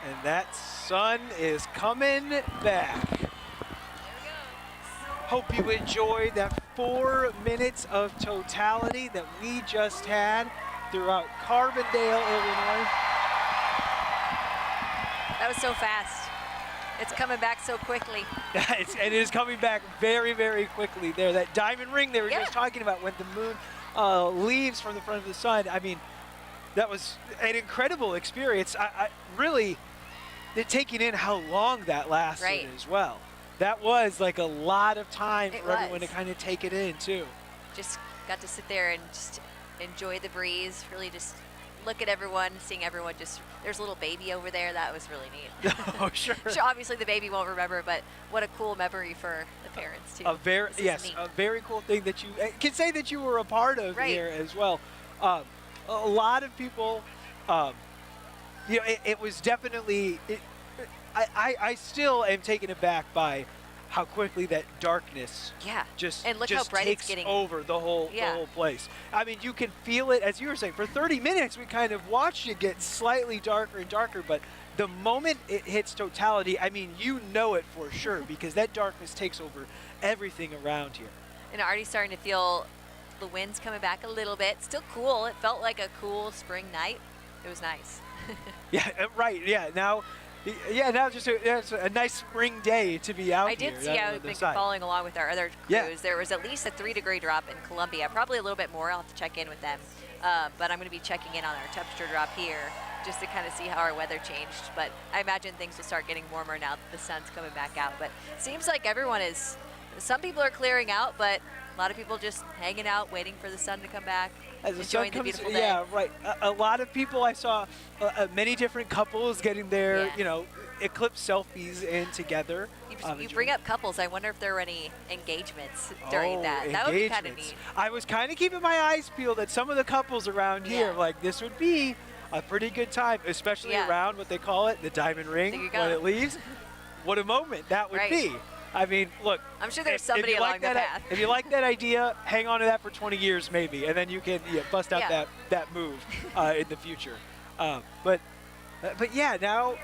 Speaker 3: And that sun is coming back. Hope you enjoyed that 4 minutes of totality that we just had throughout Carbondale, Illinois.
Speaker 2: That was so fast. It's coming back so quickly.
Speaker 3: It is coming back very, very quickly there. That diamond ring they were just talking about when the moon leaves from the front of the sun. I mean, that was an incredible experience. I really taking in how long that lasted as well. That was like a lot of time for everyone to kind of take it in too.
Speaker 2: Just got to sit there and just enjoy the breeze, really just look at everyone, seeing everyone just, there's a little baby over there. That was really neat.
Speaker 3: Oh, sure.
Speaker 2: So obviously the baby won't remember, but what a cool memory for the parents too.
Speaker 3: A very, a very cool thing that you can say that you were a part of here as well. A lot of people, you know, it was definitely, I still am taken aback by how quickly that darkness just
Speaker 2: bright
Speaker 3: takes
Speaker 2: it's getting
Speaker 3: over the whole place. I mean, you can feel it, as you were saying, for 30 minutes we kind of watched it get slightly darker and darker, but the moment it hits totality, I mean, you know it for sure because that darkness takes over everything around here.
Speaker 2: And already starting to feel the winds coming back a little bit. Still cool. It felt like a cool spring night. It was nice.
Speaker 3: Yeah, right. Yeah, now just a nice spring day to be out here.
Speaker 2: I did see, I've been following along with our other crews. There was at least a 3-degree drop in Columbia, probably a little bit more. I'll have to check in with them. But I'm going to be checking in on our temperature drop here just to kind of see how our weather changed. But I imagine things will start getting warmer now that the sun's coming back out. But it seems like everyone is, some people are clearing out, but a lot of people just hanging out, waiting for the sun to come back.
Speaker 3: As the
Speaker 2: enjoying
Speaker 3: sun comes,
Speaker 2: the beautiful day.
Speaker 3: Yeah, right. A lot of people I saw, many different couples getting their, you know, Eclipse selfies in together.
Speaker 2: You bring up couples. I wonder if there were any engagements during that. That would be kind of neat.
Speaker 3: I was kind of keeping my eyes peeled at some of the couples around here. Like, this would be a pretty good time, especially around what they call it, the diamond ring, when it leaves. What a moment that would be. I mean, look.
Speaker 2: I'm sure there's somebody along the path.
Speaker 3: If you like that idea, hang on to that for 20 years maybe, and then you can bust out that move in the future. But yeah, now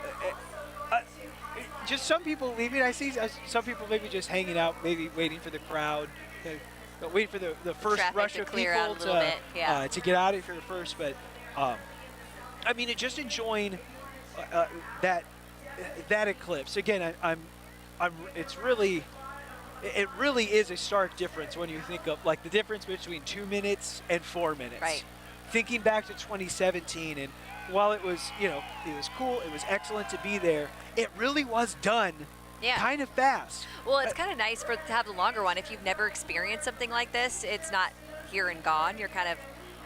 Speaker 3: just some people leaving. I see some people maybe just hanging out, maybe waiting for the crowd, waiting for the first rush of people to get out of here first. But I mean, just enjoying that eclipse. Again, it really is a stark difference when you think of like the difference between 2 minutes and 4 minutes.
Speaker 2: Right.
Speaker 3: Thinking back to 2017, and while it was, you know, it was cool, it was excellent to be there, it really was done kind of fast.
Speaker 2: Well, it's kind of nice to have the longer one. If you've never experienced something like this, it's not here and gone. You're kind of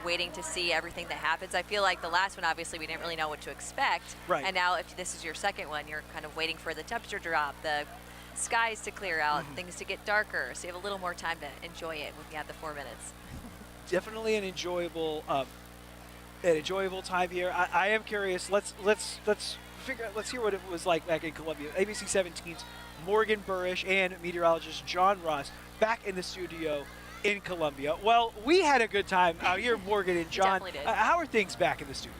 Speaker 2: waiting to see everything that happens. I feel like the last one, obviously, we didn't really know what to expect.
Speaker 3: Right.
Speaker 2: And now if this is your second one, you're kind of waiting for the temperature drop, the skies to clear out, things to get darker, so you have a little more time to enjoy it when you have the 4 minutes.
Speaker 3: Definitely an enjoyable time here. I am curious. Let's hear what it was like back in Columbia. ABC 17's Morgan Burrish and meteorologist John Ross back in the studio in Columbia. Well, we had a good time out here, Morgan and John.
Speaker 2: Definitely did.
Speaker 3: How are things back in the studio?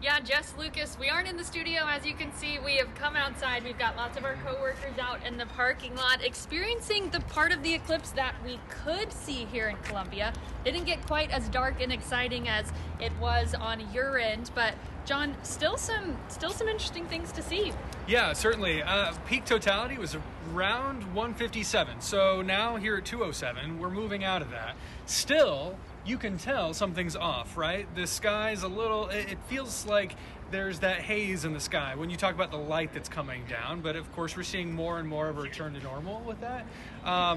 Speaker 7: Yeah, Jess, Lucas, we aren't in the studio. As you can see, we have come outside. We've got lots of our coworkers out in the parking lot experiencing the part of the eclipse that we could see here in Columbia. Didn't get quite as dark and exciting as it was on your end, but John, still some interesting things to see.
Speaker 1: Yeah, certainly. Peak totality was around 157. So now here at 207, we're moving out of that. Still, you can tell something's off, right? The sky's a little, it feels like there's that haze in the sky when you talk about the light that's coming down, but of course we're seeing more and more of a return to normal with that.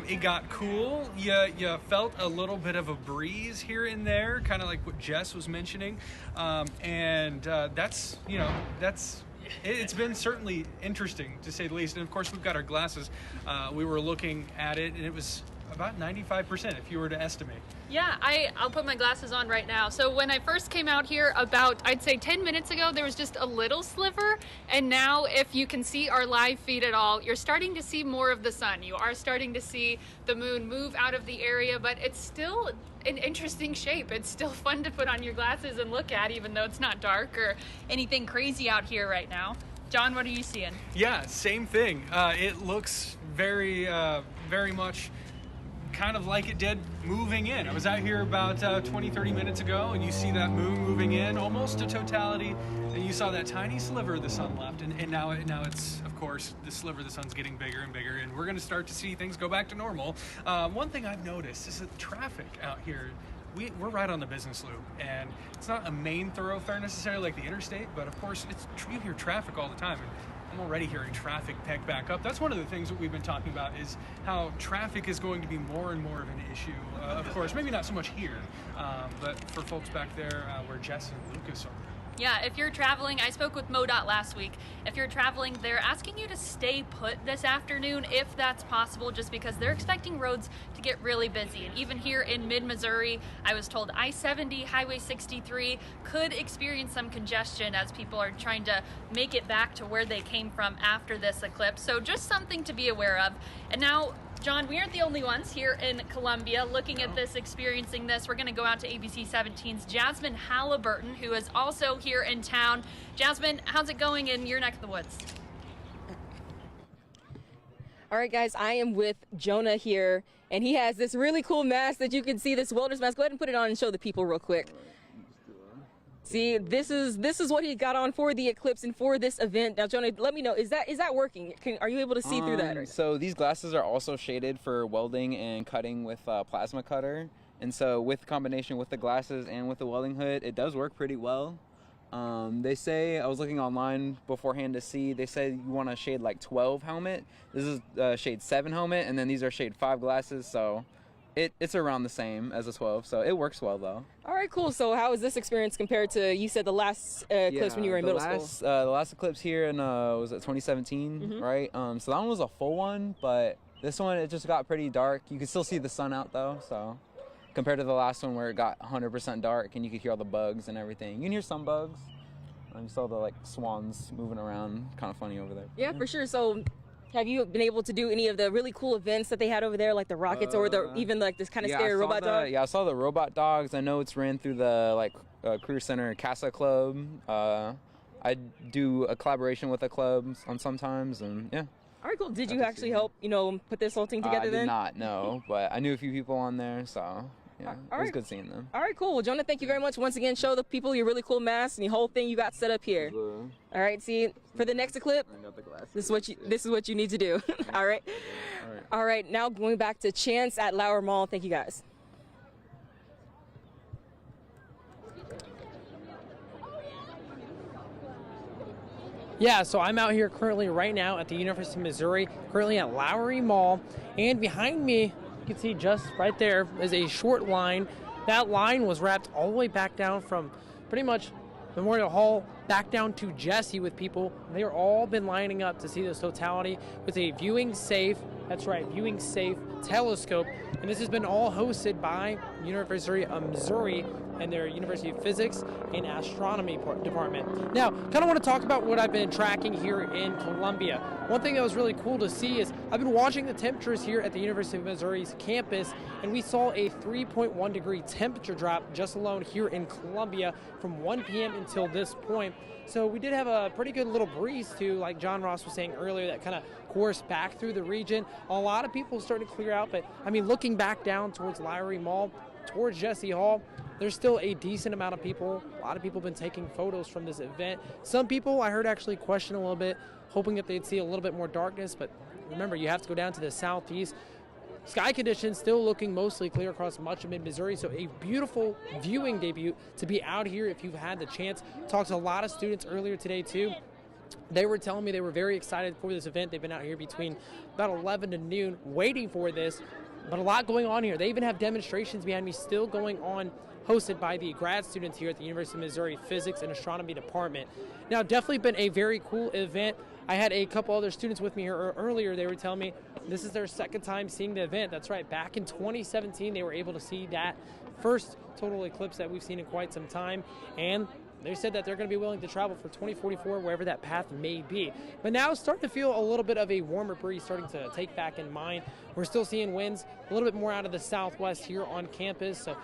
Speaker 1: It got cool. You felt a little bit of a breeze here and there, kind of like what Jess was mentioning. That's, you know, it's been certainly interesting to say the least. And of course we've got our glasses. We were looking at it and it was about 95% if you were to estimate.
Speaker 7: Yeah, I'll put my glasses on right now. So when I first came out here about, I'd say 10 minutes ago, there was just a little sliver. And now if you can see our live feed at all, you're starting to see more of the sun. You are starting to see the moon move out of the area, but it's still an interesting shape. It's still fun to put on your glasses and look at, even though it's not dark or anything crazy out here right now. John, what are you seeing?
Speaker 1: Yeah, same thing. It looks very much kind of like it did moving in. I was out here about 20-30 minutes ago, and you see that moon moving in almost to totality, and you saw that tiny sliver of the sun left, and now it's, of course, the sliver of the sun's getting bigger and bigger, and we're going to start to see things go back to normal. One thing I've noticed is that traffic out here, we're right on the business loop, and it's not a main thoroughfare necessarily like the interstate, but of course you hear traffic all the time. And I'm already hearing traffic pick back up. That's one of the things that we've been talking about, is how traffic is going to be more and more of an issue. Of course, maybe not so much here, but for folks back there where Jess and Lucas are.
Speaker 7: Yeah, if you're traveling, I spoke with MoDOT last week. If you're traveling, they're asking you to stay put this afternoon if that's possible, just because they're expecting roads to get really busy. And even here in mid-Missouri, I was told I-70, Highway 63 could experience some congestion as people are trying to make it back to where they came from after this eclipse. So just something to be aware of. And now, John, we aren't the only ones here in Columbia looking at this, experiencing this. We're going to go out to ABC 17's Jasmine Halliburton, who is also here in town. Jasmine, how's it going in your neck of the woods?
Speaker 13: All right, guys, I am with Jonah here, and he has this really cool mask that you can see, this welder's mask. Go ahead and put it on and show the people real quick. See, this is what he got on for the eclipse and for this event. Now, Jonah, let me know, is that working? Are you able to see through that? Right,
Speaker 8: so these glasses are also shaded for welding and cutting with a plasma cutter. And so with combination with the glasses and with the welding hood, it does work pretty well. They say, I was looking online beforehand to see, they said you want a shade like 12 helmet. This is shade 7 helmet, and then these are shade 5 glasses, so it's around the same as a 12, so it works well though.
Speaker 13: All right, cool. So how is this experience compared to, you said, the last eclipse when you were in middle school?
Speaker 8: The last eclipse here in, was it 2017, right? So that one was a full one, but this one, it just got pretty dark. You could still see the sun out though, so compared to the last one where it got 100% dark and you could hear all the bugs and everything. You can hear some bugs. You saw the like swans moving around, kind of funny over there.
Speaker 13: Yeah, for sure. So have you been able to do any of the really cool events that they had over there, like the rockets or even like this kind of scary robot dog?
Speaker 8: Yeah, I saw the robot dogs. I know it's ran through the Career Center Casa Club. I do a collaboration with a club on sometimes, and yeah.
Speaker 13: All right, cool. Did you actually help, put this whole thing together then?
Speaker 8: I did not, no, but I knew a few people on there, so yeah, it was good seeing them.
Speaker 13: All right, cool. Well, Jonah, thank you very much. Once again, show the people your really cool mask and the whole thing you got set up here. All right, see, for the next eclipse, this is what you need to do. All right. All right, now going back to Chance at Lauer Mall. Thank you, guys.
Speaker 10: Yeah, so I'm out here currently right now at the University of Missouri, currently at Lowry Mall, and behind me, you can see just right there is a short line. That line was wrapped all the way back down from pretty much Memorial Hall back down to Jesse with people. They're all been lining up to see this totality with a viewing safe, that's right, viewing safe telescope. And this has been all hosted by University of Missouri and their University of Physics and Astronomy department. Now, kind of want to talk about what I've been tracking here in Columbia. One thing that was really cool to see is I've been watching the temperatures here at the University of Missouri's campus, and we saw a 3.1 degree temperature drop just alone here in Columbia from 1 p.m. until this point. So we did have a pretty good little breeze too, like John Ross was saying earlier, that kind of coursed back through the region. A lot of people starting to clear out, but I mean, looking back down towards Lowry Mall, towards Jesse Hall, there's still a decent amount of people. A lot of people have been taking photos from this event. Some people I heard actually question a little bit, hoping that they'd see a little bit more darkness, but remember, you have to go down to the southeast. Sky conditions still looking mostly clear across much of mid-Missouri, so a beautiful viewing debut to be out here if you've had the chance. Talked to a lot of students earlier today too. They were telling me they were very excited for this event. They've been out here between about 11 to noon waiting for this, but a lot going on here. They even have demonstrations behind me still going on hosted by the grad students here at the University of Missouri Physics and Astronomy Department. Now, definitely been a very cool event. I had a couple other students with me here earlier. They were telling me this is their second time seeing the event. That's right. Back in 2017, they were able to see that first total eclipse that we've seen in quite some time. And they said that they're going to be willing to travel for 2044, wherever that path may be. But now it's starting to feel a little bit of a warmer breeze starting to take back in mind. We're still seeing winds a little bit more out of the southwest here on campus. So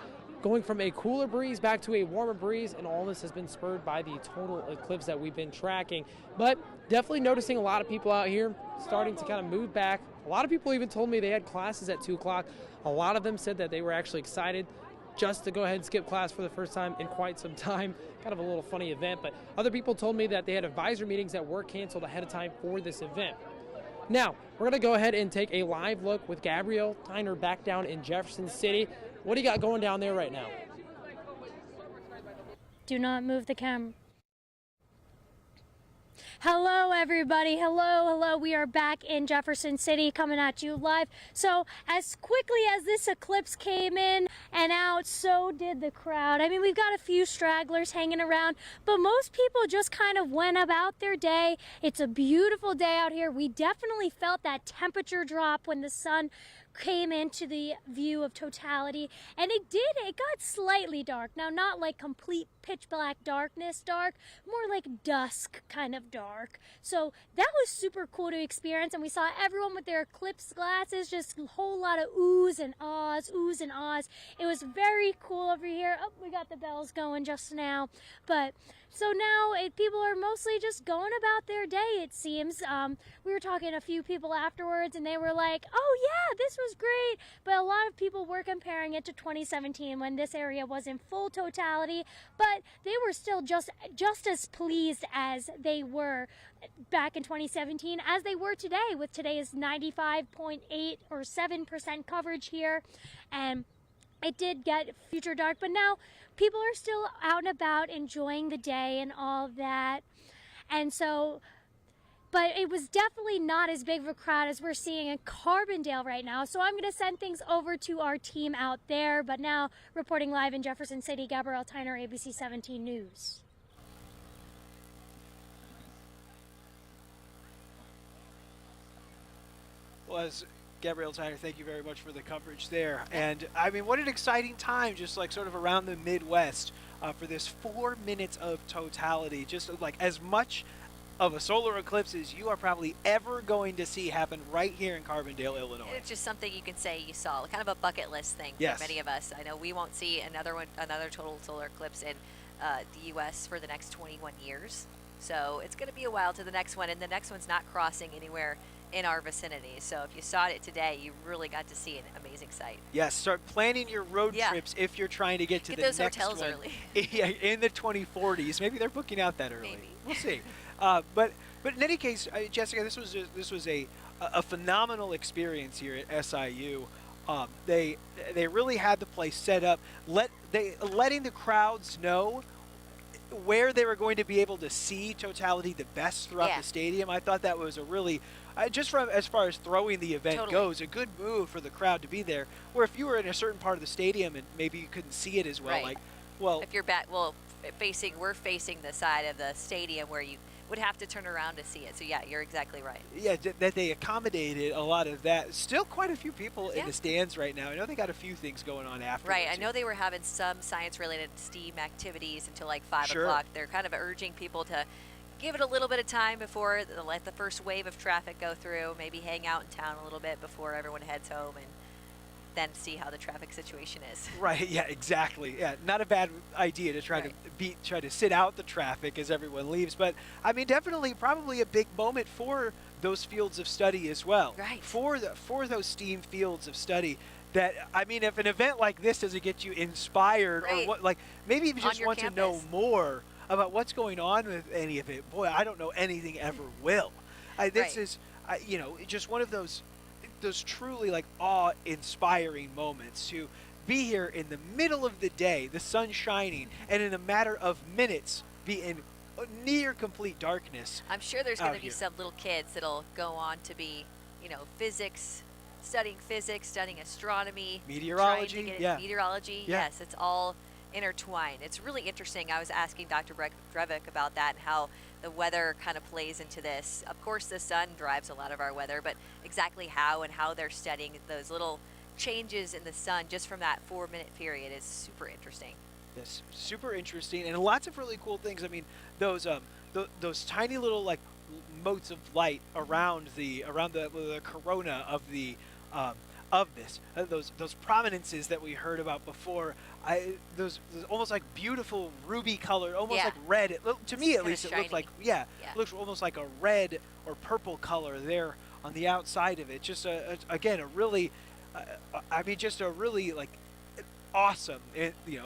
Speaker 10: going from a cooler breeze back to a warmer breeze, and all this has been spurred by the total eclipse that we've been tracking. But definitely noticing a lot of people out here starting to kind of move back. A lot of people even told me they had classes at 2 o'clock. A lot of them said that they were actually excited just to go ahead and skip class for the first time in quite some time. Kind of a little funny event, but other people told me that they had advisor meetings that were canceled ahead of time for this event. Now, we're going to go ahead and take a live look with Gabrielle Tyner back down in Jefferson City. What do you got going down there right now?
Speaker 5: Do not move the camera. Hello, everybody. Hello. We are back in Jefferson City coming at you live. So as quickly as this eclipse came in and out, so did the crowd. I mean, we've got a few stragglers hanging around, but most people just kind of went about their day. It's a beautiful day out here. We definitely felt that temperature drop when the sun came into the view of totality, and it got slightly dark. Now, not like complete pitch black darkness dark, more like dusk kind of dark. So that was super cool to experience, and we saw everyone with their eclipse glasses, just a whole lot of oohs and ahs. It was very cool over here. Oh, we got the bells going just now. But so now people are mostly just going about their day, it seems. We were talking to a few people afterwards, and they were like, oh yeah, this was great. But a lot of people were comparing it to 2017 when this area was in full totality, but they were still just as pleased as they were back in 2017 as they were today, with today's 95.8 or 7% coverage here. And it did get future dark, but now people are still out and about enjoying the day and all of that. And so, but it was definitely not as big of a crowd as we're seeing in Carbondale right now. So I'm going to send things over to our team out there. But now, reporting live in Jefferson City, Gabrielle Tyner, ABC 17 News.
Speaker 3: Well, as Gabrielle Tyner, thank you very much for the coverage there. And I mean, what an exciting time, just like sort of around the Midwest for this 4 minutes of totality. Just like as much of a solar eclipse as you are probably ever going to see happen right here in Carbondale, Illinois.
Speaker 2: It's just something you can say you saw, kind of a bucket list thing
Speaker 3: Yes.
Speaker 2: for many of us. I know we won't see another total solar eclipse in the U.S. for the next 21 years. So it's going to be a while to the next one, and the next one's not crossing anywhere in our vicinity. So if you saw it today, you really got to see an amazing sight.
Speaker 3: Yes, start planning your road
Speaker 2: Yeah.
Speaker 3: trips if you're trying to get to
Speaker 2: Get
Speaker 3: the
Speaker 2: those
Speaker 3: next
Speaker 2: hotels
Speaker 3: one.
Speaker 2: early.
Speaker 3: Yeah, in the 2040s. Maybe they're booking out that early.
Speaker 2: Maybe.
Speaker 3: We'll see. But in any case, Jessica, this was a phenomenal experience here at SIU. They really had the place set up. Letting the crowds know where they were going to be able to see totality the best throughout the stadium. I thought that was a really, just from as far as throwing the event goes, a good move for the crowd to be there. Where if you were in a certain part of the stadium and maybe you couldn't see it as well,
Speaker 2: Right.
Speaker 3: if
Speaker 2: you're we're facing the side of the stadium where you would have to turn around to see it. So yeah, you're exactly right.
Speaker 3: Yeah, that they accommodated a lot of that. Still quite a few people in the stands right now. I know they got a few things going on after.
Speaker 2: Right, I know they were having some science-related STEAM activities until like 5
Speaker 3: Sure.
Speaker 2: o'clock. They're kind of urging people to give it a little bit of time before let the first wave of traffic go through, maybe hang out in town a little bit before everyone heads home, and then see how the traffic situation is.
Speaker 3: Right, yeah, exactly. Yeah, not a bad idea to try to sit out the traffic as everyone leaves, but I mean definitely probably a big moment for those fields of study as well.
Speaker 2: Right.
Speaker 3: For those STEAM fields of study. That, I mean, if an event like this doesn't get you inspired or what, like maybe if you just want to know more about what's going on with any of it, boy, I don't know anything ever will. This is, you know, just one of those truly like awe-inspiring moments to be here in the middle of the day, the sun shining, and in a matter of minutes be in near complete darkness.
Speaker 2: I'm sure there's going to be some little kids that'll go on to be, you know, studying physics, studying astronomy,
Speaker 3: meteorology,
Speaker 2: meteorology.
Speaker 3: Yeah.
Speaker 2: Yes, it's all intertwine. It's really interesting. I was asking Dr. Drevik about that and how the weather kind of plays into this. Of course, the sun drives a lot of our weather, but exactly how and how they're studying those little changes in the sun just from that 4-minute period is super interesting.
Speaker 3: Yes, super interesting, and lots of really cool things. I mean, those tiny little like motes of light around the corona of the this, those prominences that we heard about before. Those almost like beautiful ruby color, almost like red. To me, at least, it looked like it looks almost like a red or purple color there on the outside of it. Just again a really, I mean, just a really like awesome,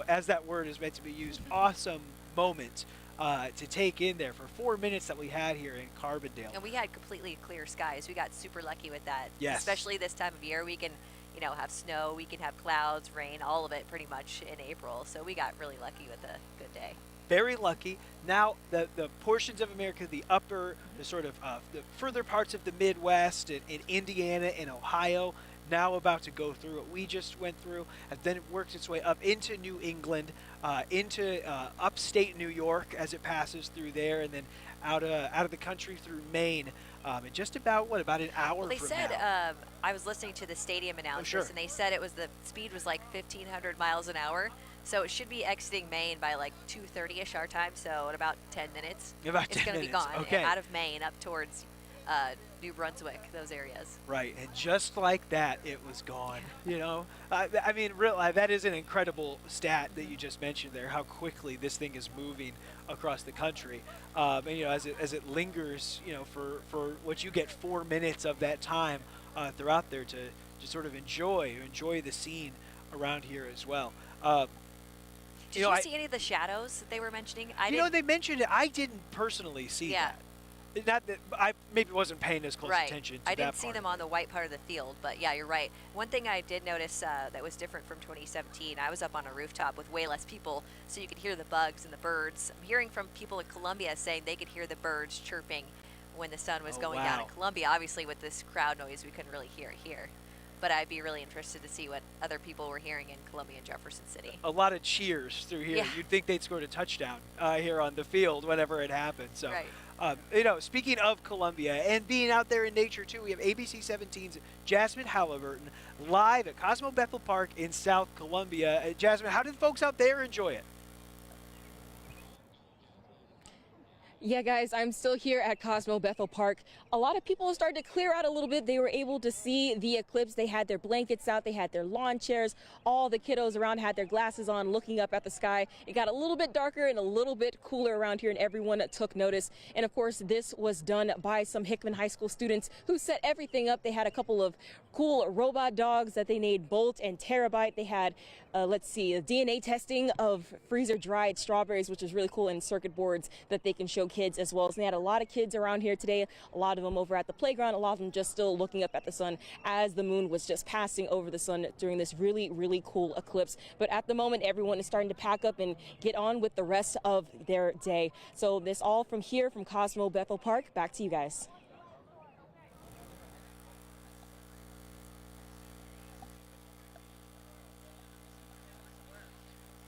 Speaker 3: as that word is meant to be used, awesome moment to take in there for 4 minutes that we had here in Carbondale.
Speaker 2: And we had completely clear skies. We got super lucky with that.
Speaker 3: Yes.
Speaker 2: Especially this time of year. We can, have snow, we can have clouds, rain, all of it pretty much in April. So we got really lucky with a good day.
Speaker 3: Very lucky. Now the portions of America, the upper, the sort of the further parts of the Midwest and in Indiana and Ohio, now about to go through what we just went through, and then it works its way up into New England, into upstate New York as it passes through there, and then out of the country through Maine, in just about an hour
Speaker 2: well, they
Speaker 3: from
Speaker 2: said,
Speaker 3: now.
Speaker 2: I was listening to the stadium analysis,
Speaker 3: sure.
Speaker 2: and they said the speed was like 1,500 miles an hour. So it should be exiting Maine by like 2:30ish our time, so in about 10 minutes.
Speaker 3: It's
Speaker 2: going to be gone out of Maine up towards New Brunswick, those areas.
Speaker 3: Right, and just like that, it was gone. I mean, that is an incredible stat that you just mentioned there. How quickly this thing is moving across the country, and as it lingers, for what you get 4 minutes of that time throughout there to just sort of enjoy the scene around here as well.
Speaker 2: Did you see any of the shadows that they were mentioning?
Speaker 3: They mentioned it. I didn't personally see that. Not that I maybe wasn't paying as close attention to that.
Speaker 2: I didn't see them on the white part of the field, but yeah, you're right. One thing I did notice that was different from 2017, I was up on a rooftop with way less people, so you could hear the bugs and the birds. I'm hearing from people in Columbia saying they could hear the birds chirping when the sun was going down in Columbia. Obviously, with this crowd noise, we couldn't really hear it here. But I'd be really interested to see what other people were hearing in Columbia and Jefferson City.
Speaker 3: A lot of cheers through here.
Speaker 2: Yeah.
Speaker 3: You'd think they'd scored a touchdown here on the field whenever it happened. So, speaking of Columbia and being out there in nature too, we have ABC 17's Jasmine Halliburton live at Cosmo Bethel Park in South Columbia. Jasmine, how did folks out there enjoy it?
Speaker 13: Yeah, guys, I'm still here at Cosmo Bethel Park. A lot of people started to clear out a little bit. They were able to see the eclipse. They had their blankets out. They had their lawn chairs. All the kiddos around had their glasses on, looking up at the sky. It got a little bit darker and a little bit cooler around here, and everyone took notice. And of course, this was done by some Hickman High School students who set everything up. They had a couple of cool robot dogs that they named Bolt and Terabyte. They had, DNA testing of freezer-dried strawberries, which is really cool, and circuit boards that they can show kids as well. So they had a lot of kids around here today, a lot of them over at the playground, a lot of them just still looking up at the sun as the moon was just passing over the sun during this really, really cool eclipse. But at the moment, everyone is starting to pack up and get on with the rest of their day. So this all from here, from Cosmo Bethel Park. Back to you guys.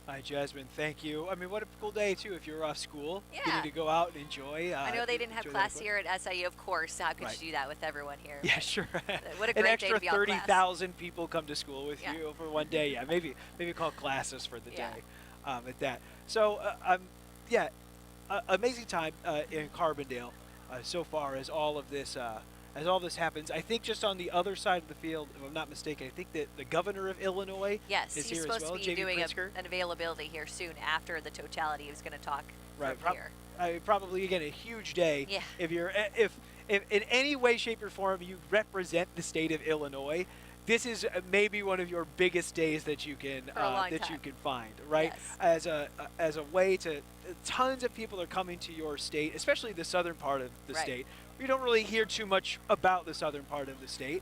Speaker 3: Hi, Jasmine. Thank you. I mean, what a cool day, too, if you're off school. Getting to go out and enjoy.
Speaker 2: I know they didn't have class here at SIU, of course. How could you do that with everyone here?
Speaker 3: Yeah, sure.
Speaker 2: What a great
Speaker 3: An extra
Speaker 2: day to be on
Speaker 3: 30,000 people come to school with you for one day. Yeah, maybe call classes for the day at that. So, amazing time in Carbondale so far as all of this happens. I think just on the other side of the field, if I'm not mistaken, I think that the governor of Illinois is here as well.
Speaker 2: He's supposed to be doing an availability here soon after the totality. He was going to talk from here.
Speaker 3: Probably, again, a huge day.
Speaker 2: Yeah.
Speaker 3: If in any way, shape, or form you represent the state of Illinois, this is maybe one of your biggest days that you can you can find, right?
Speaker 2: Yes.
Speaker 3: As a way to, tons of people are coming to your state, especially the southern part of the state. We don't really hear too much about the southern part of the state.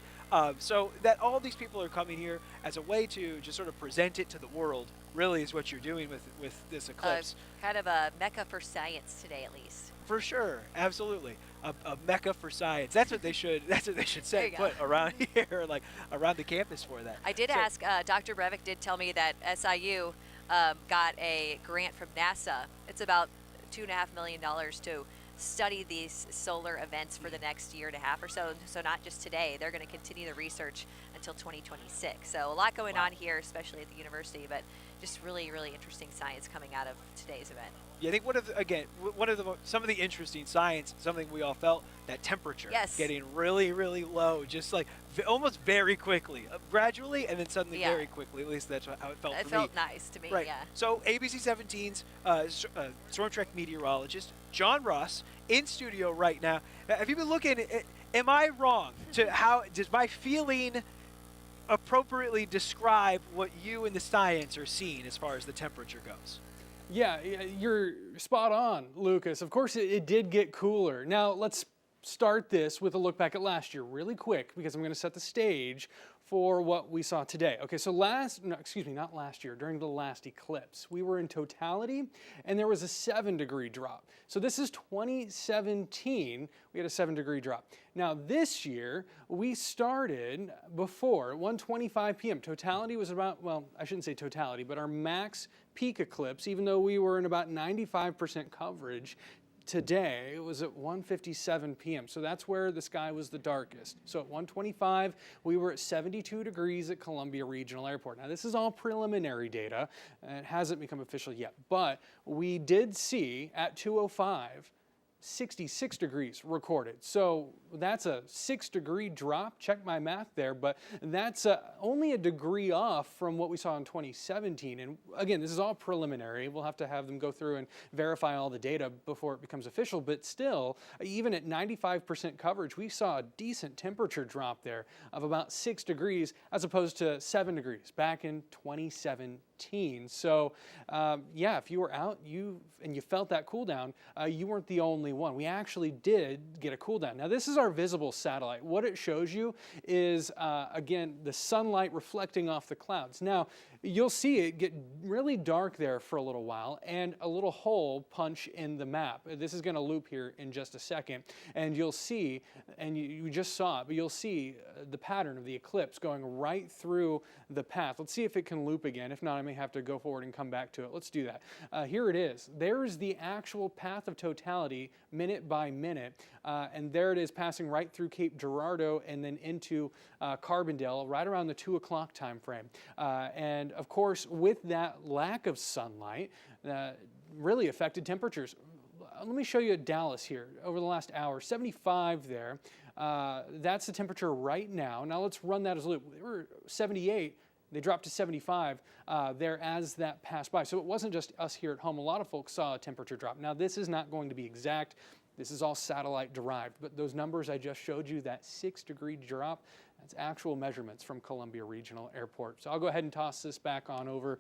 Speaker 3: So that all these people are coming here as a way to just sort of present it to the world really is what you're doing with this eclipse.
Speaker 2: Kind of a mecca for science today, at least.
Speaker 3: For sure, absolutely. A mecca for science. That's what they should set put around here, like around the campus for that.
Speaker 2: I did ask, Dr. Brevik did tell me that SIU got a grant from NASA. It's about $2.5 million to study these solar events for the next year and a half or so. So not just today, they're going to continue the research until 2026. So a lot going on here, especially at the university, but just really, really interesting science coming out of today's event.
Speaker 3: Yeah, I think some of the interesting science, something we all felt, that temperature getting really, really low, just like almost very quickly, gradually, and then suddenly very quickly. At least that's how it felt.
Speaker 2: It felt nice to me.
Speaker 3: Right.
Speaker 2: Yeah.
Speaker 3: So ABC 17's Storm Trek meteorologist John Ross in studio right now. Have you been looking? Am I wrong? Does my feeling appropriately describe what you and the science are seeing as far as the temperature goes?
Speaker 1: Yeah, you're spot on, Lucas. Of course, it did get cooler. Now, let's start this with a look back at last year really quick, because I'm going to set the stage for what we saw today. Okay, so not last year, during the last eclipse, we were in totality, and there was a 7-degree drop. So this is 2017, we had a 7-degree drop. Now this year, we started before 1:25 p.m. Totality was about, well, I shouldn't say totality, but our max peak eclipse, even though we were in about 95% coverage, today it was at 1:57 p.m. So that's where the sky was the darkest. So at 1:25, we were at 72 degrees at Columbia Regional Airport. Now this is all preliminary data. It hasn't become official yet, but we did see at 2:05 66 degrees recorded. So that's a 6-degree drop. Check my math there, but that's only a degree off from what we saw in 2017. And again, this is all preliminary. We'll have to have them go through and verify all the data before it becomes official. But still, even at 95% coverage, we saw a decent temperature drop there of about 6 degrees as opposed to 7 degrees back in 2017. So yeah, if you were out and you felt that cool down, you weren't the only one. We actually did get a cool down. Now this is our visible satellite. What it shows you is, again, the sunlight reflecting off the clouds. Now, you'll see it get really dark there for a little while and a little hole punch in the map. This is going to loop here in just a second, and you'll see, and you just saw it, but you'll see the pattern of the eclipse going right through the path. Let's see if it can loop again. If not, I may have to go forward and come back to it. Let's do that. Here it is. There's the actual path of totality minute by minute, and there it is passing right through Cape Girardeau and then into Carbondale right around the 2 o'clock time frame. And of course, with that lack of sunlight, really affected temperatures. Let me show you Dallas here over the last hour. 75 there. That's the temperature right now. Now let's run that as a loop. They were 78. They dropped to 75 there as that passed by. So it wasn't just us here at home. A lot of folks saw a temperature drop. Now this is not going to be exact. This is all satellite derived, but those numbers I just showed you, that 6-degree drop, that's actual measurements from Columbia Regional Airport. So I'll go ahead and toss this back on over.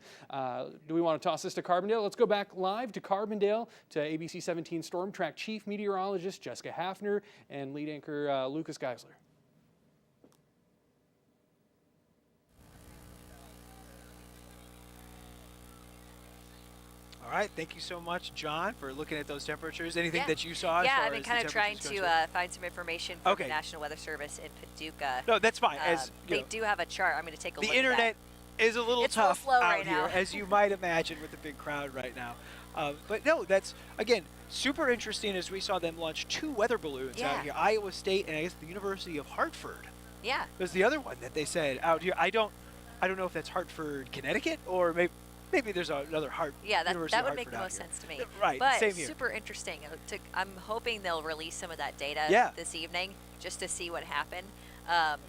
Speaker 1: Do we want to toss this to Carbondale? Let's go back live to Carbondale to ABC 17 Storm Track Chief Meteorologist Jessica Hafner and lead anchor Lucas Geisler.
Speaker 3: All right, thank you so much, John, for looking at those temperatures. Anything that you saw?
Speaker 2: Yeah, I've been kind of trying to find some information from the National Weather Service in Paducah.
Speaker 3: No, that's fine.
Speaker 2: They do have a chart. I'm going to take a look at that.
Speaker 3: The internet is a little tough
Speaker 2: slow
Speaker 3: out
Speaker 2: right
Speaker 3: here,
Speaker 2: now.
Speaker 3: as you might imagine with the big crowd right now. But no, that's, again, super interesting as we saw them launch 2 weather balloons out here. Iowa State and I guess the University of Hartford.
Speaker 2: Yeah.
Speaker 3: There's the other one that they said out here. I don't know if that's Hartford, Connecticut, or maybe there's another
Speaker 2: Yeah, that would
Speaker 3: Hartford
Speaker 2: make the most sense to me.
Speaker 3: Right,
Speaker 2: but
Speaker 3: same here.
Speaker 2: Super interesting. I'm hoping they'll release some of that data this evening just to see what happened.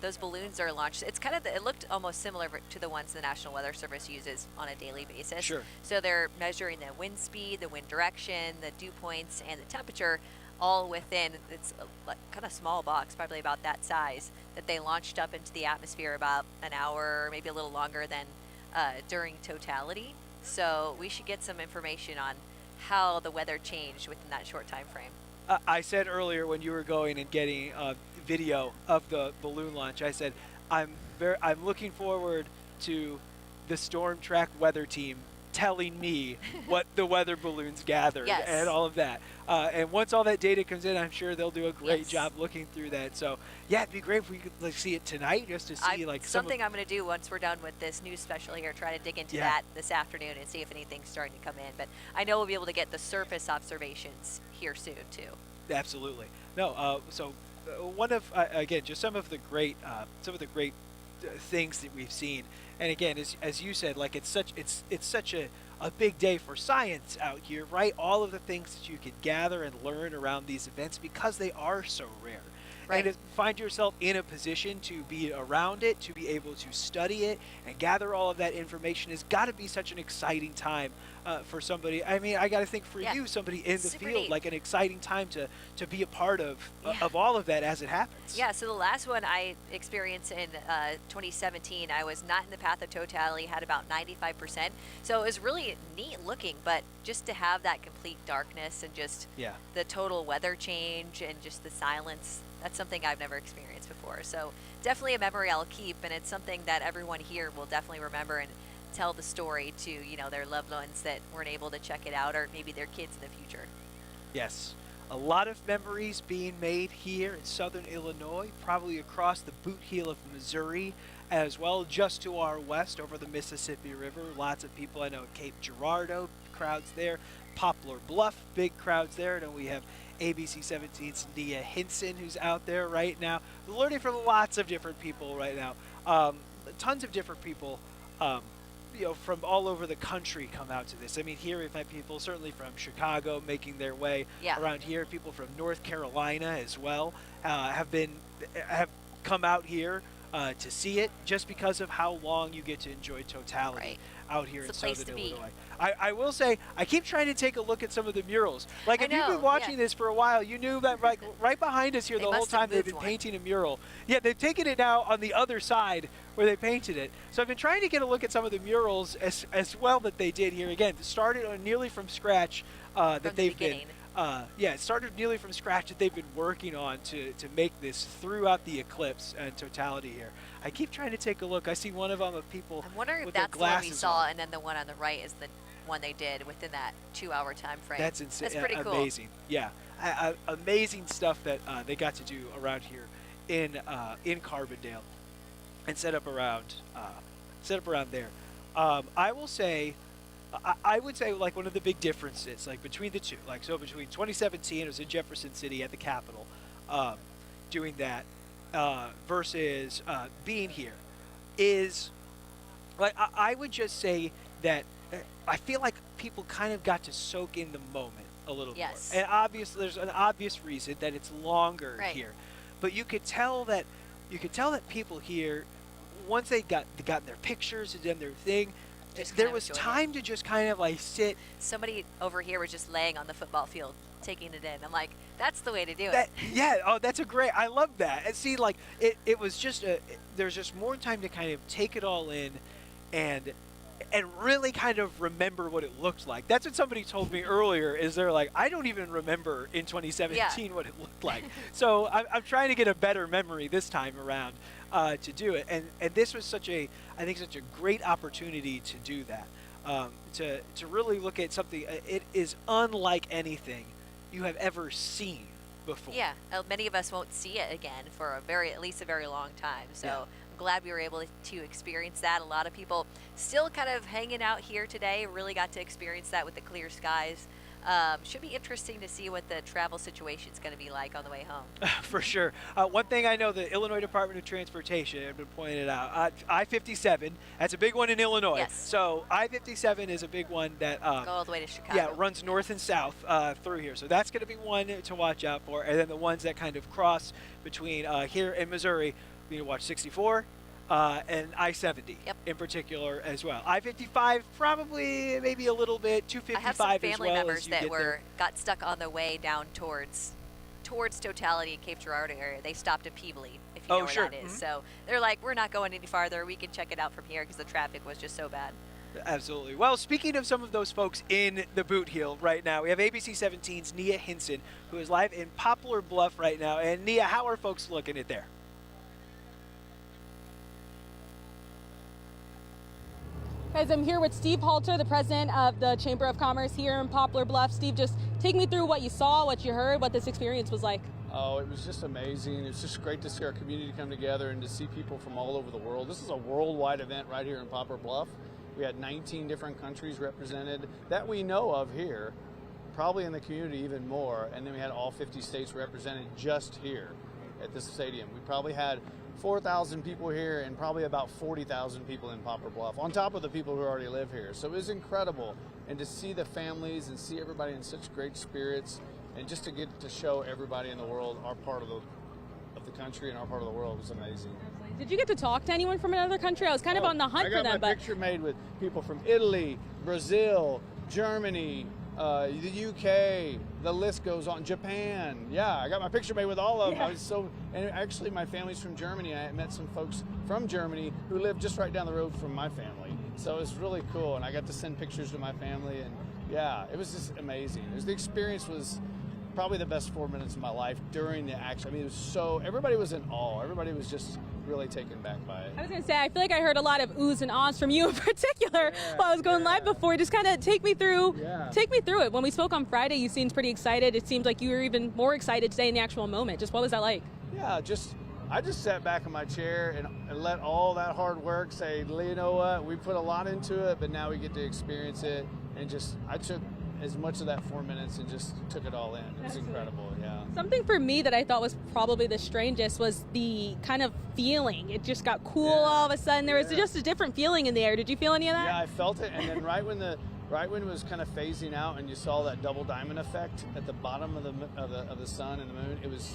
Speaker 2: Those balloons are launched. It's kind of it looked almost similar to the ones the National Weather Service uses on a daily basis.
Speaker 3: Sure.
Speaker 2: So they're measuring the wind speed, the wind direction, the dew points, and the temperature, all within it's a kind of small box, probably about that size, that they launched up into the atmosphere about an hour, maybe a little longer than during totality. So we should get some information on how the weather changed within that short time frame.
Speaker 3: I said earlier when you were going and getting video of the balloon launch, I said I'm looking forward to the Storm Track weather team telling me what the weather balloons gathered and all of that. And once all that data comes in, I'm sure they'll do a great job looking through that. So, yeah, it'd be great if we could like, see it tonight, just to see like
Speaker 2: something I'm going to do once we're done with this news special here. Try to dig into that this afternoon and see if anything's starting to come in. But I know we'll be able to get the surface observations here soon too.
Speaker 3: Absolutely. No. One of again, just some of the great things that we've seen. And again, as you said, like it's such a big day for science out here, right? All of the things that you can gather and learn around these events because they are so rare.
Speaker 2: Right.
Speaker 3: And to find yourself in a position to be around it, to be able to study it and gather all of that information has got to be such an exciting time for somebody. I mean, I got to think for you, somebody in the field,
Speaker 2: neat.
Speaker 3: like an exciting time to be a part of all of that as it happens.
Speaker 2: Yeah, so the last one I experienced in 2017, I was not in the path of totality, had about 95%. So it was really neat looking, but just to have that complete darkness and just the total weather change and just the silence, that's something I've never experienced before. So definitely a memory I'll keep, and it's something that everyone here will definitely remember and tell the story to, their loved ones that weren't able to check it out, or maybe their kids in the future.
Speaker 3: Yes. A lot of memories being made here in southern Illinois, probably across the boot heel of Missouri as well, just to our west over the Mississippi River. Lots of people I know at Cape Girardeau, crowds there. Poplar Bluff, big crowds there. And we have ABC 17's Nia Hinson, who's out there right now, learning from lots of different people right now. Tons of different people, from all over the country come out to this. I mean, here we've had people certainly from Chicago making their way around here. People from North Carolina as well have come out here to see it, just because of how long you get to enjoy totality out here in southern Illinois. I will say, I keep trying to take a look at some of the murals. Like, if you've been watching this for a while, you knew that right behind us here the whole time they've been painting a mural. Yeah, they've taken it now on the other side where they painted it. So I've been trying to get a look at some of the murals as well that they did here. Again, started nearly from scratch that they've been. It started nearly from scratch that they've been working on to make this throughout the eclipse and totality here. I keep trying to take a look. I see one of them of people.
Speaker 2: I'm wondering if
Speaker 3: their
Speaker 2: that's the one we
Speaker 3: glasses
Speaker 2: saw,
Speaker 3: on.
Speaker 2: and then the one on the right is the one they did within that 2-hour time frame.
Speaker 3: That's insane.
Speaker 2: That's pretty cool.
Speaker 3: Amazing. Yeah, amazing stuff that they got to do around here in Carbondale and set up around there. I will say. I would say like one of the big differences like between the two, like so between 2017 it was in Jefferson City at the Capitol doing that versus being here is like I would just say that I feel like people kind of got to soak in the moment a little more. And obviously there's an obvious reason that it's longer here, but you could tell that people here, once they got their pictures and done their thing, there was time to just kind of like sit. Somebody
Speaker 2: over here was just laying on the football field taking it in. I'm like, that's the way to do it.
Speaker 3: That's a great, I love that. And see, like it was just there's just more time to kind of take it all in and really kind of remember what it looked like. That's what somebody told me earlier, is they're like, I don't even remember in 2017 what it looked like. So I'm trying to get a better memory this time around to do it. And this was such a great opportunity to do that. To really look at something, it is unlike anything you have ever seen before.
Speaker 2: Yeah, many of us won't see it again for at least a very long time. So I'm glad we were able to experience that. A lot of people still kind of hanging out here today, really got to experience that with the clear skies. Should be interesting to see what the travel situation is going to be like on the way home.
Speaker 3: For sure. One thing I know, the Illinois Department of Transportation had been pointed out, I-57, that's a big one in Illinois.
Speaker 2: Yes.
Speaker 3: So I-57 is a big one that
Speaker 2: go all the way to Chicago.
Speaker 3: Yeah, runs north and south through here. So that's going to be one to watch out for. And then the ones that kind of cross between here in Missouri, we need to watch 64. And I-70 in particular as well. I-55 probably maybe a little bit. 255
Speaker 2: I have some family
Speaker 3: as well
Speaker 2: members that got stuck on the way down towards Totality in Cape Girardeau area. They stopped in Peebly, if you know where that is. So they're like, we're not going any farther. We can check it out from here because the traffic was just so bad.
Speaker 3: Absolutely. Well, speaking of some of those folks in the boot heel right now, we have ABC 17's Nia Hinson, who is live in Poplar Bluff right now. And Nia, how are folks looking at there?
Speaker 13: Guys, I'm here with Steve Halter, the president of the Chamber of Commerce here in Poplar Bluff. Steve, just take me through what you saw, what you heard, what this experience was like.
Speaker 12: Oh, it was just amazing. It's just great to see our community come together and to see people from all over the world. This is a worldwide event right here in Poplar Bluff. We had 19 different countries represented that we know of here, probably in the community even more. And then we had all 50 states represented just here at this stadium. We probably had 4,000 people here and probably about 40,000 people in Poplar Bluff, on top of the people who already live here. So it was incredible. And to see the families and see everybody in such great spirits, and just to get to show everybody in the world our part of the country and our part of the world was amazing.
Speaker 13: Did you get to talk to anyone from another country? I was kind of on the hunt for them.
Speaker 12: I got my picture made with people from Italy, Brazil, Germany, the UK, the list goes on, Japan. Yeah, I got my picture made with all of them. And actually my family's from Germany. I met some folks from Germany who live just right down the road from my family. So it was really cool, and I got to send pictures to my family, and yeah, it was just amazing. The experience was probably the best 4 minutes of my life during the action. I mean, it was so, everybody was in awe. Everybody was just really taken back by it.
Speaker 13: I was going to say, I feel like I heard a lot of oohs and ahs from you in particular while I was going live before. Just kind of take me through it. When we spoke on Friday, you seemed pretty excited. It seems like you were even more excited today in the actual moment. Just what was that like?
Speaker 12: Yeah, I just sat back in my chair and let all that hard work say, you know what, we put a lot into it, but now we get to experience it. And I took as much of that 4 minutes and just took it all in. It was incredible, yeah.
Speaker 13: Something for me that I thought was probably the strangest was the kind of feeling. It just got cool all of a sudden. There was just a different feeling in the air. Did you feel any of that?
Speaker 12: Yeah, I felt it. And then right when it was kind of phasing out and you saw that double diamond effect at the bottom of the sun and the moon, it was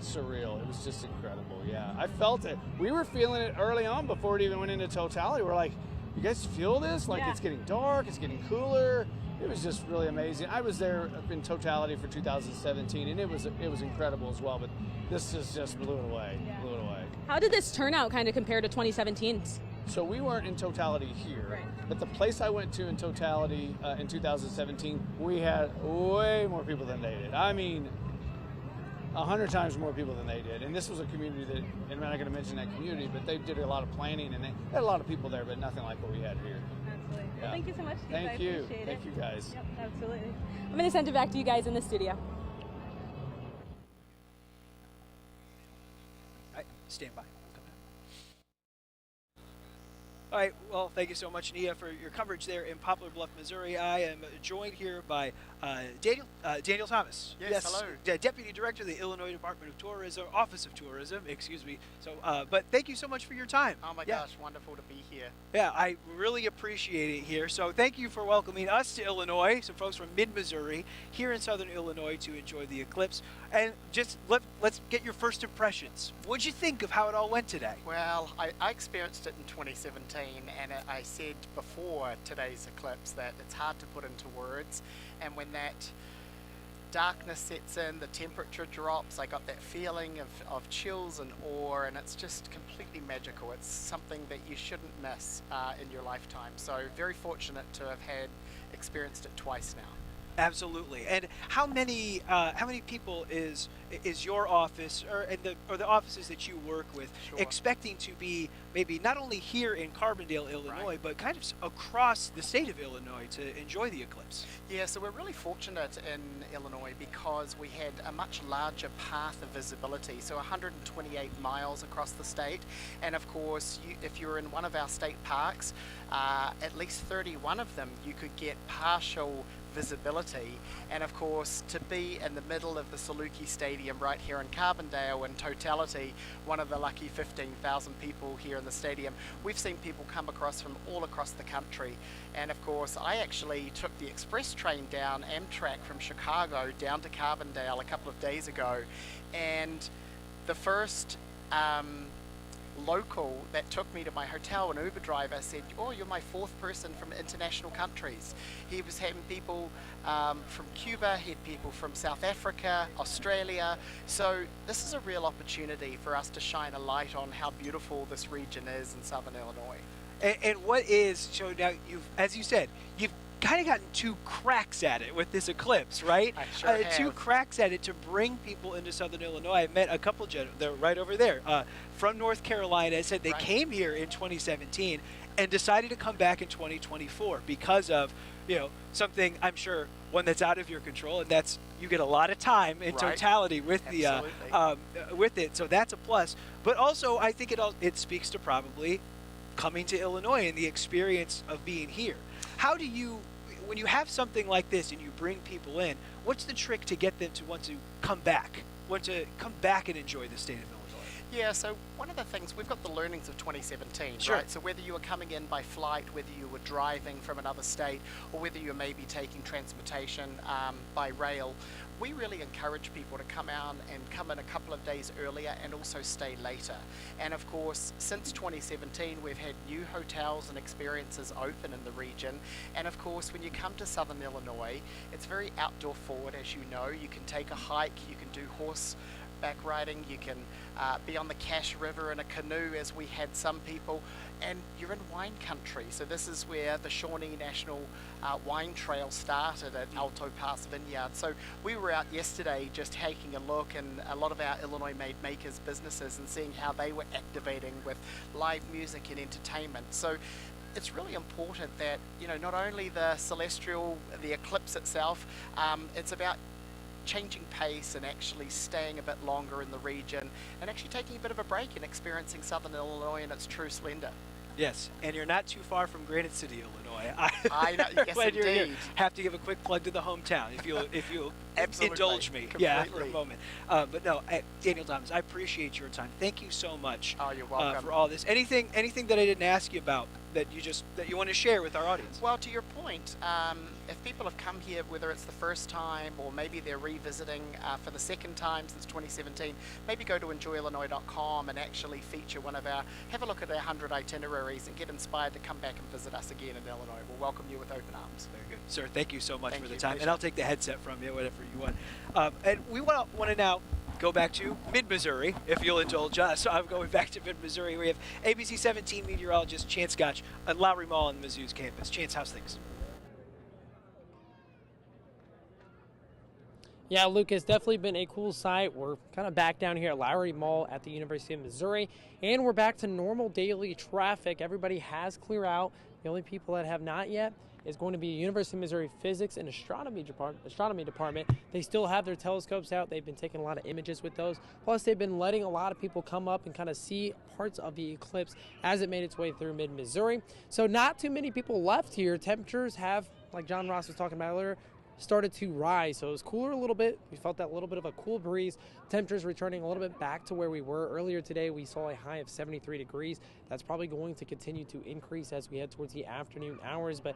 Speaker 12: surreal. It was just incredible, yeah. I felt it. We were feeling it early on before it even went into totality. We're like, you guys feel this? Like it's getting dark, it's getting cooler. It was just really amazing. I was there in totality for 2017, and it was incredible as well. But this just blew it away. Blew it away.
Speaker 13: How did this turnout kind of compare to 2017's?
Speaker 12: So we weren't in totality here, but the place I went to in totality in 2017, we had way more people than they did. I mean, 100 times more people than they did. And this was a community that, and I'm not going to mention that community, but they did a lot of planning, and they had a lot of people there, but nothing like what we had here.
Speaker 13: Absolutely. Well, thank you so much, Steve.
Speaker 12: Thank you.
Speaker 13: Appreciate
Speaker 12: Thank you, guys.
Speaker 13: Yep, absolutely. I'm going to send it back to you guys in the studio.
Speaker 3: All right, stand by. All right, well, thank you so much, Nia, for your coverage there in Poplar Bluff, Missouri. I am joined here by Daniel Thomas.
Speaker 14: Yes, hello.
Speaker 3: Deputy Director of the Illinois Department of Tourism, Office of Tourism, excuse me. So, but thank you so much for your time.
Speaker 14: Oh my gosh, wonderful to be here.
Speaker 3: Yeah, I really appreciate it here. So thank you for welcoming us to Illinois, some folks from mid-Missouri, here in southern Illinois to enjoy the eclipse. And just let's get your first impressions. What'd you think of how it all went today?
Speaker 14: Well, I experienced it in 2017, and I said before today's eclipse that it's hard to put into words. And when that darkness sets in, the temperature drops, I got that feeling of chills and awe, and it's just completely magical. It's something that you shouldn't miss in your lifetime. So very fortunate to have experienced it twice now.
Speaker 3: Absolutely. And how many people is your office or the offices that you work with expecting to be maybe not only here in Carbondale, Illinois, but kind of across the state of Illinois to enjoy the eclipse?
Speaker 14: Yeah, so we're really fortunate in Illinois because we had a much larger path of visibility, so 128 miles across the state. And of course, if you're in one of our state parks, at least 31 of them, you could get partial visibility. And of course, to be in the middle of the Saluki Stadium right here in Carbondale in totality, one of the lucky 15,000 people here in the stadium, we've seen people come across from all across the country. And of course, I actually took the express train down Amtrak from Chicago down to Carbondale a couple of days ago, and the first local that took me to my hotel, an Uber driver, said, "Oh, you're my fourth person from international countries." He was having people from Cuba, he had people from South Africa, Australia. So this is a real opportunity for us to shine a light on how beautiful this region is in southern Illinois.
Speaker 3: And what is, so now as you said, you've kind of gotten two cracks at it with this eclipse, right?
Speaker 14: I sure have.
Speaker 3: Two cracks at it to bring people into southern Illinois. I met a couple, they're right over there, from North Carolina, said they came here in 2017 and decided to come back in 2024 because of, something, I'm sure, one that's out of your control, and that's you get a lot of time in totality with with it. So that's a plus. But also, I think it speaks to probably coming to Illinois and the experience of being here. How do you, when you have something like this and you bring people in, what's the trick to get them to want to come back and enjoy the state of Illinois?
Speaker 14: Yeah, so one of the things, we've got the learnings of 2017, right? So whether you were coming in by flight, whether you were driving from another state, or whether you were maybe taking transportation by rail, we really encourage people to come out and come in a couple of days earlier and also stay later. And of course, since 2017, we've had new hotels and experiences open in the region. And of course, when you come to Southern Illinois, it's very outdoor forward, as you know. You can take a hike, you can do horseback riding, you can be on the Cache River in a canoe, as we had some people, and you're in wine country. So this is where the Shawnee National Wine Trail started at Alto Pass Vineyard. So we were out yesterday just taking a look in a lot of our Illinois-made makers businesses and seeing how they were activating with live music and entertainment. So it's really important that, not only the Celestial, the Eclipse itself, it's about changing pace and actually staying a bit longer in the region and actually taking a bit of a break and experiencing Southern Illinois in its true splendor.
Speaker 3: Yes, and you're not too far from Granite City, Illinois.
Speaker 14: I know, yes, indeed.
Speaker 3: Have to give a quick plug to the hometown, if you'll indulge me.
Speaker 14: Completely.
Speaker 3: Yeah, for a moment. But no, Daniel Thomas, I appreciate your time. Thank you so much.
Speaker 14: Oh, you're welcome.
Speaker 3: For all this. Anything that I didn't ask you about that you want to share with our audience?
Speaker 14: Well, to your point, if people have come here, whether it's the first time or maybe they're revisiting for the second time since 2017, maybe go to enjoyillinois.com and actually feature have a look at our 100 itineraries and get inspired to come back and visit us again in Illinois. We'll welcome you with open arms.
Speaker 3: Very good. Sir, thank you so much for the time.
Speaker 14: Pleasure.
Speaker 3: And I'll take the headset from you, whatever you want. And we want to now go back to mid-Missouri, if you'll indulge us. So I'm going back to mid-Missouri. We have ABC 17 meteorologist Chance Gotch at Lowry Mall on Mizzou's campus. Chance, how's things?
Speaker 10: Yeah, Luke, it's definitely been a cool sight. We're kind of back down here at Lowry Mall at the University of Missouri, and we're back to normal daily traffic. Everybody has cleared out. The only people that have not yet is going to be University of Missouri Physics and Astronomy Department. They still have their telescopes out. They've been taking a lot of images with those. Plus, they've been letting a lot of people come up and kind of see parts of the eclipse as it made its way through mid-Missouri. So not too many people left here. Temperatures have, like John Ross was talking about earlier, started to rise, so it was cooler a little bit. We felt that little bit of a cool breeze. Temperatures returning a little bit back to where we were earlier today. We saw a high of 73 degrees. That's probably going to continue to increase as we head towards the afternoon hours, but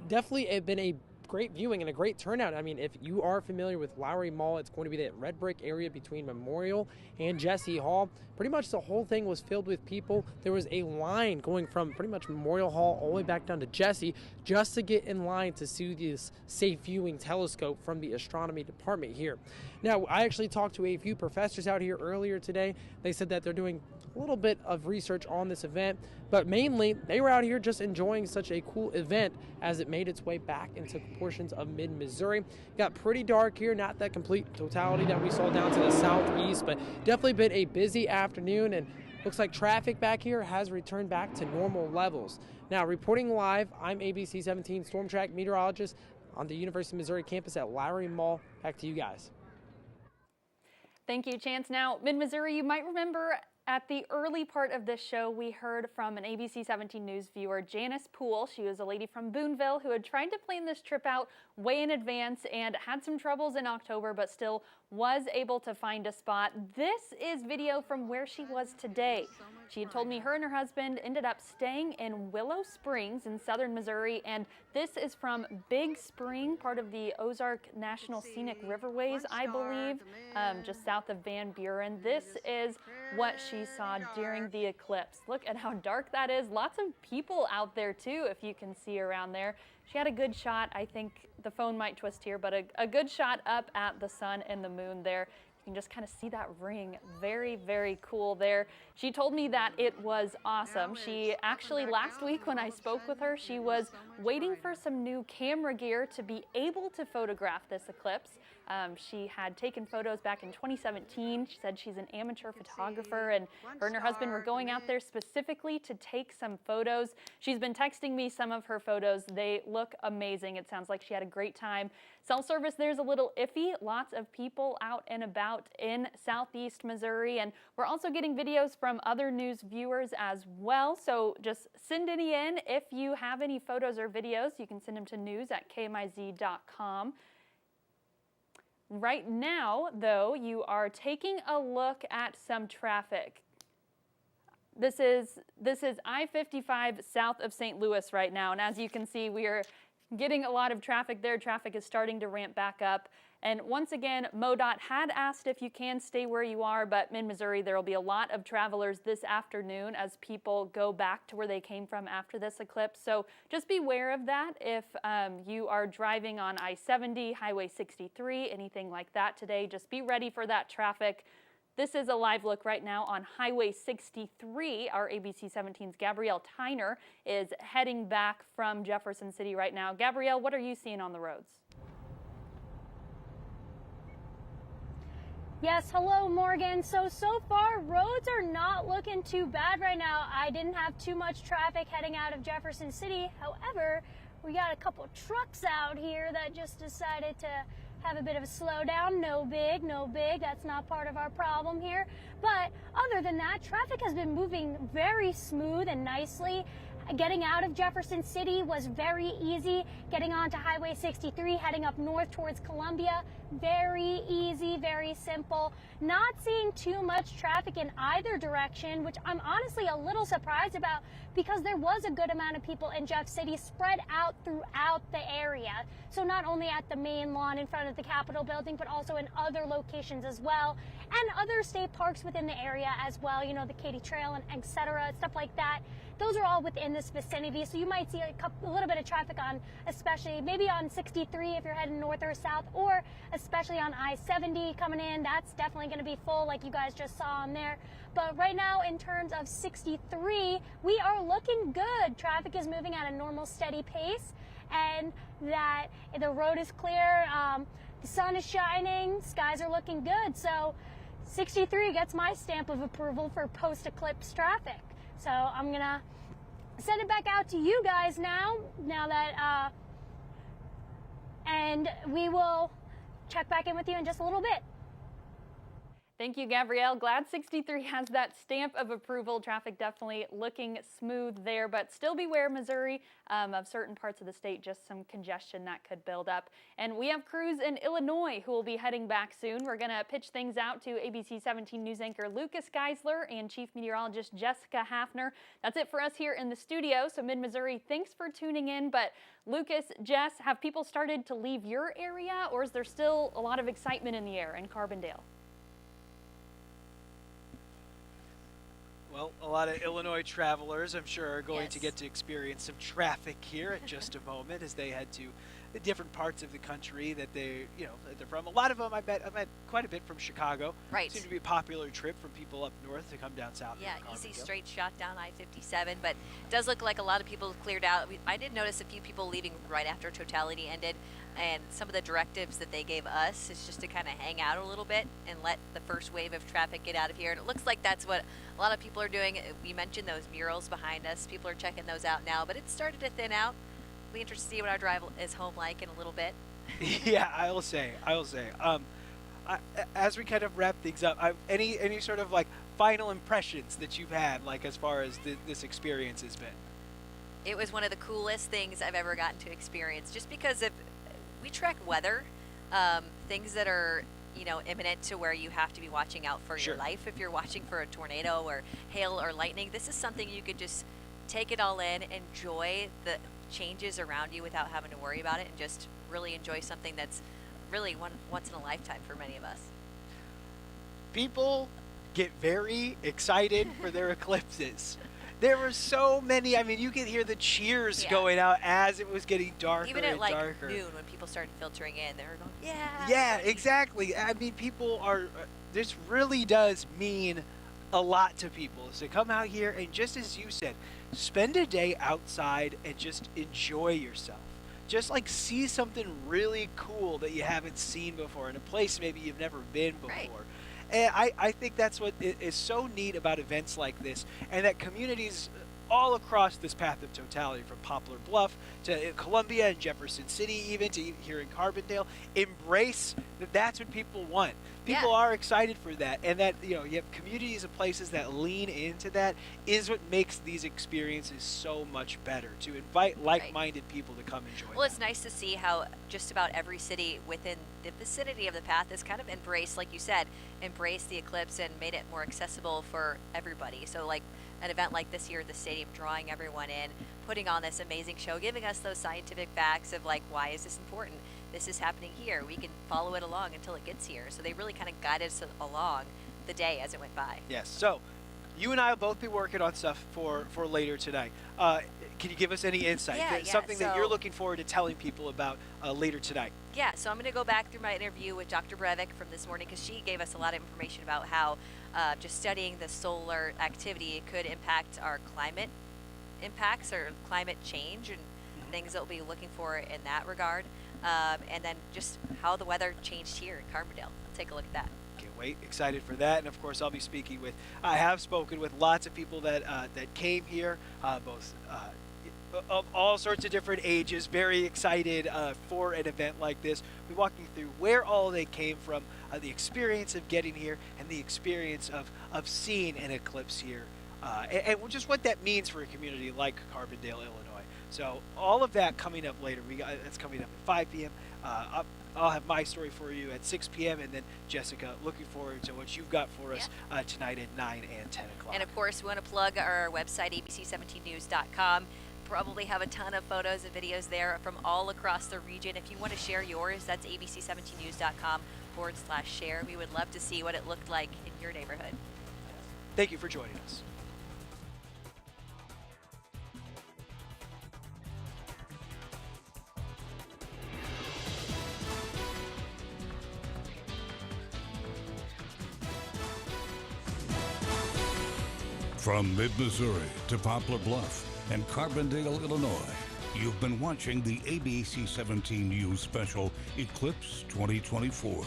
Speaker 10: definitely it's been a great viewing and a great turnout. I mean, if you are familiar with Lowry Mall, it's going to be that red brick area between Memorial and Jesse Hall. Pretty much the whole thing was filled with people. There was a line going from pretty much Memorial Hall all the way back down to Jesse just to get in line to see this safe viewing telescope from the astronomy department here. Now, I actually talked to a few professors out here earlier today. They said that they're doing a little bit of research on this event, but mainly they were out here just enjoying such a cool event as it made its way back into portions of mid-Missouri. Got pretty dark here, not that complete totality that we saw down to the southeast, but definitely been a busy afternoon, and looks like traffic back here has returned back to normal levels. Now, reporting live, I'm ABC 17 Storm Track meteorologist on the University of Missouri campus at Lowry Mall. Back to you guys.
Speaker 7: Thank you, Chance. Now, mid-Missouri, you might remember at the early part of this show, we heard from an ABC 17 News viewer, Janice Poole. She was a lady from Boonville who had tried to plan this trip out way in advance and had some troubles in October, but still was able to find a spot. This is video from where she was today. She had told me her and her husband ended up staying in Willow Springs in southern Missouri, and this is from Big Spring, part of the Ozark National Scenic Riverways, I believe, just south of Van Buren. This is what she saw during the eclipse. Look at how dark that is. Lots of people out there too, if you can see around there. She had a good shot. I think the phone might twist here, but a good shot up at the sun and the moon there. You can just kind of see that ring. Very, very cool there. She told me that it was awesome. She actually, last week when I spoke with her, she was waiting for some new camera gear to be able to photograph this eclipse. She had taken photos back in 2017. She said she's an amateur photographer, and her and her husband were going out there specifically to take some photos. She's been texting me some of her photos. They look amazing. It sounds like she had a great time. Cell service there's a little iffy. Lots of people out and about in southeast Missouri, and we're also getting videos from other news viewers as well. So just send any in. If you have any photos or videos, you can send them to news@kmiz.com. Right now, though, you are taking a look at some traffic. This is I-55 south of St. Louis right now, and as you can see, we are getting a lot of traffic there. Traffic is starting to ramp back up. And once again, MoDOT had asked if you can stay where you are, but in Missouri, there will be a lot of travelers this afternoon as people go back to where they came from after this eclipse. So just be aware of that if you are driving on I-70, Highway 63, anything like that today. Just be ready for that traffic. This is a live look right now on Highway 63. Our ABC 17's Gabrielle Tyner is heading back from Jefferson City right now. Gabrielle, what are you seeing on the roads?
Speaker 5: Yes, hello Morgan. So far roads are not looking too bad right now. I didn't have too much traffic heading out of Jefferson City. However, we got a couple trucks out here that just decided to have a bit of a slowdown. No big, no big. That's not part of our problem here. But other than that, traffic has been moving very smooth and nicely. Getting out of Jefferson City was very easy. Getting onto Highway 63, heading up north towards Columbia, very easy, very simple. Not seeing too much traffic in either direction, which I'm honestly a little surprised about because there was a good amount of people in Jeff City spread out throughout the area. So not only at the main lawn in front of the Capitol building, but also in other locations as well, and other state parks within the area as well, you know, the Katy Trail and et cetera, stuff like that. Those are all within this vicinity, so you might see a little bit of traffic on, especially maybe on 63 if you're heading north or south, or especially on I-70 coming in. That's definitely going to be full like you guys just saw on there. But right now, in terms of 63, we are looking good. Traffic is moving at a normal, steady pace, and that the road is clear. The sun is shining, skies are looking good. So 63 gets my stamp of approval for post-eclipse traffic. So I'm gonna send it back out to you guys now that, and we will check back in with you in just a little bit.
Speaker 7: Thank you, Gabrielle. Glad 63 has that stamp of approval. Traffic definitely looking smooth there, but still beware, Missouri, of certain parts of the state, just some congestion that could build up. And we have crews in Illinois who will be heading back soon. We're going to pitch things out to ABC 17 news anchor Lucas Geisler and Chief Meteorologist Jessica Hafner. That's it for us here in the studio. So Mid-Missouri, thanks for tuning in. But Lucas, Jess, have people started to leave your area, or is there still a lot of excitement in the air in Carbondale?
Speaker 3: Well, a lot of Illinois travelers, I'm sure, are going to get to experience some traffic here in just a moment as they head to the different parts of the country that they're from. A lot of them, I met quite a bit from Chicago.
Speaker 2: Right.
Speaker 3: Seemed to be a popular trip from people up north to come down south.
Speaker 2: Yeah, easy straight shot down I-57, but it does look like a lot of people have cleared out. I did notice a few people leaving right after totality ended, and some of the directives that they gave us is just to kind of hang out a little bit and let the first wave of traffic get out of here. And it looks like that's what a lot of people are doing. We mentioned those murals behind us. People are checking those out now, but it's started to thin out. Be interested to see what our drive is home like in a little bit.
Speaker 3: Yeah, I will say. As we kind of wrap things up, any sort of like final impressions that you've had, like as far as this experience has been?
Speaker 2: It was one of the coolest things I've ever gotten to experience, just because we track weather, things that are imminent to where you have to be watching out for your life. If you're watching for a tornado or hail or lightning, this is something you could just take it all in, enjoy the changes around you without having to worry about it, and just really enjoy something that's really once in a lifetime for many of us.
Speaker 3: People get very excited for their eclipses. There were so many. I mean, you could hear the cheers going out as it was getting darker
Speaker 2: Even at
Speaker 3: and
Speaker 2: like
Speaker 3: darker.
Speaker 2: noon when people started filtering in, they were going, yeah.
Speaker 3: Yeah, exactly. I mean, people are, this really does mean a lot to people. So come out here and, just as you said, spend a day outside and just enjoy yourself. just like see something really cool that you haven't seen before in a place maybe you've never been before.
Speaker 2: Right.
Speaker 3: And I think that's what is so neat about events like this, and that communities all across this path of totality, from Poplar Bluff to Columbia and Jefferson City, even to here in Carbondale, embrace that that's what people want. People are excited for that, and that, you know, you have communities and places that lean into that is what makes these experiences so much better, to invite like-minded people to come enjoy.
Speaker 2: Well, it's nice to see how just about every city within the vicinity of the path has kind of embraced, like you said, embraced the Eclipse and made it more accessible for everybody. So like an event like this here at the stadium, drawing everyone in, putting on this amazing show, giving us those scientific facts of like, why is this important? This is happening here. We can follow it along until it gets here. So they really kind of guided us along the day as it went by.
Speaker 3: Yes. So you and I will both be working on stuff for later tonight. Can you give us any insight? Something that you're looking forward to telling people about later tonight?
Speaker 2: Yeah, so I'm going to go back through my interview with Dr. Brevik from this morning, because she gave us a lot of information about how just studying the solar activity could impact our climate impacts or climate change, and things that we'll be looking for in that regard. And then just how the weather changed here in Carbondale. Let's take a look at that.
Speaker 3: Can't wait. Excited for that. And of course, I have spoken with lots of people that came here, both of all sorts of different ages, very excited for an event like this. We walked you through where all they came from, the experience of getting here, and the experience of seeing an eclipse here, and just what that means for a community like Carbondale, Illinois. So all of that coming up later. That's coming up at 5 p.m. I'll have my story for you at 6 p.m. And then, Jessica, looking forward to what you've got for us tonight at 9 and 10 o'clock.
Speaker 2: And, of course, we want to plug our website, abc17news.com. Probably have a ton of photos and videos there from all across the region. If you want to share yours, that's abc17news.com/share. We would love to see what it looked like in your neighborhood.
Speaker 3: Thank you for joining us.
Speaker 9: From mid-Missouri to Poplar Bluff and Carbondale, Illinois, you've been watching the ABC 17 News special Eclipse 2024.